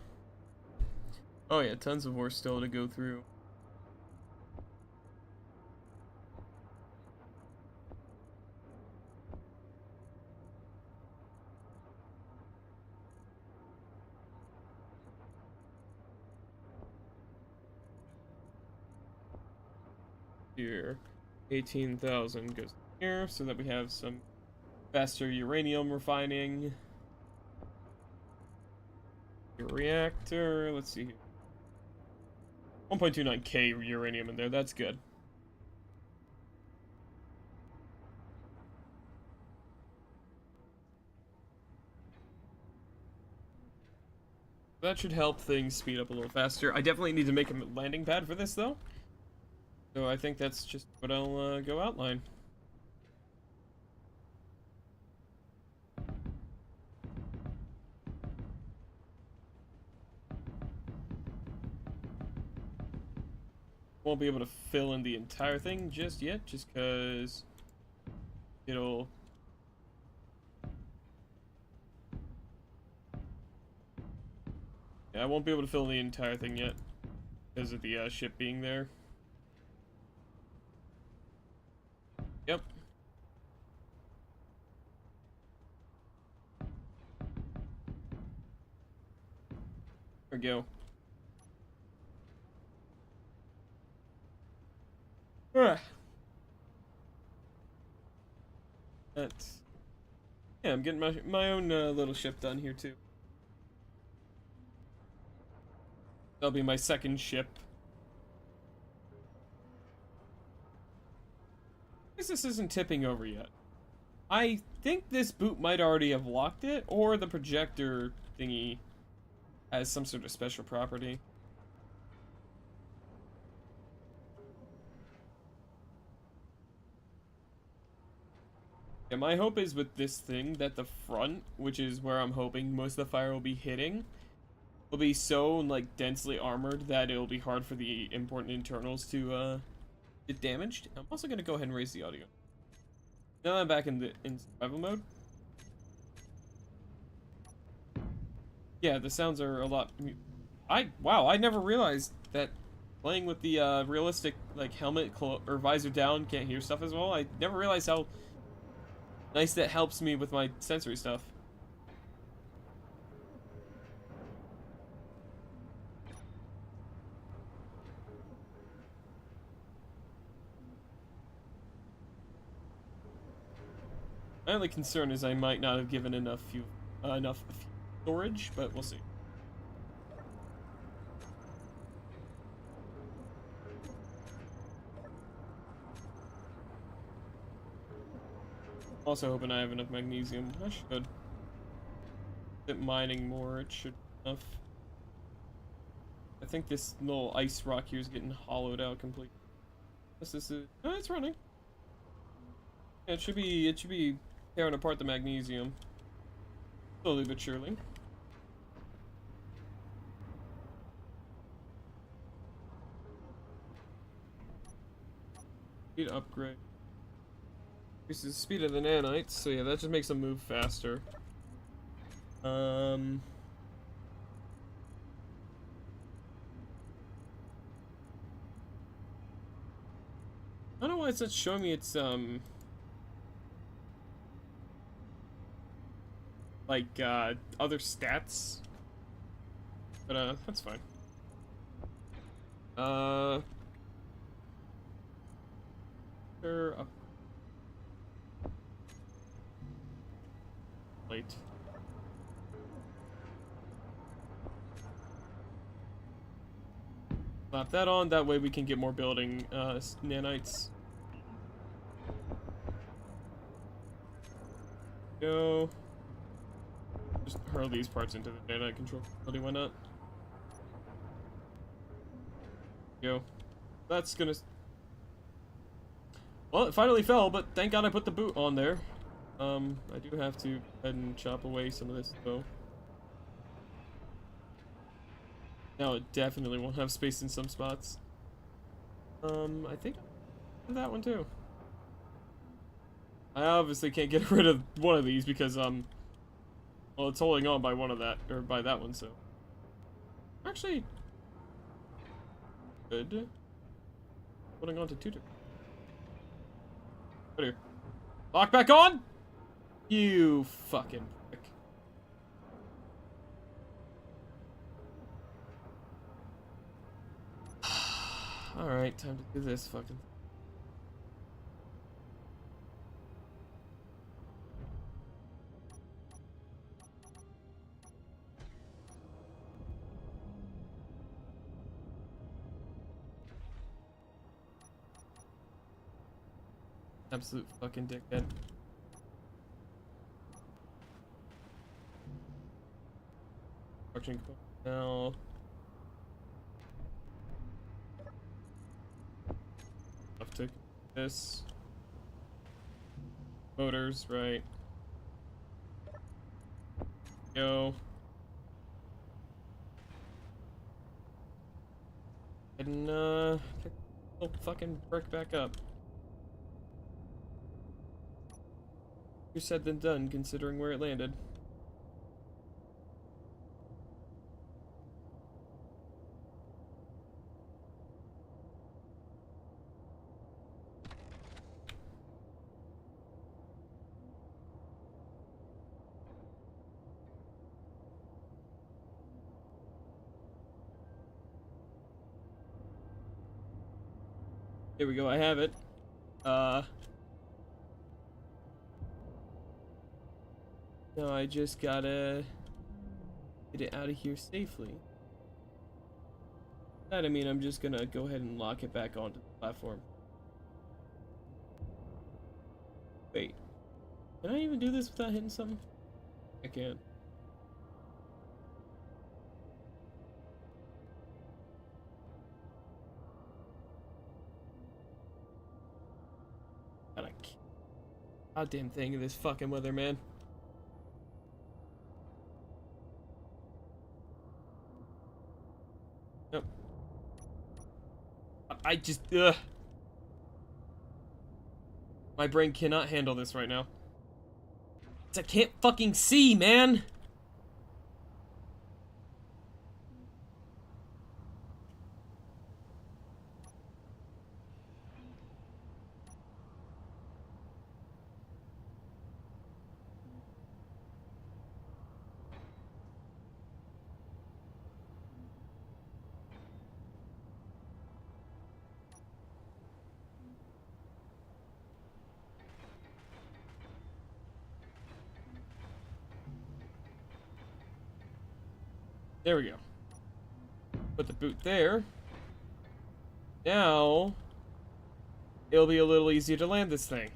Oh yeah, tons of ore still to go through. Here, 18,000 goes here, so that we have some faster uranium refining. Reactor, let's see here. 1.29k uranium in there, that's good. That should help things speed up a little faster. I definitely need to make a landing pad for this, though. So I think that's just what I'll go outline. Won't be able to fill in the entire thing just yet, just because it'll... Yeah, I won't be able to fill in the entire thing yet because of the ship being there. Yep. There we go. That's... Yeah, I'm getting my own little ship done here too. That'll be my second ship. I guess this isn't tipping over yet. I think this boot might already have locked it, or the projector thingy has some sort of special property. Yeah, my hope is with this thing that the front, which is where I'm hoping most of the fire will be hitting, will be so like densely armored that it'll be hard for the important internals to get damaged. I'm also gonna go ahead and raise the audio. Now that I'm back in survival mode. Yeah, the sounds are a lot. Wow, I never realized that playing with the realistic like helmet or visor down can't hear stuff as well. I never realized how nice that helps me with my sensory stuff. My only concern is I might not have given enough storage, but we'll see. Also hoping I have enough magnesium. I should. Bit mining more, it should be enough. I think this little ice rock here is getting hollowed out completely. This is oh, it's running. Yeah, it should be tearing apart the magnesium. Slowly but surely. Speed upgrade. Increases the speed of the nanites, so yeah, that just makes them move faster. I don't know why it's not showing me its like other stats, but that's fine. They're up. Late. Slap that on, that way we can get more building nanites. Go. Just hurl these parts into the nanite control facility, why not? Go. That's gonna... Well, it finally fell, but thank God I put the boot on there. I do have to go ahead and chop away some of this, though. Now it definitely won't have space in some spots. I think that one too. I obviously can't get rid of one of these because, well, it's holding on by one of that, or by that one, so. Actually, good. Holding on to two. Right here. Lock back on! You fucking prick. Alright, time to do this fucking. Absolute fucking dickhead. Functioning now. Have to this. Motors, right. Go. And pick the little fucking brick back up. Easier said than done, considering where it landed. Here we go, I have it. No, I just gotta get it out of here safely. That, I mean, I'm just gonna go ahead and lock it back onto the platform. Wait. Can I even do this without hitting something? I can't. God, I can't. Goddamn thing in this fucking weather, man. Nope. I just, ugh. My brain cannot handle this right now. I can't fucking see, man! There we go. Put the boot there. Now, it'll be a little easier to land this thing.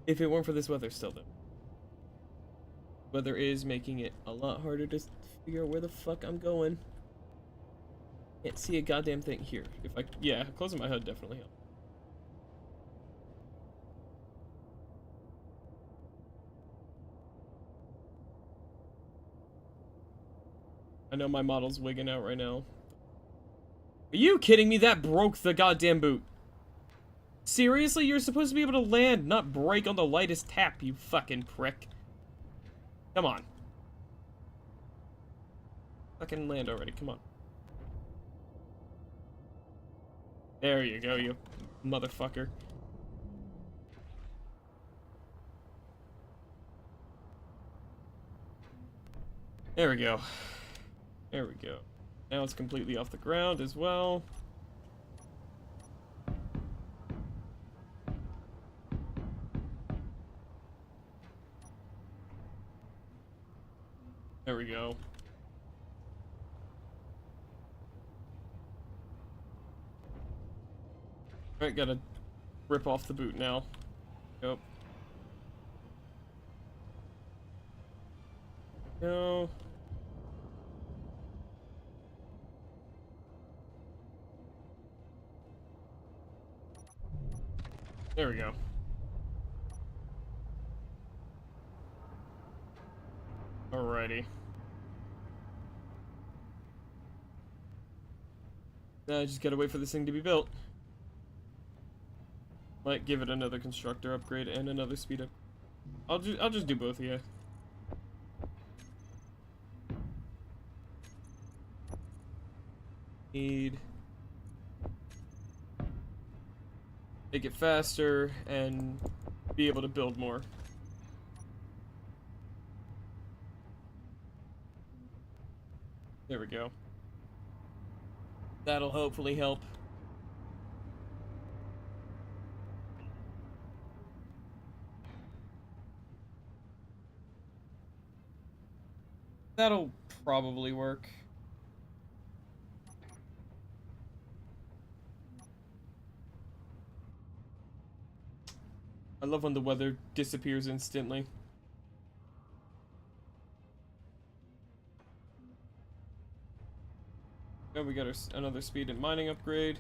If it weren't for this weather still, though. Weather is making it a lot harder to figure out where the fuck I'm going. Can't see a goddamn thing here. If I, yeah, closing my HUD definitely helps. I know my model's wigging out right now. Are you kidding me? That broke the goddamn boot. Seriously? You're supposed to be able to land, not break on the lightest tap, you fucking prick. Come on. Fucking land already, come on. There you go, you motherfucker. There we go. There we go. Now it's completely off the ground as well. There we go. Alright, gotta rip off the boot now. Yep. No. There we go. Alrighty. I just gotta wait for this thing to be built. Might give it another constructor upgrade and another speed up. I'll just do both, yeah. Need make it faster and be able to build more. There we go. That'll hopefully help. That'll probably work. I love when the weather disappears instantly. Oh, we got another speed and mining upgrade.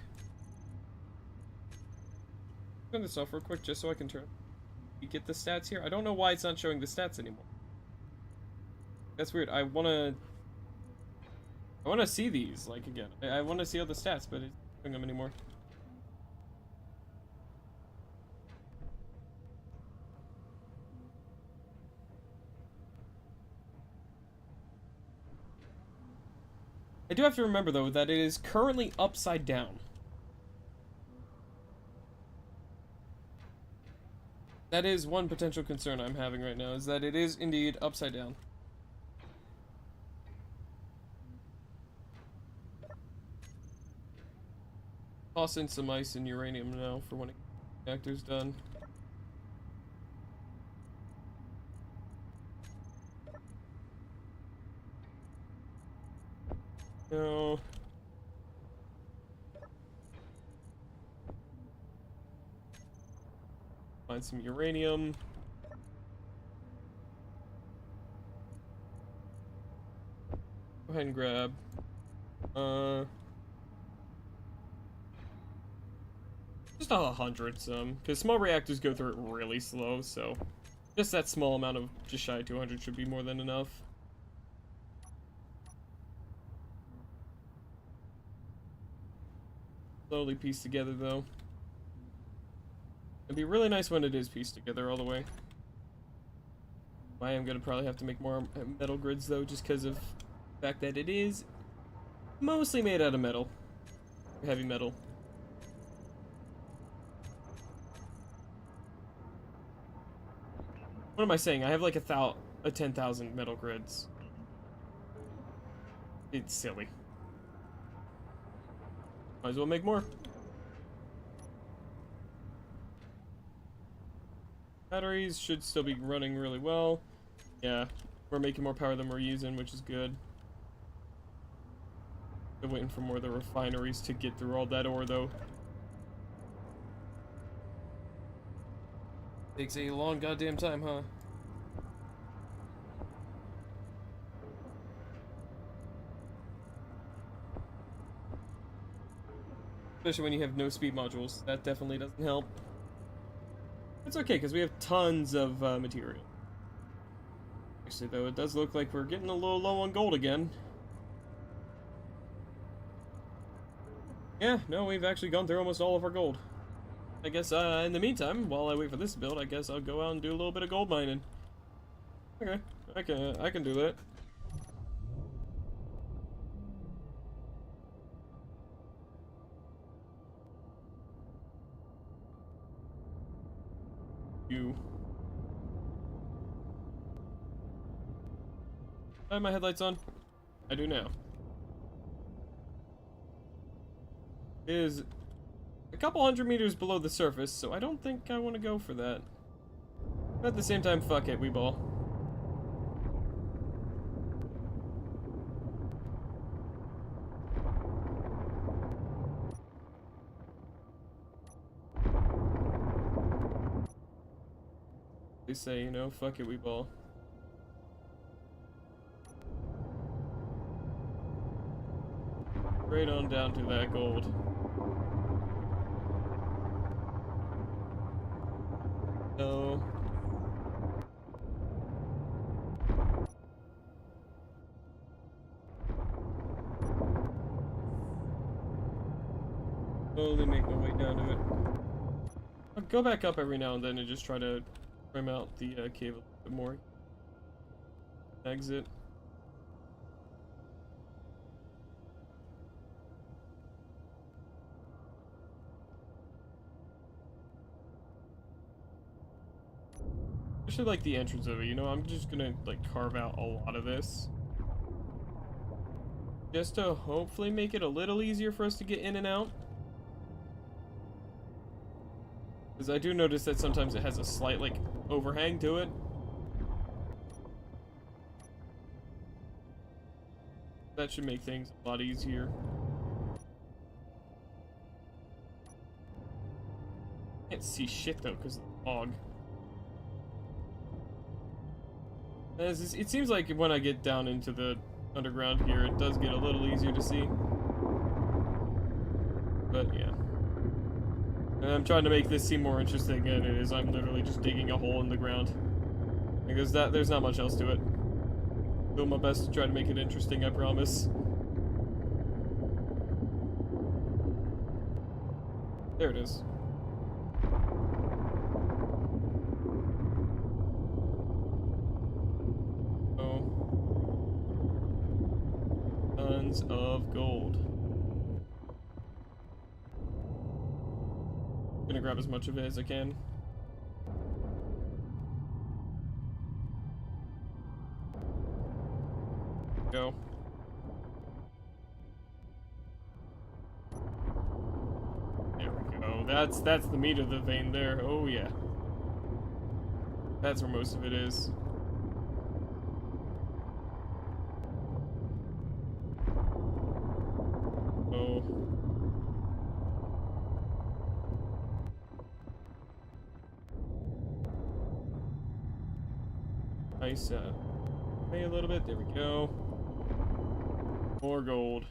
Turn this off real quick just so I can get the stats here. I don't know why it's not showing the stats anymore. That's weird. I wanna see these like again. I wanna see all the stats, but it's not showing them anymore. I do have to remember, though, that it is currently upside down. That is one potential concern I'm having right now, is that it is indeed upside down. Toss in some ice and uranium now for when the reactor's done. No. Find some uranium. Go ahead and grab. Just 100 some, because small reactors go through it really slow, so just that small amount of just shy of 200 should be more than enough. Slowly pieced together, though. It'd be really nice when it is pieced together all the way. I am gonna probably have to make more metal grids, though, just because of the fact that it is mostly made out of metal. Heavy metal. What am I saying? I have like 10,000 metal grids. It's silly. Might as well make more. Batteries should still be running really well. Yeah, we're making more power than we're using, which is good. Still waiting for more of the refineries to get through all that ore, though. Takes a long goddamn time, huh? Especially when you have no speed modules. That definitely doesn't help. It's okay, because we have tons of material. Actually, though, it does look like we're getting a little low on gold again. Yeah, no, we've actually gone through almost all of our gold. I guess, in the meantime, while I wait for this build, I guess I'll go out and do a little bit of gold mining. Okay, I can do that. You. I have my headlights on. I do now. It is a couple hundred meters below the surface, so I don't think I want to go for that. But at the same time, fuck it, we ball. They say, you know, fuck it, we ball. Straight on down to that gold. No. slowly make my way down to it. I'll go back up every now and then and just try to trim out the cave a little bit more. Exit. Especially like the entrance of it, you know, I'm just gonna like carve out a lot of this. Just to hopefully make it a little easier for us to get in and out. Because I do notice that sometimes it has a slight like overhang to it. That should make things a lot easier. Can't see shit though because of the fog. It seems like when I get down into the underground here, it does get a little easier to see. But yeah. And I'm trying to make this seem more interesting than it is. I'm literally just digging a hole in the ground. Because there's not much else to it. Do my best to try to make it interesting, I promise. There it is. Tons of gold. I'm gonna grab as much of it as I can. Go. There we go. That's the meat of the vein there. Oh yeah. That's where most of it is. Oh. Nice, maybe a little bit. There we go. More gold.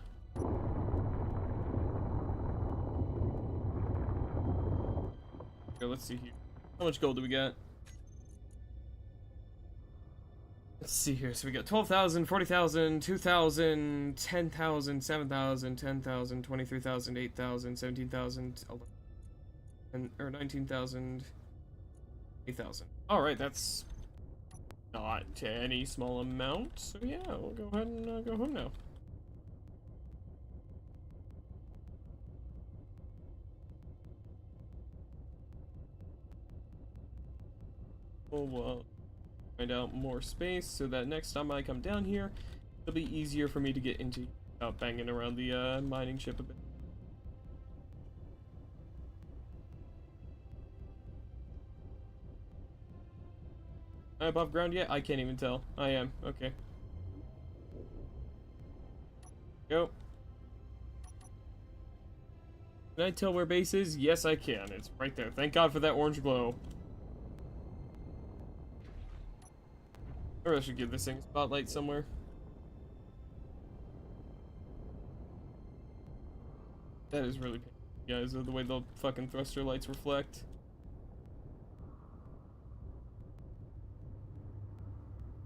Okay, let's see here. How much gold do we got? Let's see here. So we got 12,000, 40,000, 2,000, 10,000, 7,000, 10,000, 23,000, 8,000, 17,000, 11, or 19,000, 8,000. All right, that's not any small amount. So yeah, we'll go ahead and go home now. We'll find out more space so that next time I come down here, it'll be easier for me to get into without banging around the mining ship a bit. Am I above ground yet? I can't even tell. I am. Okay. Go. Can I tell where base is? Yes, I can. It's right there. Thank God for that orange glow. Or I should give this thing a spotlight somewhere. That is really painful, guys, the way the fucking thruster lights reflect.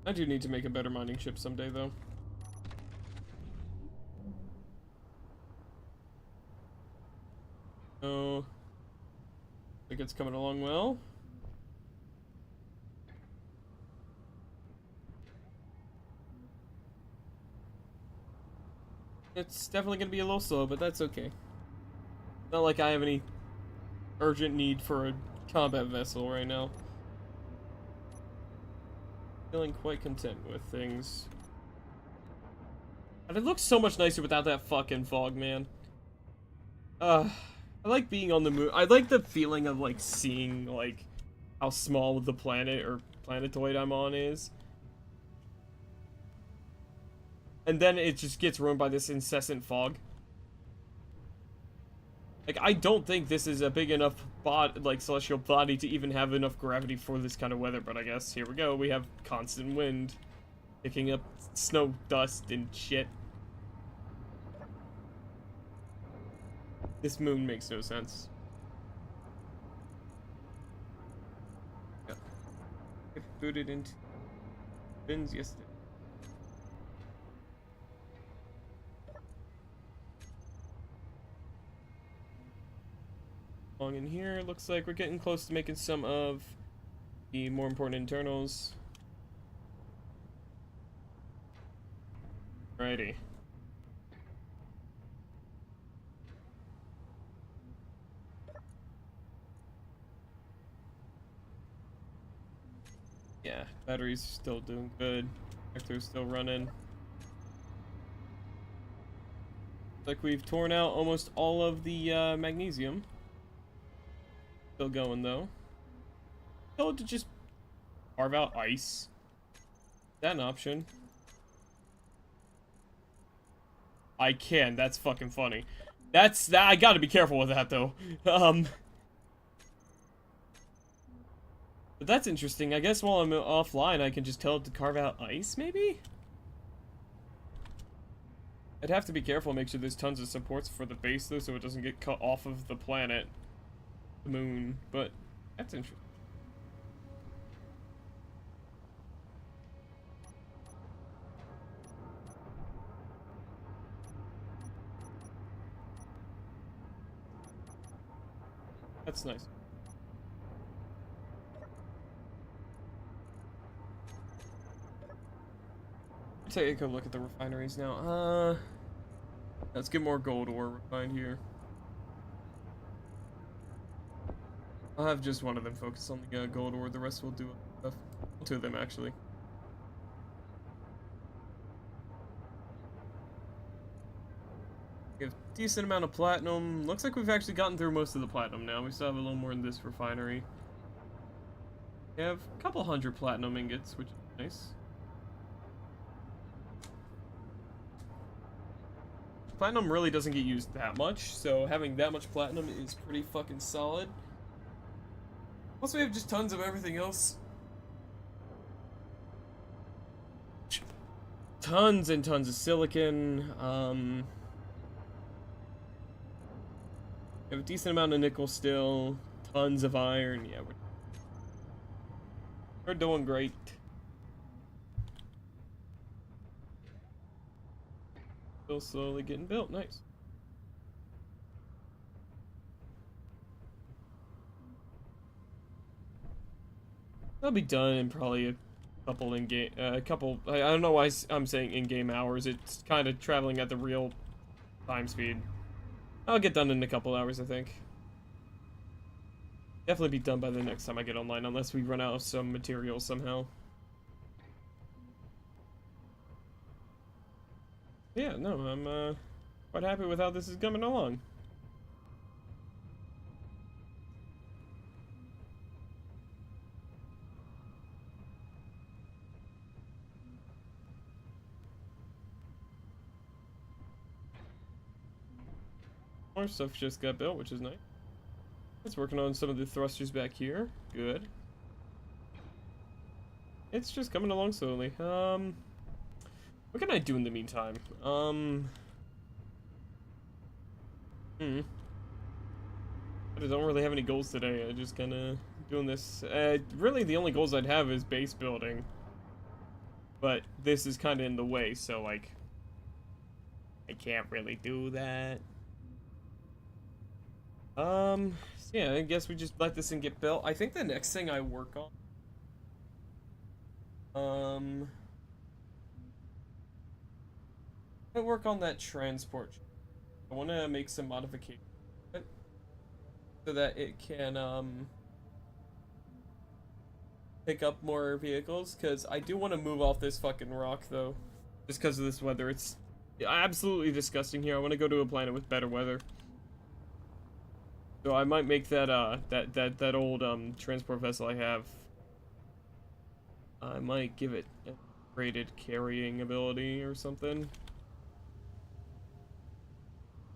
I do need to make a better mining ship someday, though. Oh, I think it's coming along well. It's definitely gonna be a little slow, but that's okay. Not like I have any urgent need for a combat vessel right now. Feeling quite content with things. And it looks so much nicer without that fucking fog, man. I like being on the moon. I like the feeling of like seeing like how small the planet or planetoid I'm on is. And then it just gets ruined by this incessant fog. Like, I don't think this is a big enough celestial body to even have enough gravity for this kind of weather, but I guess here we go. We have constant wind picking up snow dust and shit. This moon makes no sense. Yeah. Get booted into bins yesterday. along in here. Looks like we're getting close to making some of the more important internals. Alrighty. Yeah, battery's still doing good. Reactor's still running. Like we've torn out almost all of the magnesium. Still going though. Told to just carve out ice. Is that an option? I can. That's fucking funny. That's that. I gotta be careful with that though. But that's interesting. I guess while I'm offline, I can just tell it to carve out ice, maybe? I'd have to be careful, make sure there's tons of supports for the base though, so it doesn't get cut off of the planet, the moon. But that's interesting. That's nice. Take a look at the refineries now. Let's get more gold ore refined here. I'll have just one of them focus on the gold ore. The rest will do stuff. Two of them actually. We have a decent amount of platinum. Looks like we've actually gotten through most of the platinum now. We still have a little more in this refinery. We have a couple hundred platinum ingots, which is nice. Platinum really doesn't get used that much, so having that much platinum is pretty fucking solid. Plus we have just tons of everything else. Tons and tons of silicon. We have a decent amount of nickel still. Tons of iron. Yeah, we're doing great. Still slowly getting built. Nice. That'll be done in probably a couple in-game, I don't know why I'm saying in-game hours. It's kind of traveling at the real time speed. I'll get done in a couple hours, I think. Definitely be done by the next time I get online, unless we run out of some materials somehow. Yeah, no, I'm quite happy with how this is coming along. More stuff just got built, which is nice. It's working on some of the thrusters back here. Good. It's just coming along slowly. What can I do in the meantime? I don't really have any goals today. I'm just kinda doing this. Really the only goals I'd have is base building. But this is kinda in the way, so like I can't really do that. So yeah, I guess we just let this thing get built. I think the next thing I work on I work on that transport. I want to make some modifications so that it can pick up more vehicles, because I do want to move off this fucking rock though, just because of this weather. It's absolutely disgusting here. I want to go to a planet with better weather. So I might make that that old transport vessel I have. I might give it a rated carrying ability or something.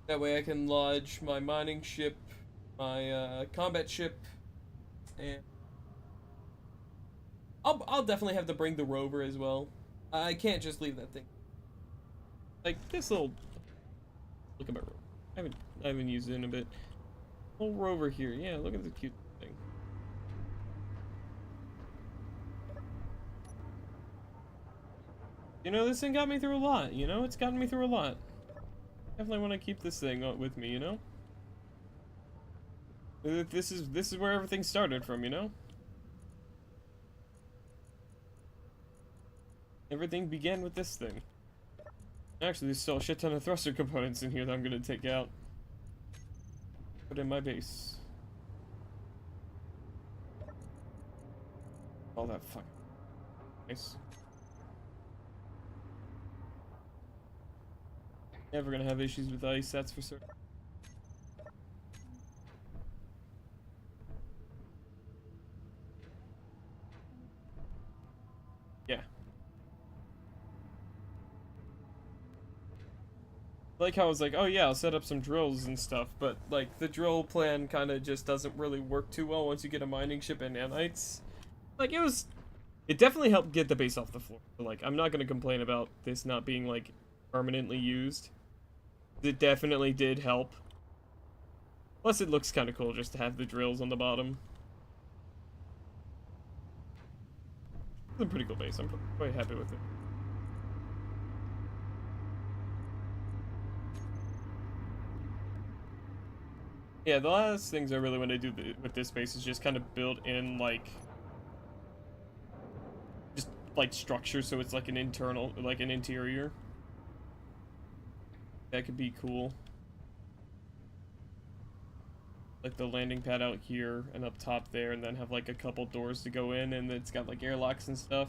That way I can lodge my mining ship, my combat ship, and I'll definitely have to bring the rover as well. I can't just leave that thing. Like this little, look at my rover. I haven't used it in a bit. Little rover here. Yeah, look at the cute thing. You know, this thing got me through a lot. You know, it's gotten me through a lot. Definitely want to keep this thing with me, you know? This is where everything started from, you know? Everything began with this thing. Actually, there's still a shit ton of thruster components in here that I'm gonna take out. Put in my base. All that fuck. Nice. Never gonna have issues with ice, that's for certain. Yeah. Like how I was like, oh yeah, I'll set up some drills and stuff, but like the drill plan kind of just doesn't really work too well once you get a mining ship and nanites. Like it definitely helped get the base off the floor. So, like I'm not gonna complain about this not being like permanently used. It definitely did help. Plus it looks kind of cool just to have the drills on the bottom. It's a pretty cool base. I'm quite happy with it. Yeah, the last things I really want to do with this base is just kind of build in like just like structure so it's like an internal, like an interior. That could be cool. Like the landing pad out here and up top there, and then have like a couple doors to go in, and it's got like airlocks and stuff.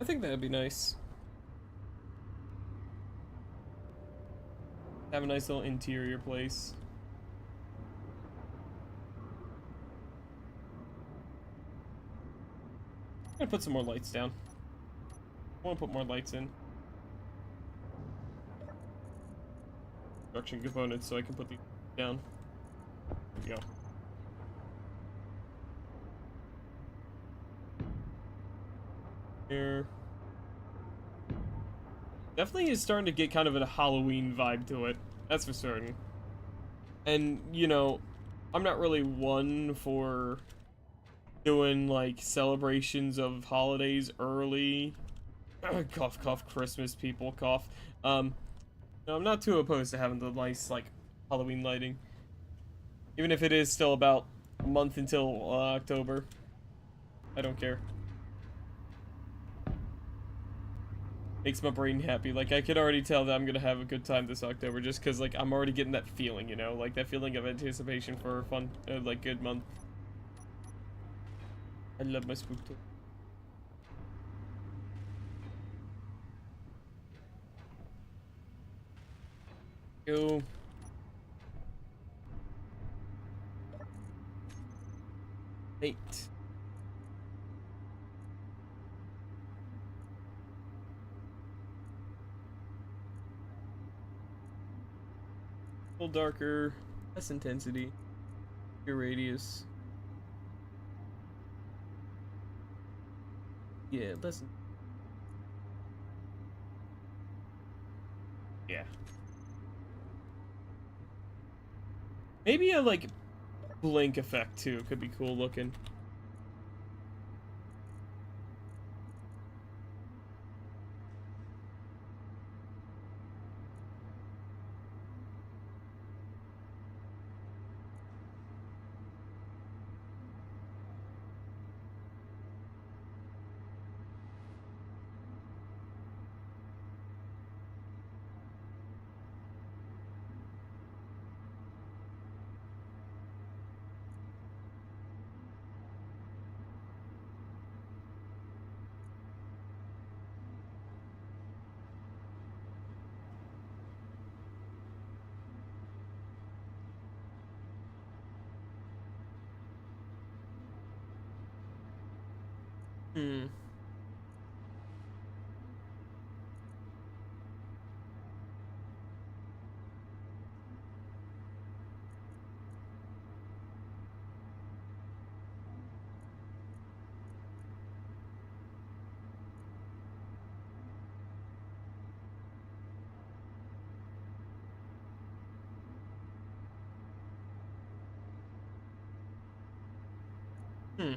I think that'd be nice. Have a nice little interior place. I'm gonna put some more lights down. I want to put more lights in. Construction components so I can put these down. There we go. Here. Definitely is starting to get kind of a Halloween vibe to it. That's for certain. And, you know, I'm not really one for doing, like, celebrations of holidays early. Cough, cough, Christmas, people, cough. No, I'm not too opposed to having the nice, like, Halloween lighting. Even if it is still about a month until October. I don't care. Makes my brain happy. Like, I could already tell that I'm gonna have a good time this October just because, like, I'm already getting that feeling, you know? Like, that feeling of anticipation for a fun, like, good month. I love my Spooktober. Go. Eight. A little darker, less intensity, your radius. Yeah, less. Yeah. Maybe a like blink effect too could be cool looking. Hmm. Hmm.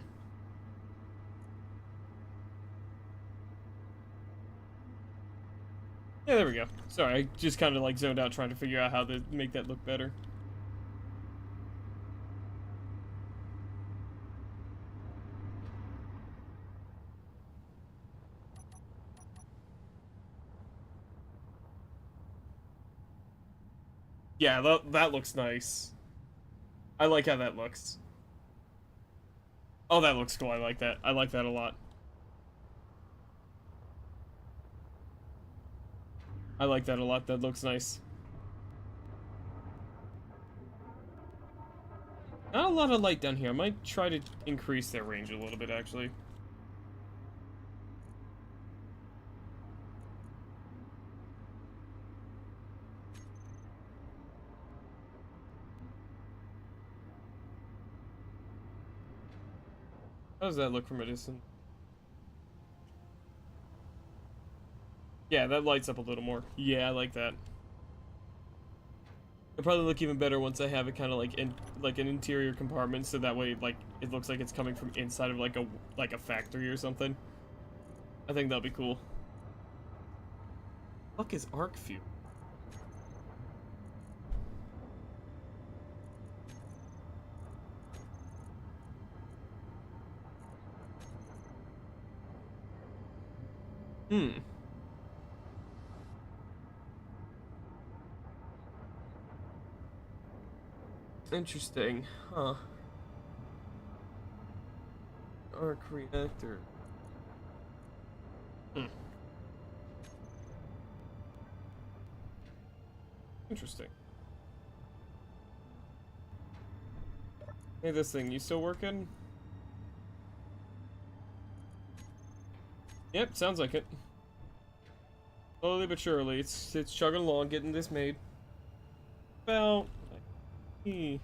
Yeah, there we go. Sorry, I just kind of like zoned out trying to figure out how to make that look better. Yeah, that looks nice. I like how that looks. Oh, that looks cool. I like that. I like that a lot. I like that a lot. That looks nice. Not a lot of light down here. I might try to increase their range a little bit, actually. How does that look from a distance? Yeah, that lights up a little more. Yeah, I like that. It'll probably look even better once I have it kind of like in like an interior compartment, so that way like it looks like it's coming from inside of like a factory or something. I think that'll be cool. Fuck is arc fuel? Hmm. Interesting. Huh. Arc reactor. Hmm. Interesting. Hey, this thing, you still working? Yep, sounds like it. Slowly but surely, it's chugging along, getting this made. About a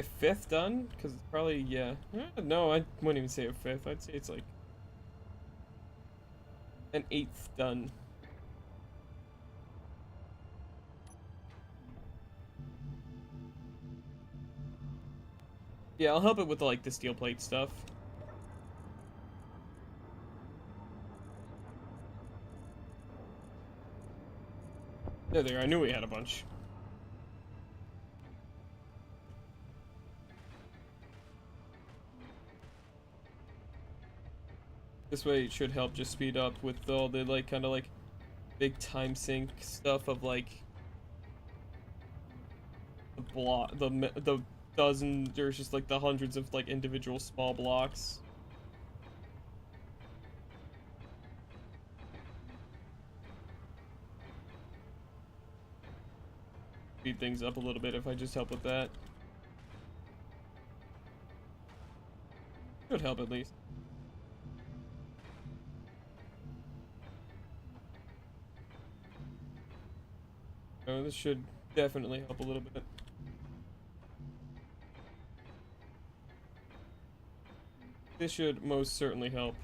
fifth done, because it's probably yeah. No, I wouldn't even say a fifth. I'd say it's like an eighth done. Yeah, I'll help it with like the steel plate stuff. There, I knew we had a bunch. This way it should help just speed up with all the like kind of like big time sink stuff of like the dozen. There's just like the hundreds of like individual small blocks. Speed things up a little bit if I just help with that. Should help at least. Oh, this should definitely help a little bit. This should most certainly help.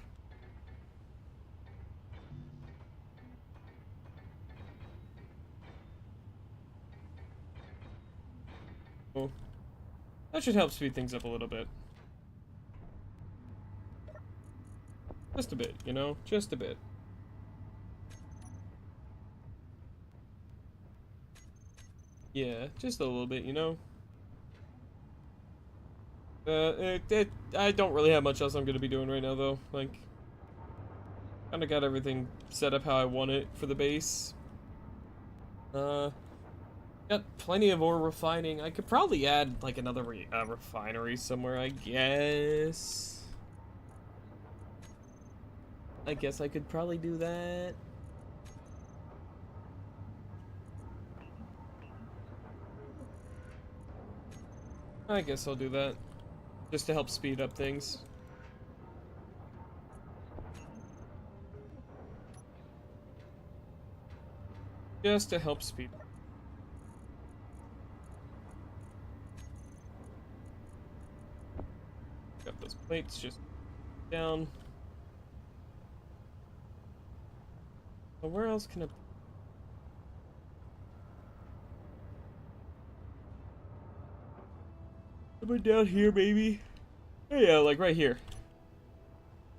Oh, that should help speed things up a little bit. Just a bit, you know? Just a bit. Yeah, just a little bit, you know? I don't really have much else I'm gonna be doing right now, though. Like, kinda got everything set up how I want it for the base. Got plenty of ore refining. I could probably add, like, another refinery somewhere, I guess. I guess I could probably do that. I guess I'll do that. Just to help speed up things. Just to help speed. Got those plates just down. But where else can I... Am I down here, maybe? Oh, yeah, like right here.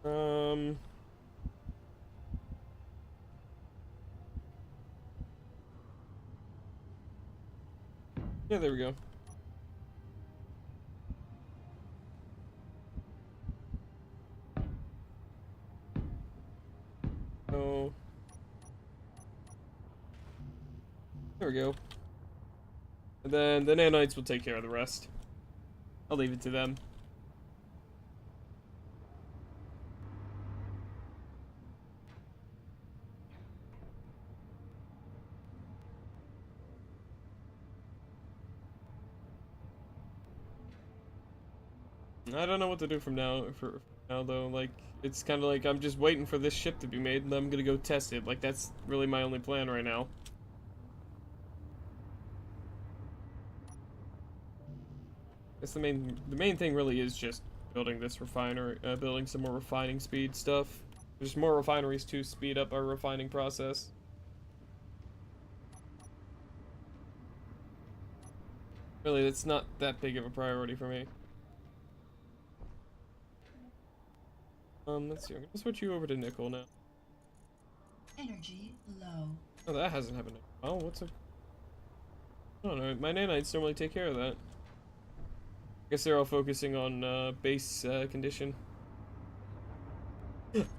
Yeah, there we go. Oh. There we go. And then the nanites will take care of the rest. I'll leave it to them. I don't know what to do from now for now though. Like it's kind of like I'm just waiting for this ship to be made and I'm gonna go test it. Like that's really my only plan right now. Guess the main thing really is just building this refiner, building some more refining speed stuff. There's more refineries to speed up our refining process. Really, that's not that big of a priority for me. Let's see. I'm gonna switch you over to nickel now. Energy low. Oh, that hasn't happened. Oh, what's a? I don't know. My nanites normally take care of that. I guess they're all focusing on base condition.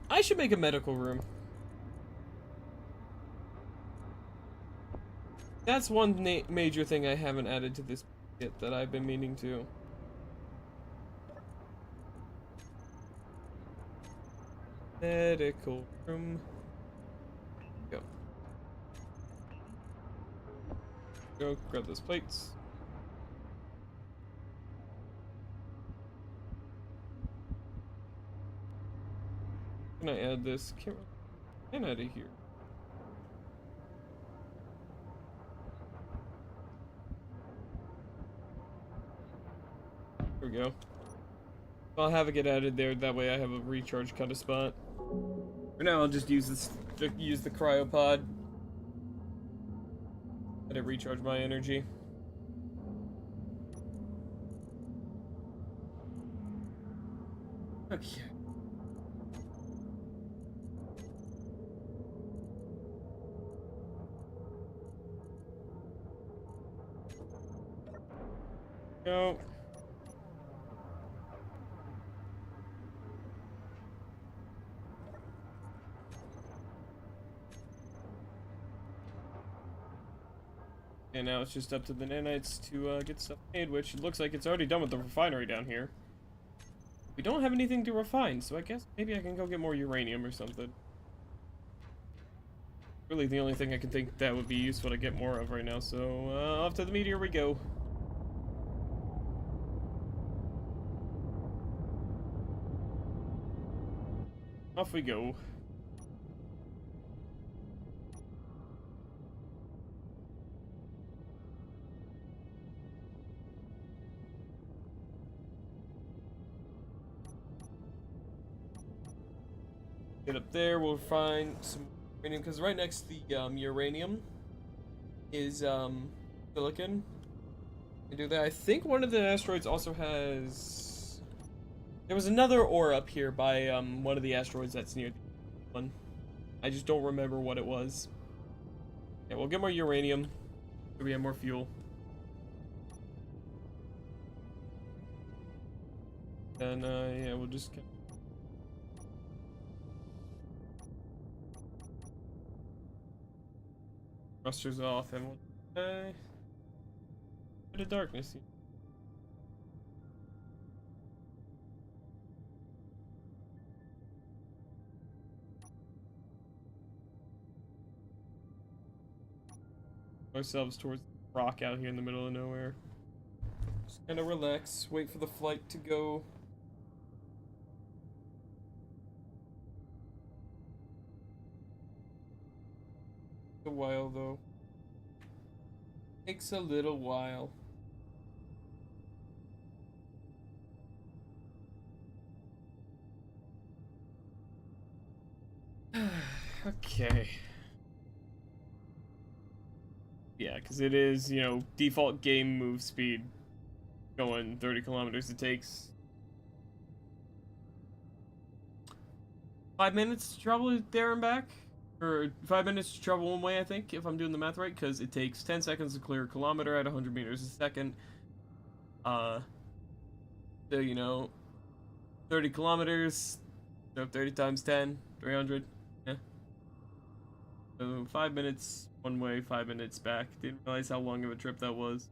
I should make a medical room. That's one major thing I haven't added to this kit that I've been meaning to. Medical room. Go. Go grab those plates. Can I add this? Can I add it here? There we go. I'll have it get added there. That way I have a recharge kind of spot. For now, I'll just use this. Use the cryopod. Let it recharge my energy. Okay. Go. And now it's just up to the nanites to get stuff made, which it looks like it's already done with the refinery down here. We don't have anything to refine, so I guess maybe I can go get more uranium or something. Really the only thing I can think that would be useful to get more of right now, so off to the meteor we go. Off we go. Get up there, we'll find some uranium, because right next to the uranium is silicon. And do that. I think one of the asteroids also has. There was another ore up here by one of the asteroids that's near the one. I just don't remember what it was. Yeah, we'll get more uranium so we have more fuel. And yeah, we'll just. Thrusters off and we'll bit of darkness. Ourselves towards the rock out here in the middle of nowhere. Just kind of relax, wait for the flight to go. A while though. Takes a little while. Okay. Yeah, because it is, you know, default game move speed. Going 30 kilometers. It takes 5 minutes to travel there and back. Or 5 minutes to travel one way, I think, if I'm doing the math right, because it takes 10 seconds to clear a kilometer at 100 meters a second. So, you know, 30 kilometers, so 30 times 10, 300, yeah. So 5 minutes one way, 5 minutes back. Didn't realize how long of a trip that was.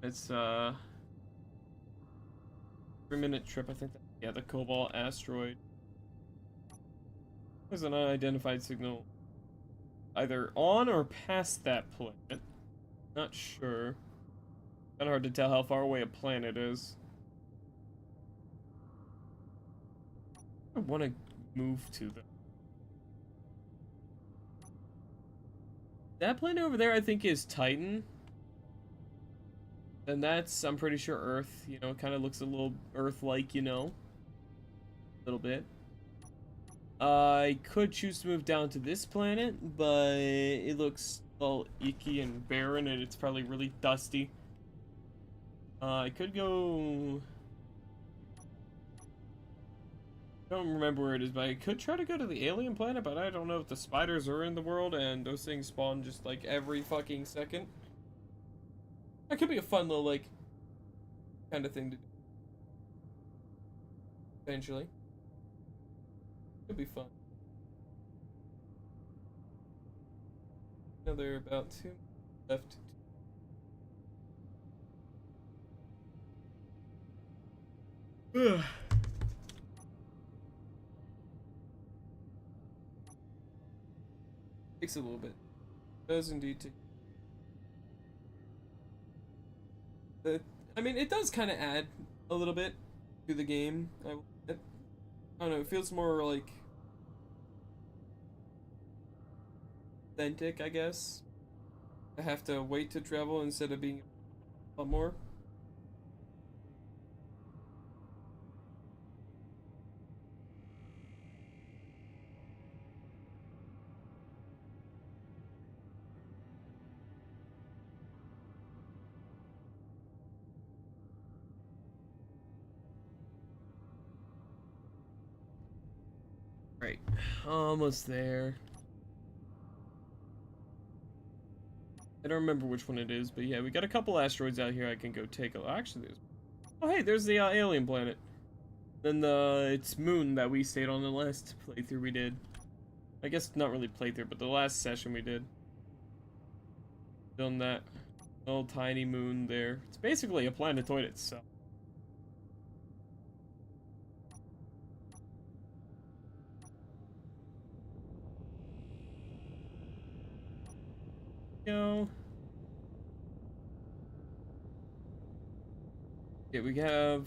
It's 3-minute trip, I think. Yeah, the Cobalt asteroid. There's an unidentified signal either on or past that planet. Not sure. Kinda hard to tell how far away a planet is. I want to move to them. That planet over there, I think, is Titan. And that's, I'm pretty sure, Earth. You know, it kind of looks a little Earth-like, you know. A little bit. I could choose to move down to this planet, but it looks all icky and barren, and it's probably really dusty. I could go... I don't remember where it is, but I could try to go to the alien planet, but I don't know if the spiders are in the world, and those things spawn just, like, every fucking second. That could be a fun little, like, kind of thing to do. Eventually. Could be fun. Another about 2 left. Ugh. Takes a little bit. It does indeed take. I mean, it does kind of add a little bit to the game. I don't know. It feels more like authentic, I guess. I have to wait to travel instead of being a lot more. Right, almost there. I don't remember which one it is, but yeah, we got a couple asteroids out here I can go take a look. Actually, there's... Oh, hey, there's the alien planet. Then its moon that we stayed on the last playthrough we did. I guess not really playthrough, but the last session we did. On that little tiny moon there. It's basically a planetoid itself. Go. Yeah, we have a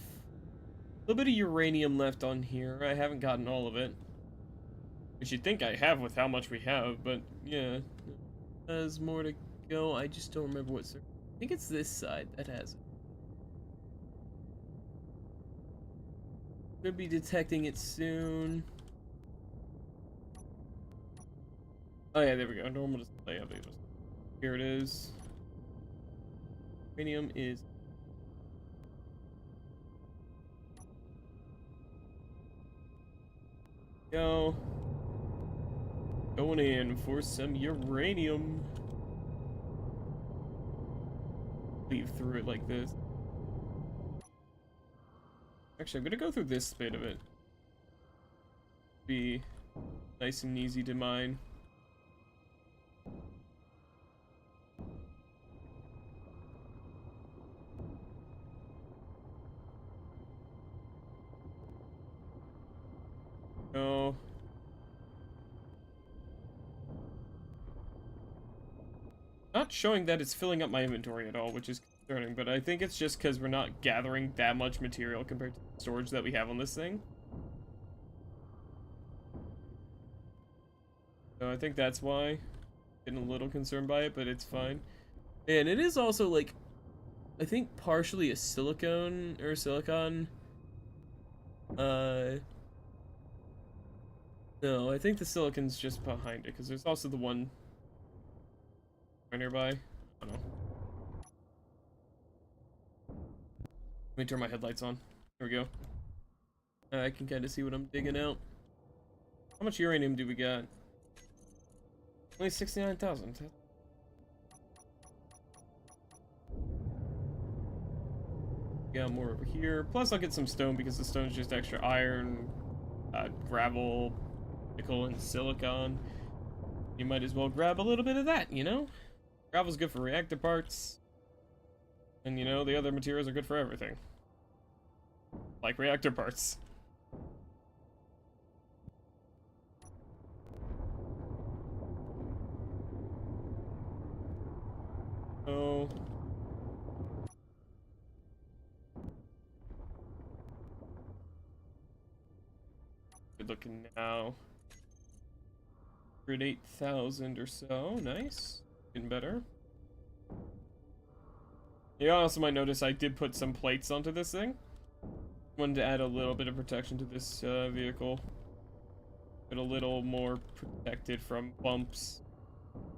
little bit of uranium left on here. I haven't gotten all of it. Which you'd think I have with how much we have, but yeah. There's more to go. I just don't remember what circle. I think it's this side that has it. Could be detecting it soon. Oh yeah, there we go. Normal display of it. Here it is. Uranium is go. Going in for some uranium. Leave through it like this. Actually, I'm gonna go through this bit of it. Be nice and easy to mine. No. Not showing that it's filling up my inventory at all, which is concerning, but I think it's just because we're not gathering that much material compared to the storage that we have on this thing. So I think that's why. Getting a little concerned by it, but it's fine. And it is also, like, I think partially a silicon. No, I think the silicon's just behind it, because there's also the one right nearby. I don't know. Let me turn my headlights on. There we go. I can kind of see what I'm digging out. How much uranium do we got? Only 69,000. Got more over here. Plus, I'll get some stone because the stone's just extra iron, gravel, nickel and silicon. You might as well grab a little bit of that, you know? Gravel's good for reactor parts. And, you know, the other materials are good for everything. Like reactor parts. Oh. Good looking now. 108,000 or so. Nice. Getting better. You also might notice I did put some plates onto this thing. Wanted to add a little bit of protection to this vehicle. Get a little more protected from bumps.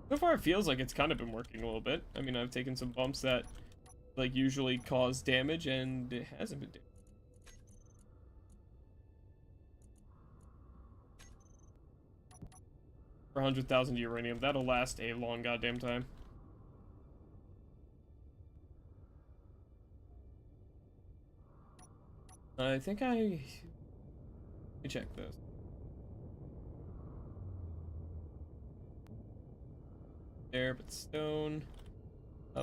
So far it feels like it's kind of been working a little bit. I mean, I've taken some bumps that like usually cause damage and it hasn't been damaged. For 100,000 uranium, that'll last a long goddamn time. I think let me check this. There, but stone.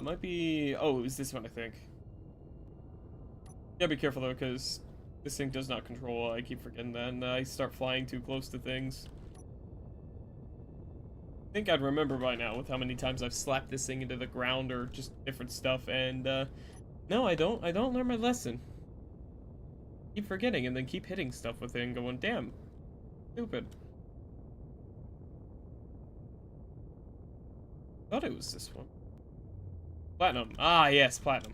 Might be, oh, it was this one, I think. Yeah, be careful though, because this thing does not control. I keep forgetting that, and I start flying too close to things. I think I'd remember by now with how many times I've slapped this thing into the ground or just different stuff, and no, I don't learn my lesson. Keep forgetting and then keep hitting stuff with it and going, damn, stupid. Thought it was this one. Platinum. Ah, yes, platinum.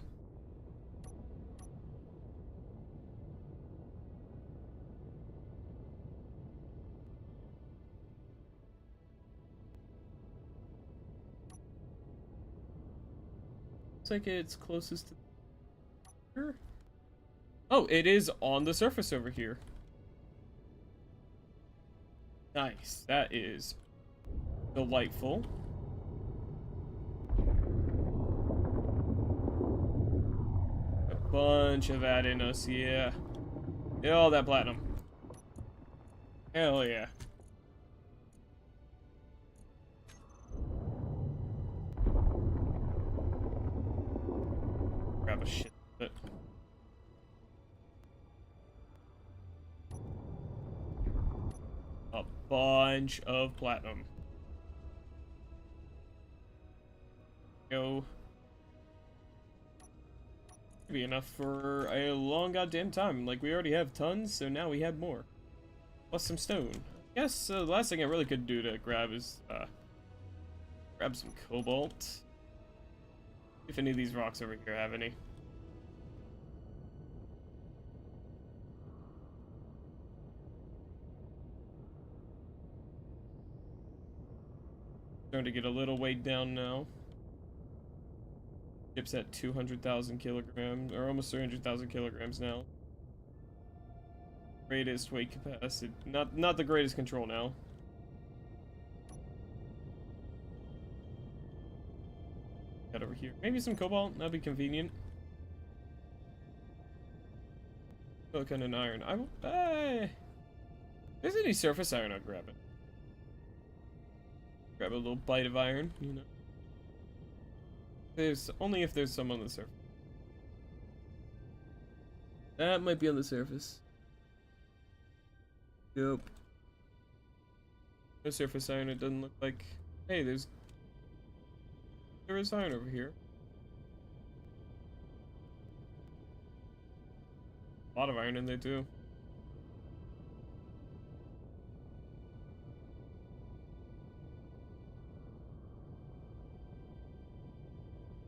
Looks like it's closest to here. Oh, it is on the surface over here. Nice. That is delightful. A bunch of that in us, yeah. Yeah, all that platinum. Hell yeah. Grab a shit bit. A bunch of platinum. Go. Be enough for a long goddamn time. Like, we already have tons, so now we have more. Plus some stone. I guess the last thing I really could do to grab is grab some cobalt. If any of these rocks over here have any. Starting to get a little weight down now. Ship's at 200,000 kilograms, or almost 300,000 kilograms now. Greatest weight capacity. Not the greatest control now. Got over here. Maybe some cobalt. That'd be convenient. Silicon and iron. If there's any surface iron, I'll grab it. Grab a little bite of iron, you know. There's only if there's some on the surface. That might be on the surface. Yep. No surface iron, it doesn't look like. Hey, there is iron over here. A lot of iron in there too.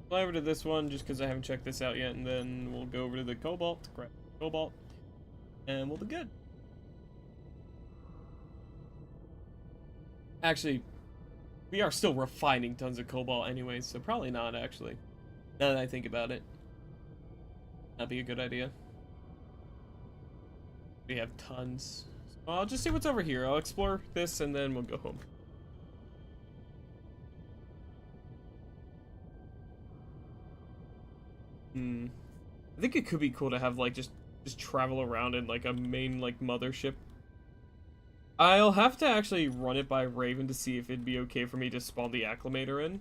Fly over to this one just because I haven't checked this out yet, and then we'll go over to the cobalt, grab cobalt, and we'll be good. Actually, we are still refining tons of cobalt anyways, so probably not actually. Now that I think about it, that'd be a good idea. We have tons. So I'll just see what's over here. I'll explore this and then we'll go home. I think it could be cool to have like just travel around in like a main like mothership. I'll have to actually run it by Raven to see if it'd be okay for me to spawn the acclimator in.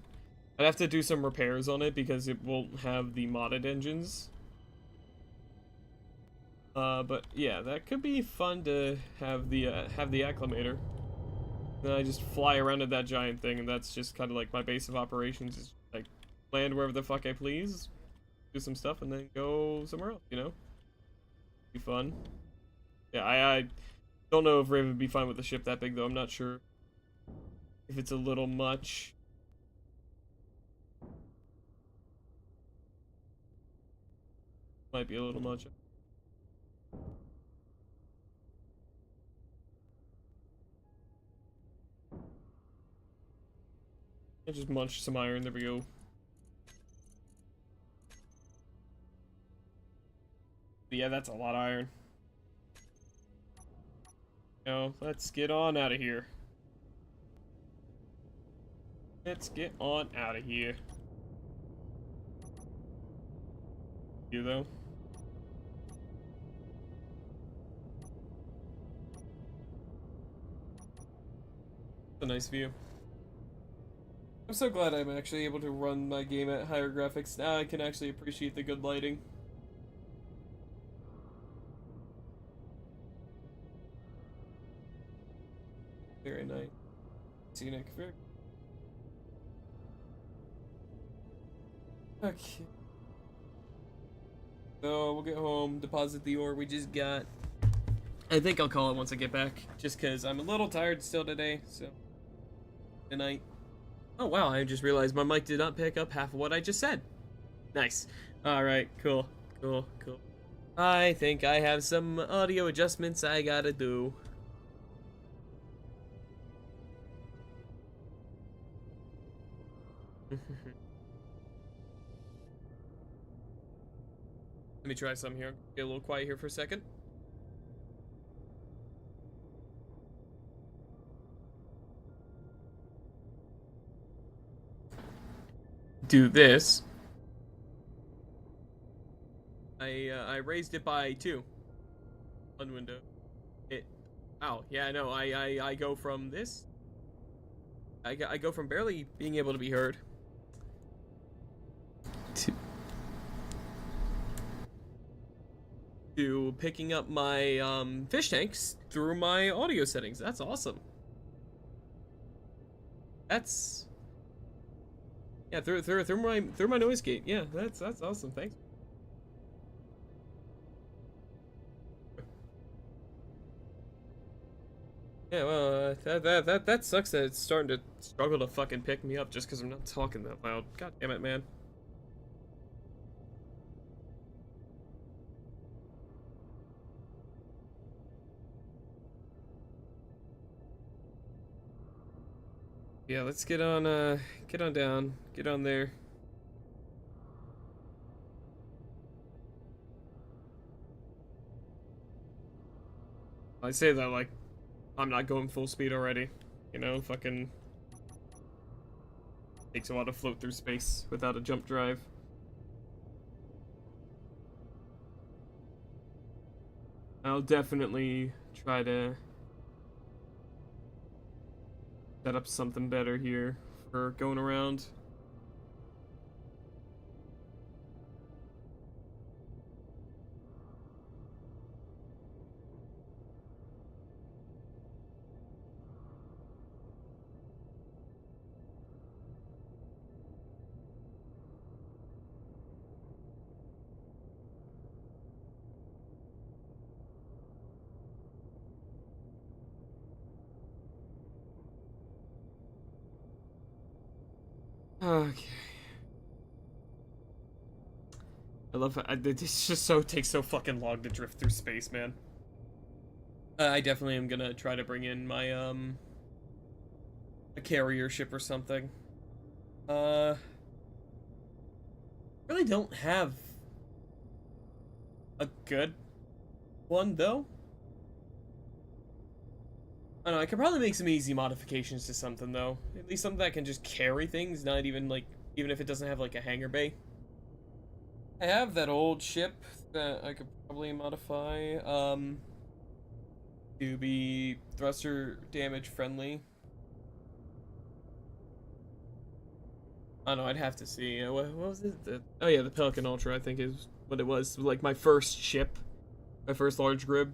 I'd have to do some repairs on it because it won't have the modded engines. But yeah, that could be fun to have the acclimator. Then I just fly around at that giant thing, and that's just kind of like my base of operations. Is like land wherever the fuck I please, do some stuff, and then go somewhere else. You know, be fun. Yeah, I don't know if Raven would be fine with a ship that big though. I'm not sure if it's a little much. Might be a little much. I just munched some iron. There we go. But yeah, that's a lot of iron. Now, let's get on out of here. Let's get on out of here. You though? It's a nice view. I'm so glad I'm actually able to run my game at higher graphics. Now I can actually appreciate the good lighting. Very nice. Scenic. Very. Okay. So we'll get home, deposit the ore we just got. I think I'll call it once I get back, just because I'm a little tired still today, so. Good night. Oh wow, I just realized my mic did not pick up half of what I just said. Nice. Alright, cool. Cool. I think I have some audio adjustments I gotta do. Let me try some here. Get a little quiet here for a second. Do this. I raised it by 2 on window. Oh yeah, I know. I go from this. I go from barely being able to be heard to picking up my fish tanks through my audio settings. That's awesome. That's yeah, through my noise gate. Yeah, that's awesome. Thanks. Yeah, well, that sucks that it's starting to struggle to fucking pick me up just because I'm not talking that loud. God damn it, man. Yeah, let's get on down, get on there. I say that like I'm not going full speed already. You know, fucking takes a while to float through space without a jump drive. I'll definitely try to set up something better here for going around. Okay. I love it. It's just takes so fucking long to drift through space, man. I definitely am gonna try to bring in my a carrier ship or something. Really don't have a good one though. I don't know, I could probably make some easy modifications to something though. At least something that can just carry things, not even like, even if it doesn't have like a hangar bay. I have that old ship that I could probably modify. to be thruster damage friendly. I don't know, I'd have to see. What was it? Oh yeah, the Pelican Ultra, I think is what it was. Like my first ship, my first large grib.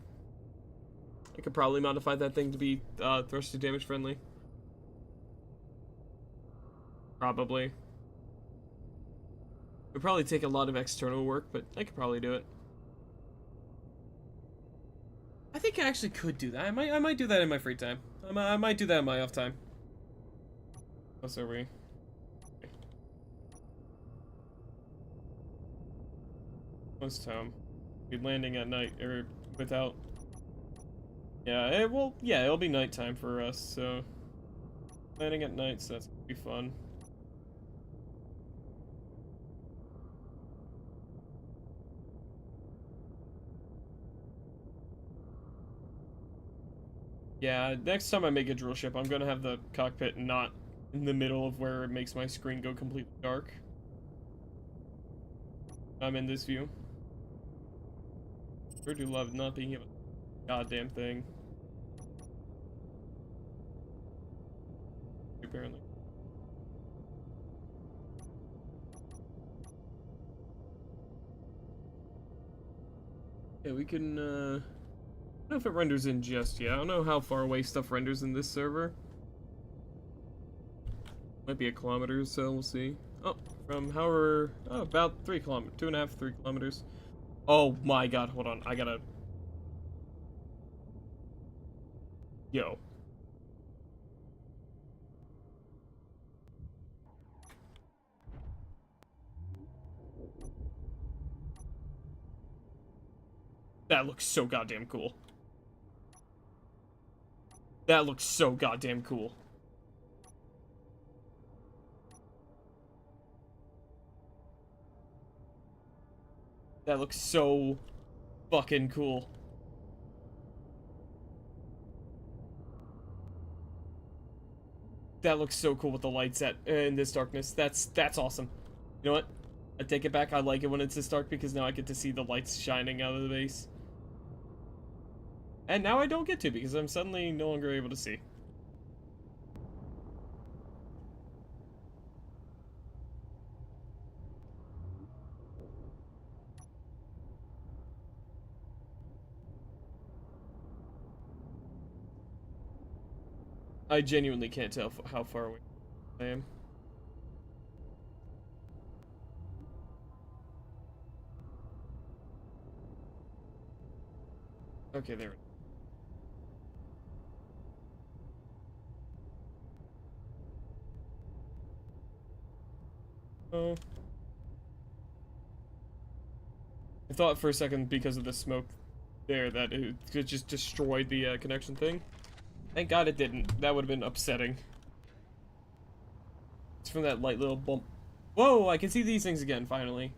I could probably modify that thing to be thruster damage friendly. Probably. It would probably take a lot of external work, but I could probably do it. I think I actually could do that. I might do that in my free time. I might do that in my off time. How are we? Most home. Be landing at night or without. Yeah, yeah, it'll be nighttime for us. So landing at night, so that's gonna be fun. Yeah, next time I make a drill ship, I'm gonna have the cockpit not in the middle of where it makes my screen go completely dark. I'm in this view. Sure do love not being able to goddamn thing. Apparently. Yeah, we can, I don't know if it renders in just yet. I don't know how far away stuff renders in this server. Might be a kilometer or so, we'll see. Oh, from however, oh, about 3 kilometers, 2.5, 3 kilometers. Oh my god, hold on, I gotta... Yo. That looks so goddamn cool. That looks so goddamn cool. That looks so fucking cool. That looks so cool with the lights at in this darkness. That's awesome. You know what? I take it back. I like it when it's this dark because now I get to see the lights shining out of the base. And now I don't get to because I'm suddenly no longer able to see. I genuinely can't tell how far away I am. Okay, there. Oh. I thought for a second because of the smoke there that it could just destroy the connection thing. Thank God it didn't. That would have been upsetting. It's from that light little bump. Whoa, I can see these things again, finally.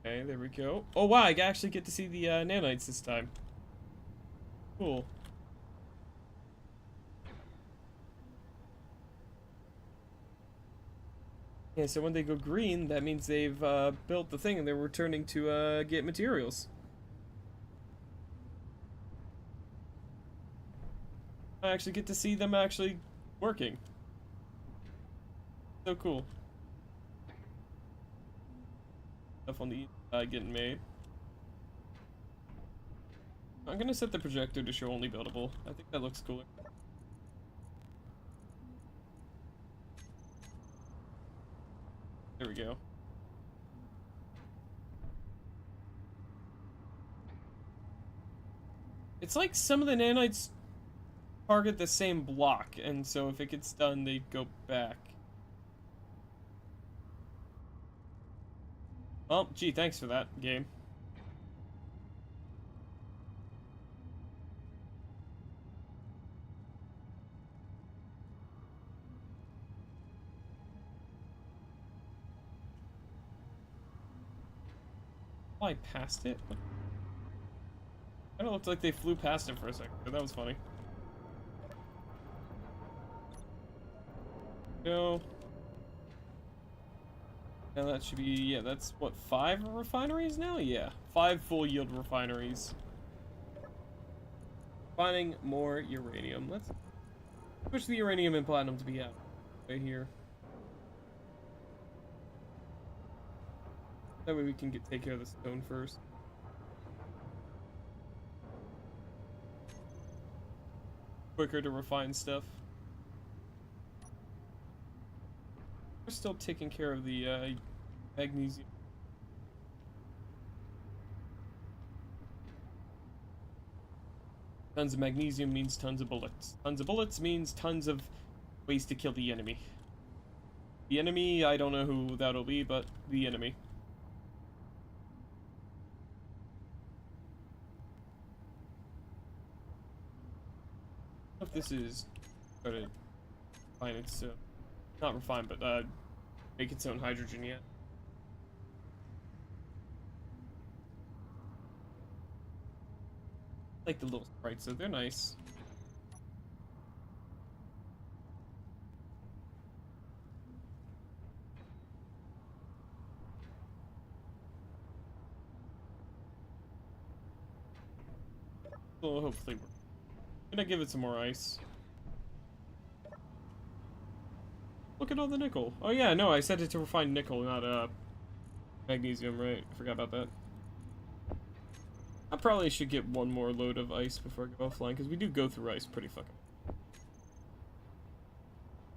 Okay, there we go. Oh wow, I actually get to see the nanites this time. Cool. Yeah, so when they go green, that means they've built the thing and they're returning to get materials. I actually get to see them actually working. So cool. Stuff on the getting made. I'm gonna set the projector to show only buildable. I think that looks cooler. There we go. It's like some of the nanites target the same block, and so if it gets done, they go back. Well, gee, thanks for that, game. I passed it? Kinda looked like they flew past it for a second, but that was funny. Go. Now that should be, yeah, that's what, 5 refineries now? Yeah, 5 full yield refineries. Finding more uranium. Let's push the uranium and platinum to be out right here. That way we can take care of the stone first. Quicker to refine stuff. We're still taking care of the magnesium. Tons of magnesium means tons of bullets. Tons of bullets means tons of ways to kill the enemy. The enemy, I don't know who that'll be, but the enemy. If this is try to refine its not refine, but make its own hydrogen yet. I like the little sprites, so they're nice. So hopefully we're gonna give it some more ice. Look at all the nickel. Oh yeah, no, I set it to refine nickel, not magnesium, right? I forgot about that. I probably should get one more load of ice before I go offline, because we do go through ice pretty fucking.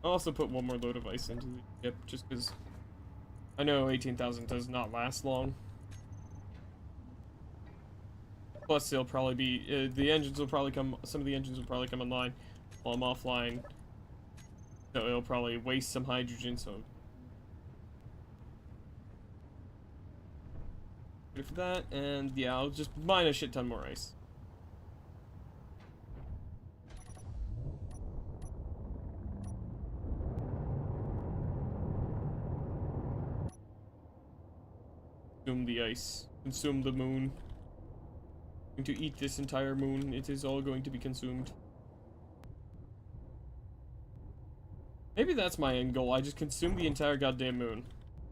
I'll also put one more load of ice into the ship, just because I know 18,000 does not last long. Plus, they'll probably be the engines will probably come. Some of the engines will probably come online while I'm offline, so it'll probably waste some hydrogen. So, ready for that, and yeah, I'll just mine a shit ton more ice. Consume the ice. Consume the moon. I'm going to eat this entire moon. It is all going to be consumed. Maybe that's my end goal. I just consume the entire goddamn moon.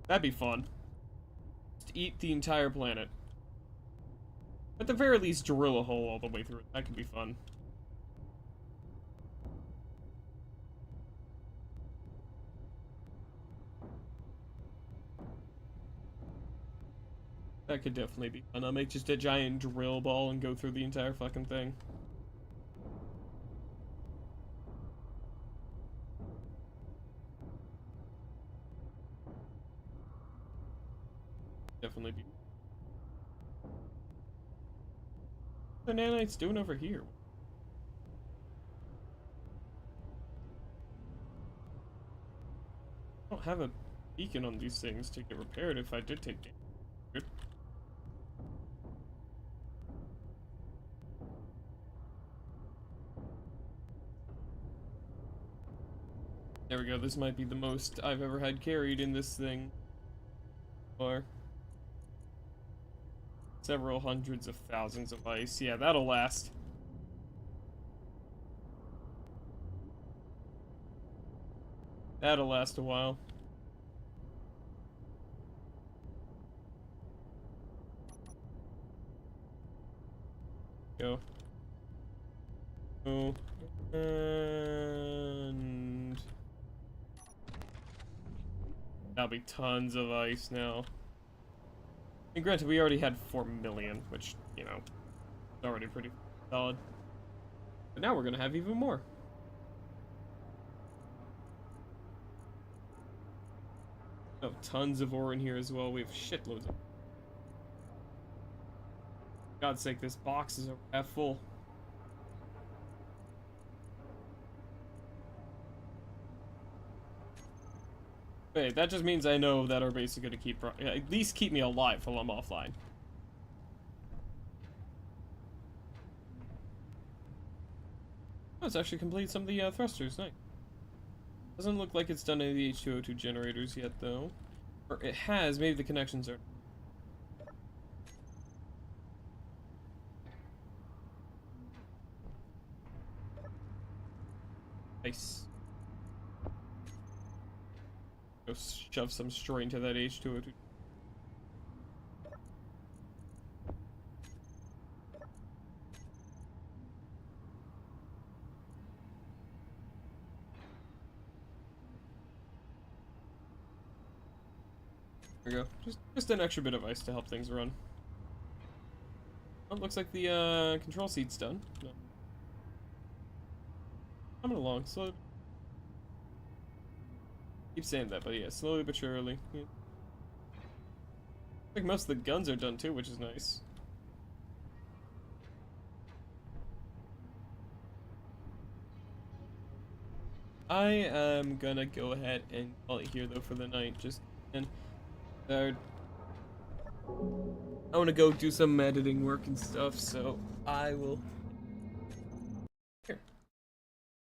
That'd be fun. Just eat the entire planet. At the very least, drill a hole all the way through it. That could be fun. That could definitely be fun. I'll make just a giant drill ball and go through the entire fucking thing. Definitely be. What the nanites doing over here? I don't have a beacon on these things to get repaired if I did take damage. There we go, this might be the most I've ever had carried in this thing. Or several hundreds of thousands of ice. Yeah, that'll last. That'll last a while. Go. Oh. And that'll be tons of ice now. And granted, we already had 4 million, which, you know, is already pretty solid. But now we're gonna have even more. Oh, tons of ore in here as well. We have shitloads of. For God's sake, this box is half full. Wait, that just means I know that our base is gonna keep, at least keep me alive while I'm offline. Oh, it's actually completed some of the thrusters. Nice. Doesn't look like it's done any of the H2O2 generators yet, though. Or it has. Maybe the connections are. Nice. go shove some strain to that H2O2. There we go. Just an extra bit of ice to help things run. Oh, looks like the control seat's done. No. Coming along, slowly. Keep saying that, but yeah, slowly but surely. Yeah. I think most of the guns are done too, which is nice. I am gonna go ahead and call it here though for the night. Just and I want to go do some editing work and stuff, so I will. Here.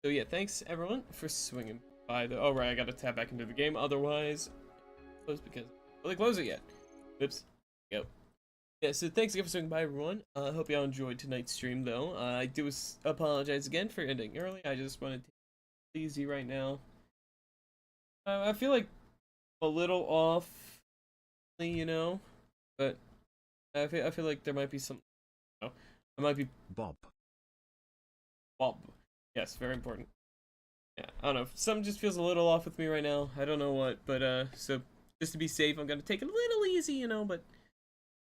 So yeah, thanks everyone for swinging by the. Oh right, I gotta tab back into the game. Otherwise, close because they close it yet. Oops. Go. Yeah, so thanks again for swinging by, everyone. I hope y'all enjoyed tonight's stream, though. I do apologize again for ending early. I just wanted to take it easy right now. I feel like a little off, you know, but I feel like there might be some. Oh, I might be Bob. Yes, very important. Yeah, I don't know. Something just feels a little off with me right now. I don't know what, but so just to be safe, I'm gonna take it a little easy, you know. But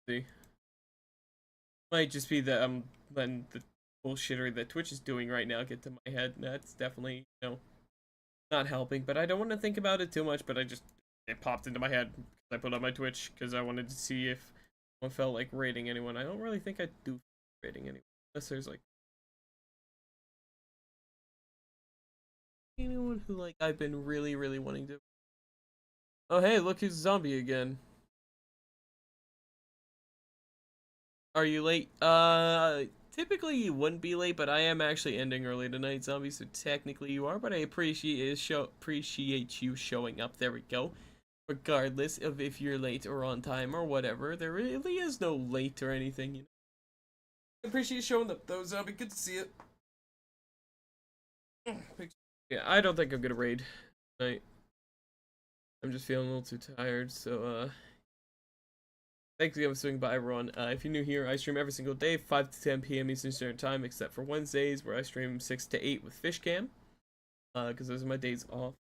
see. Might just be that I'm letting the bullshittery that Twitch is doing right now get to my head. That's definitely, you know, not helping. But I don't want to think about it too much. But it popped into my head because I put on my Twitch because I wanted to see if I felt like rating anyone. I don't really think I do rating anyone unless there's like anyone who like I've been really wanting to. Oh hey, look who's zombie again. Are you late? Typically you wouldn't be late, but I am actually ending early tonight, zombie, so technically you are, but I appreciate you showing up. There we go. Regardless of if you're late or on time or whatever, there really is no late or anything, you know. I appreciate you showing up though, zombie. Good to see it. Yeah, I don't think I'm gonna raid tonight. I'm just feeling a little too tired, so thanks again for swinging by, everyone. If you're new here, I stream every single day, 5 to 10 p.m. Eastern Standard Time, except for Wednesdays, where I stream 6 to 8 with Fishcam, because those are my days off.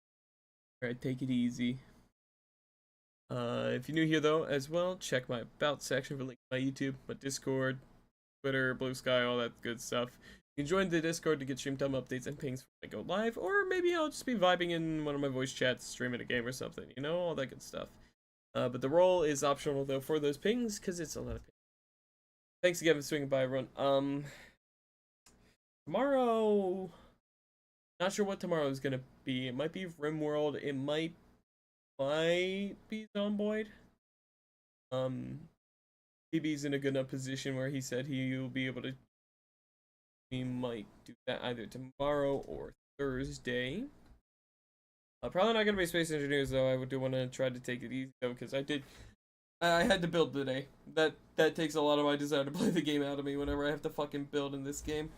Alright, take it easy. If you're new here, though, as well, check my About section for links to my YouTube, my Discord, Twitter, Blue Sky, all that good stuff. You can join the Discord to get stream time updates and pings when I go live, or maybe I'll just be vibing in one of my voice chats, streaming a game or something, you know, all that good stuff. But the role is optional though for those pings because it's a lot of pings. Thanks again for swinging by, everyone. Tomorrow, not sure what tomorrow is gonna be. It might be RimWorld. It might be Zomboid. BB's in a good enough position where he said he'll be able to. We might do that either tomorrow or Thursday. Probably not gonna be Space Engineers though. I do want to try to take it easy though, because I had to build today. That takes a lot of my desire to play the game out of me whenever I have to fucking build in this game.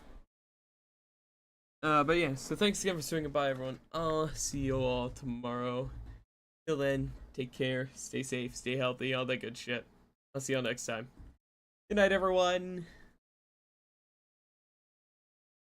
But yeah, so thanks again for swinging by, everyone. I'll see you all tomorrow. Till then, take care, stay safe, stay healthy, all that good shit. I'll see y'all next time. Good night, everyone.